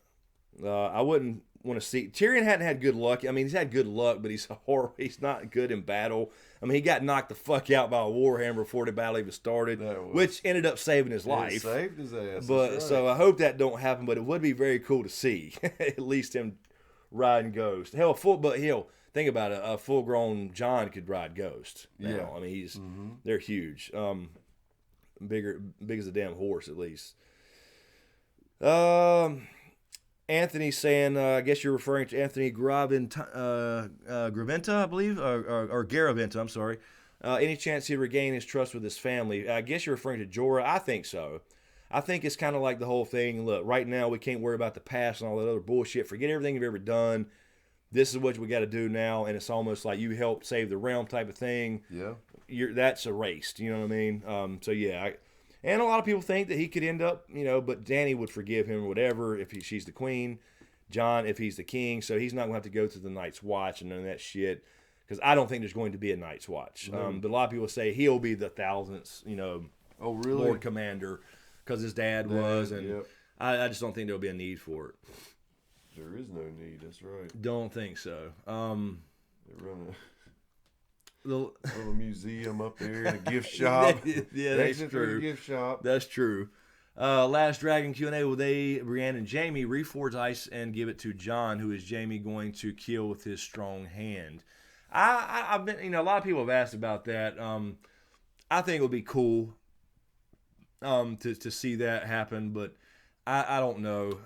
I wouldn't want to see. Tyrion hadn't had good luck. I mean, he's had good luck, but he's He's not good in battle. I mean, he got knocked the fuck out by a warhammer before the battle even started, which ended up saving his life. It saved his ass. But right. So I hope that don't happen. But it would be very cool to see at least him riding Ghost. Hell, think about it. A full-grown Jon could ride Ghost. Yeah, I mean they're huge. Big as a damn horse at least. Anthony saying, I guess you're referring to Anthony Graventa, I believe, or Garaventa, I'm sorry. Any chance he'd regain his trust with his family? I guess you're referring to Jorah. I think so. I think it's kind of like the whole thing. Look, right now we can't worry about the past and all that other bullshit. Forget everything you've ever done. This is what we got to do now, and it's almost like you helped save the realm type of thing. Yeah. That's erased. You know what I mean? So yeah, and a lot of people think that he could end up, but Dany would forgive him or whatever if she's the queen. Jon, if he's the king. So he's not going to have to go through the Night's Watch and none of that shit. Because I don't think there's going to be a Night's Watch. No. But a lot of people say he'll be the 1000th, oh, really? Lord Commander. Because his dad was. And yep. I just don't think there'll be a need for it. There is no need. That's right. Don't think so. They run a museum up there and a gift shop. Yeah, that's true. Gift shop. That's true. Last Dragon Q&A, will Brienne and Jaime reforge ice and give it to Jon, who is Jaime going to kill with his strong hand? I've been, a lot of people have asked about that. I think it would be cool to see that happen, but I don't know.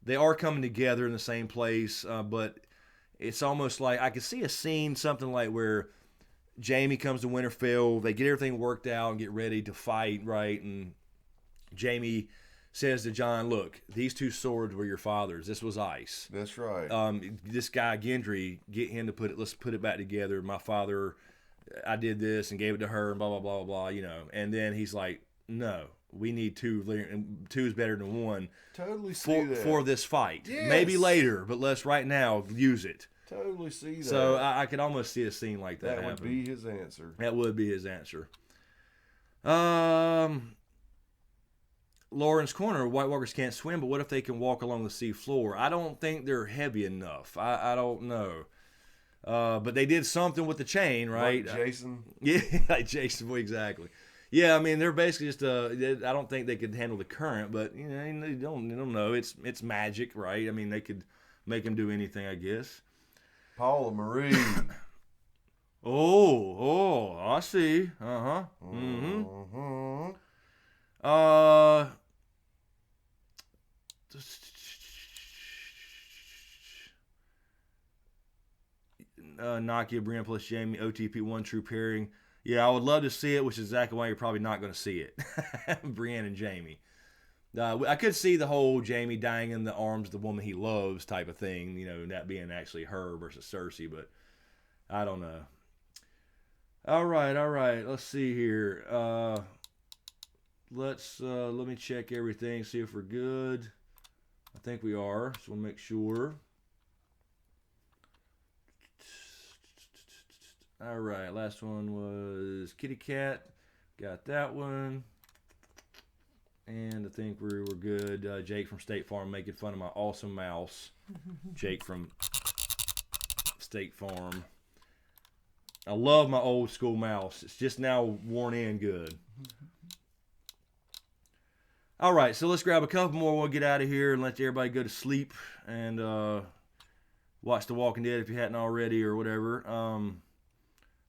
They are coming together in the same place, but it's almost like I could see a scene, something like where Jaime comes to Winterfell, they get everything worked out and get ready to fight, right? And Jaime says to Jon, look, these two swords were your father's. This was ice. That's right. This guy, Gendry, get him to let's put it back together. My father, I did this and gave it to her and blah, blah, blah, blah, And then he's like, no, we need two. Two is better than one. Totally see that. For this fight. Yes. Maybe later, but let's right now use it. Totally see that. So I could almost see a scene like that happen. That would be his answer. That would be his answer. Lauren's Corner, White Walkers can't swim, but what if they can walk along the sea floor? I don't think they're heavy enough. I don't know. But they did something with the chain, right? Like Jason? Yeah, like Jason, exactly. Yeah, I mean, they're basically just, I don't think they could handle the current, but, you don't know. It's magic, right? I mean, they could make them do anything, I guess. Paula Marie. Oh, I see. Uh-huh. Mm-hmm. Nakia, Brienne plus Jaime, OTP, one true pairing. Yeah, I would love to see it, which is exactly why you're probably not going to see it. Brienne and Jaime. I could see the whole Jaime dying in the arms of the woman he loves type of thing, that being actually her versus Cersei, but I don't know. All right. Let's see here. Let me check everything, see if we're good. I think we are. Just want to make sure. All right, last one was Kitty Cat. Got that one. And I think we're good. Jake from State Farm making fun of my awesome mouse. Jake from State Farm. I love my old school mouse. It's just now worn in good. All right, so let's grab a couple more. We'll get out of here and let everybody go to sleep and watch The Walking Dead if you hadn't already or whatever.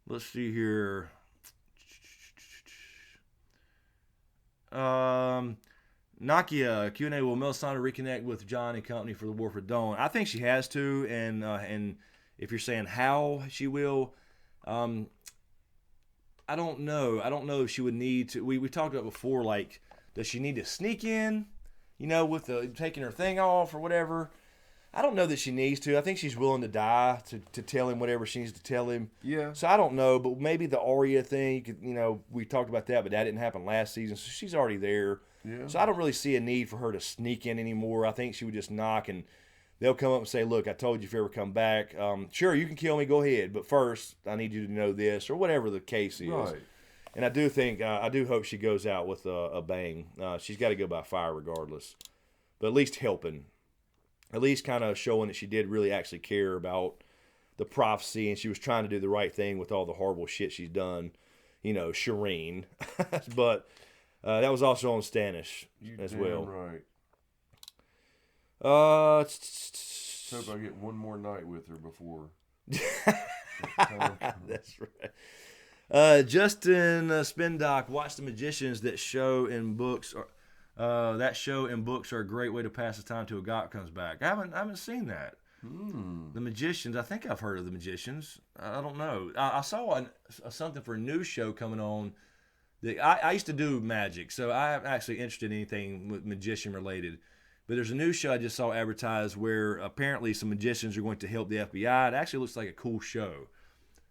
Let's see here. Nakia, Q&A, will Melisandre reconnect with Jon and company for the War for Dawn? I think she has to, and if you're saying how she will, I don't know. I don't know if she would need to. We talked about before, like, does she need to sneak in, with taking her thing off or whatever? I don't know that she needs to. I think she's willing to die to tell him whatever she needs to tell him. Yeah. So I don't know, but maybe the Arya thing, we talked about that, but that didn't happen last season, so she's already there. Yeah. So I don't really see a need for her to sneak in anymore. I think she would just knock and they'll come up and say, look, I told you if you ever come back, sure, you can kill me, go ahead. But first, I need you to know this, or whatever the case is. Right. And I do think, I do hope she goes out with a bang. She's got to go by fire regardless. But at least helping. At least kind of showing that she did really actually care about the prophecy and she was trying to do the right thing with all the horrible shit she's done. You know, Shireen. But that was also on Stannis as well. Right. Hope I get one more night with her before. That's right. Justin Spindock, watch The Magicians. That show and books are a great way to pass the time till a god comes back. I haven't seen that. The Magicians. I think I've heard of The Magicians. I don't know. I saw something for a new show coming on. I used to do magic, so I'm actually interested in anything with magician related. But there's a new show I just saw advertised where apparently some magicians are going to help the FBI. It actually looks like a cool show.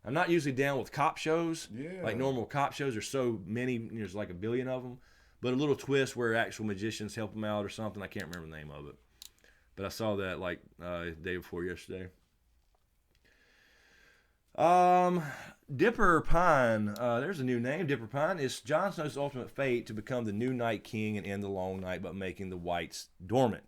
I'm not usually down with cop shows. Yeah. Like normal cop shows, there's so many, there's like 1 billion of them. But a little twist where actual magicians help them out or something. I can't remember the name of it. But I saw that like the day before yesterday. Dipper Pine. There's a new name. Dipper Pine is Jon Snow's ultimate fate to become the new Night King and end the long night, but making the whites dormant.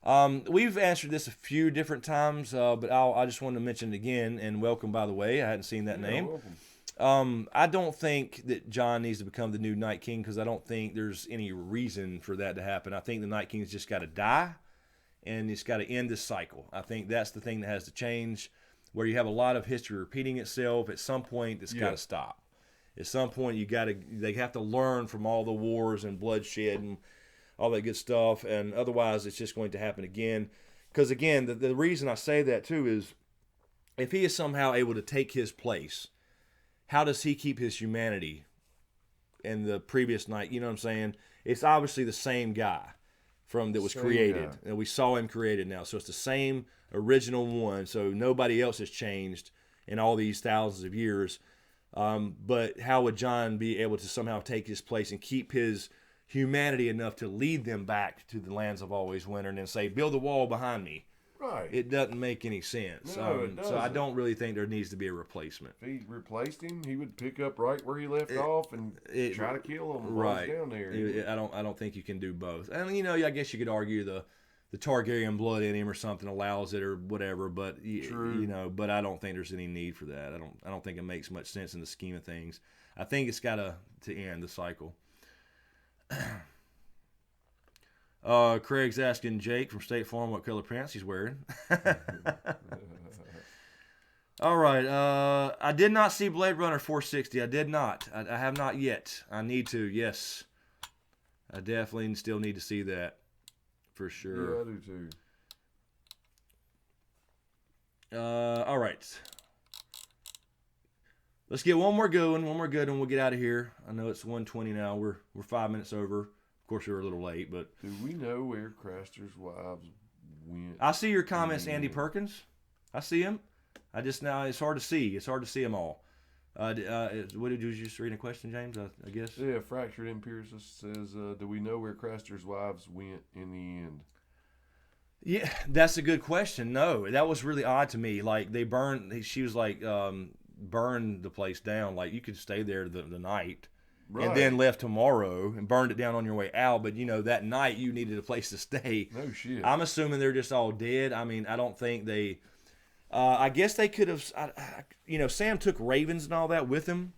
We've answered this a few different times, but I just wanted to mention it again. And welcome, by the way. I hadn't seen that name. Welcome. I don't think that Jon needs to become the new Night King because I don't think there's any reason for that to happen. I think the Night King's just got to die, and it's got to end this cycle. I think that's the thing that has to change. Where you have a lot of history repeating itself, at some point it's got to stop. At some point they have to learn from all the wars and bloodshed and all that good stuff, and otherwise it's just going to happen again. Because again, the reason I say that too is if he is somehow able to take his place, how does he keep his humanity in the previous night? You know what I'm saying? It's obviously the same guy that was created. And we saw him created now. So it's the same original one. So nobody else has changed in all these thousands of years. But how would Jon be able to somehow take his place and keep his humanity enough to lead them back to the lands of always winter and then say, build a wall behind me? Right. It doesn't make any sense. No, it doesn't. So I don't really think there needs to be a replacement. If he replaced him, he would pick up right where he left off and try to kill him while he's down there. I don't think you can do both. And I guess you could argue the Targaryen blood in him or something allows it or whatever, but but I don't think there's any need for that. I don't think it makes much sense in the scheme of things. I think it's got to end the cycle. Craig's asking Jake from State Farm what color pants he's wearing. All right. I did not see Blade Runner 460. I did not. I have not yet. I need to. Yes. I definitely still need to see that. For sure. Yeah, I do too. All right. Let's get one more good one. We'll get out of here. I know it's 1:20 now. We're 5 minutes over. Of course, we were a little late, but do we know where Craster's wives went? I see your comments, Andy Perkins. I see him. It's hard to see. It's hard to see them all. What did you just read a question, James? I guess. Yeah, Fractured Empiricist says, do we know where Craster's wives went in the end? Yeah, that's a good question. No, that was really odd to me. Like they burned. She was like, burned the place down. Like you could stay there the night. Right. And then left tomorrow and burned it down on your way out. But, that night you needed a place to stay. No shit. I'm assuming they're just all dead. I mean, I don't think they... I guess they could have... Sam took ravens and all that with him.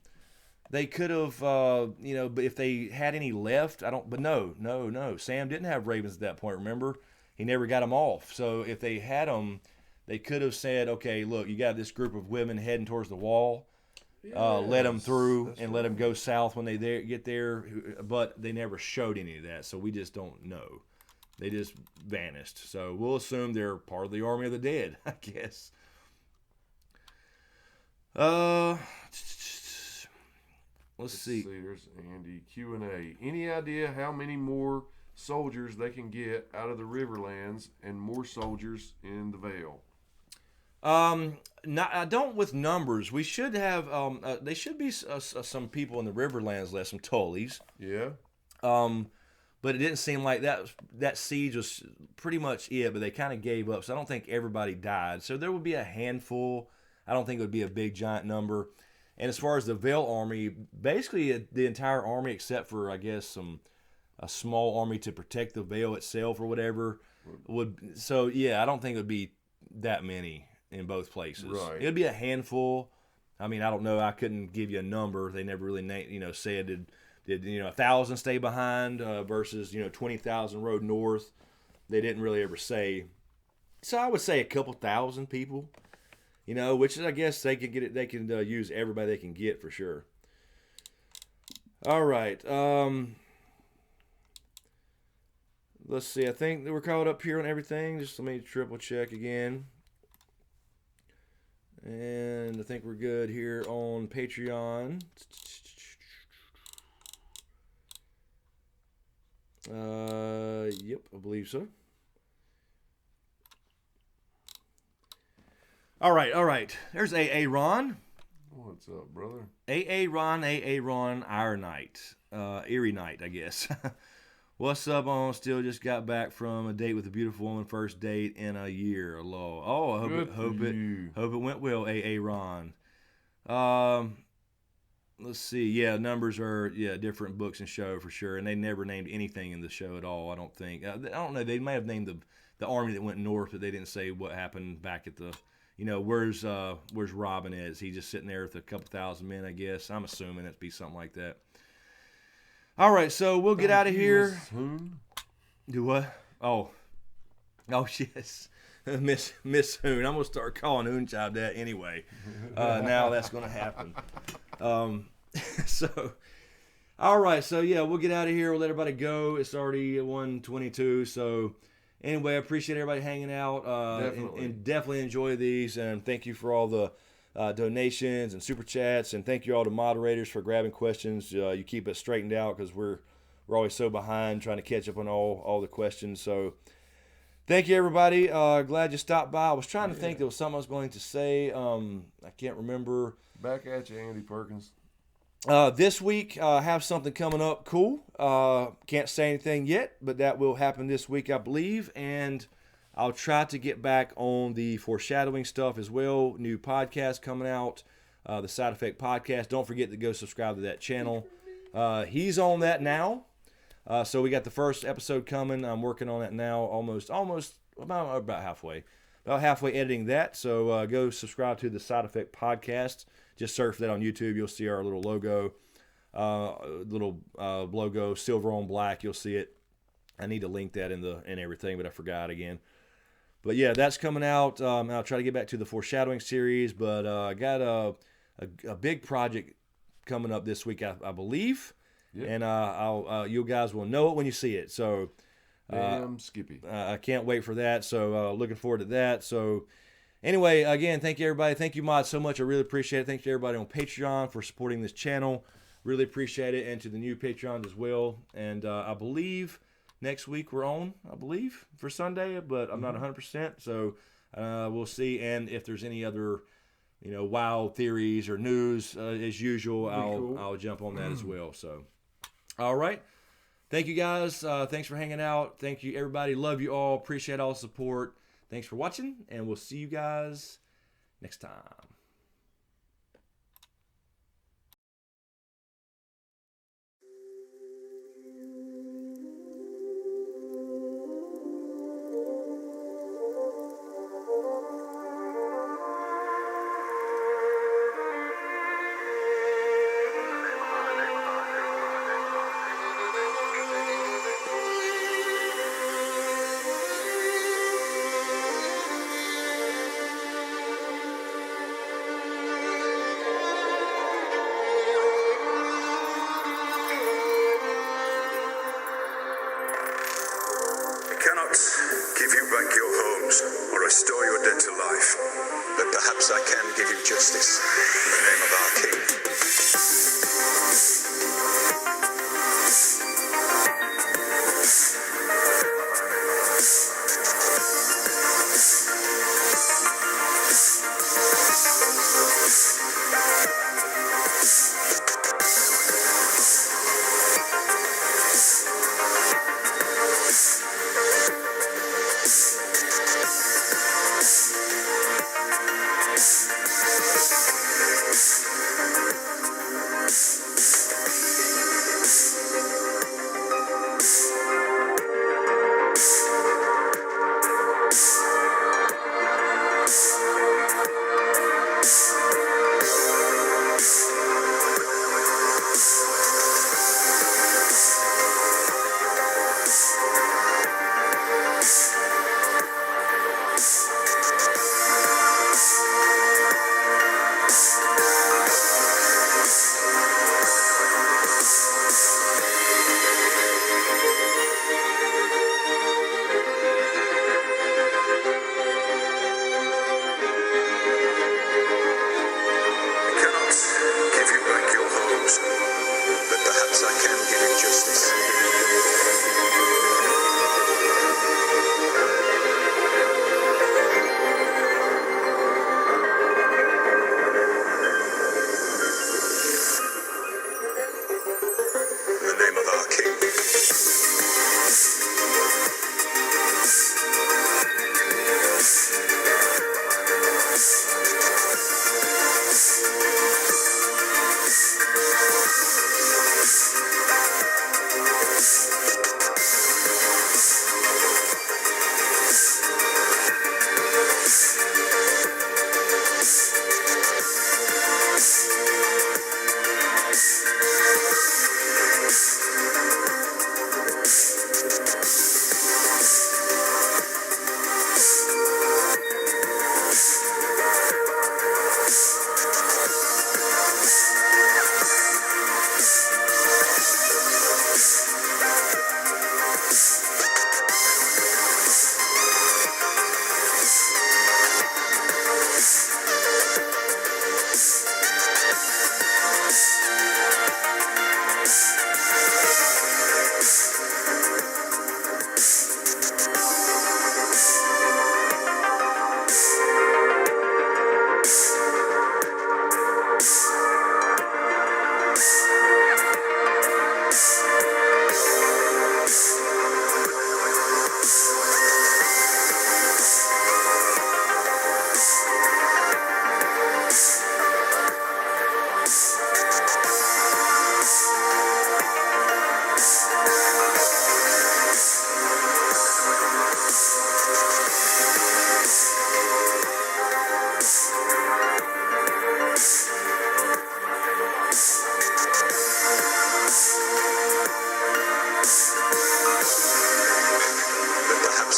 They could have, but if they had any left, But no. Sam didn't have ravens at that point, remember? He never got them off. So if they had them, they could have said, okay, look, you got this group of women heading towards the wall. Let them through and let them go south when they get there, but they never showed any of that, so we just don't know. They just vanished, so we'll assume they're part of the army of the dead, I guess. Let's see. There's Andy Q&A. Any idea how many more soldiers they can get out of the Riverlands and more soldiers in the Vale? I don't with numbers. We should have. They should be some people in the Riverlands left, some Tullys. Yeah. but it didn't seem like that siege was pretty much it. But they kind of gave up, so I don't think everybody died. So there would be a handful. I don't think it would be a big giant number. And as far as the Vale army, basically the entire army except for I guess a small army to protect the Vale itself or whatever would. So yeah, I don't think it would be that many in both places. Right. It would be a handful. I mean, I don't know. I couldn't give you a number. They never really said did 1,000 stay behind versus 20,000 rode north. They didn't really ever say. So I would say a couple thousand people. Which I guess they could get it. They can use everybody they can get for sure. All right. Let's see. I think we're caught up here on everything. Just let me triple check again. And I think we're good here on Patreon. Yep, I believe so. All right. There's AA Ron. What's up, brother? AA Ron, Iron Knight. Eerie Knight, I guess. What's up, on? Still just got back from a date with a beautiful woman, first date in a year. Hello. Oh, I hope it went well, AA Ron. Let's see. Yeah, numbers are different books and show for sure, and they never named anything in the show at all. I don't think. I don't know. They may have named the army that went north, but they didn't say what happened back at the. Where's Robin is? He's just sitting there with a couple thousand men, I guess. I'm assuming it'd be something like that. All right, so we'll get out of here. Do what? Oh, yes. Miss Hoon. I'm going to start calling Hoonchild that anyway. Now that's going to happen. So, all right. So, yeah, we'll get out of here. We'll let everybody go. It's already 1:22. So, anyway, I appreciate everybody hanging out. And definitely enjoy these. And thank you for all the donations and super chats. And thank you all to moderators for grabbing questions. You keep it straightened out because we're always so behind trying to catch up on all the questions. So, thank you, everybody. Glad you stopped by. I was trying to think there was something I was going to say. I can't remember. Back at you, Andy Perkins. This week, I have something coming up cool. Can't say anything yet, but that will happen this week, I believe. And I'll try to get back on the foreshadowing stuff as well. New podcast coming out, the Side Effect Podcast. Don't forget to go subscribe to that channel. He's on that now. So we got the first episode coming. I'm working on it now, almost about halfway. About halfway editing that. So go subscribe to the Side Effect Podcast. Just search that on YouTube. You'll see our little logo. Logo, silver on black. You'll see it. I need to link that in everything, but I forgot again. But yeah, that's coming out. I'll try to get back to the foreshadowing series, but I got a big project coming up this week, I believe. Yep. And you guys will know it when you see it. So, damn Skippy. I can't wait for that. So, looking forward to that. So, anyway, again, thank you, everybody. Thank you, Mod, so much. I really appreciate it. Thanks to everybody on Patreon for supporting this channel. Really appreciate it. And to the new Patreons as well. And I believe next week we're on, for Sunday, but I'm not 100%. So, we'll see. And if there's any other wild theories or news, as usual, I'll jump on that as well. So, all right. Thank you, guys. Thanks for hanging out. Thank you, everybody. Love you all. Appreciate all the support. Thanks for watching, and we'll see you guys next time.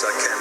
I can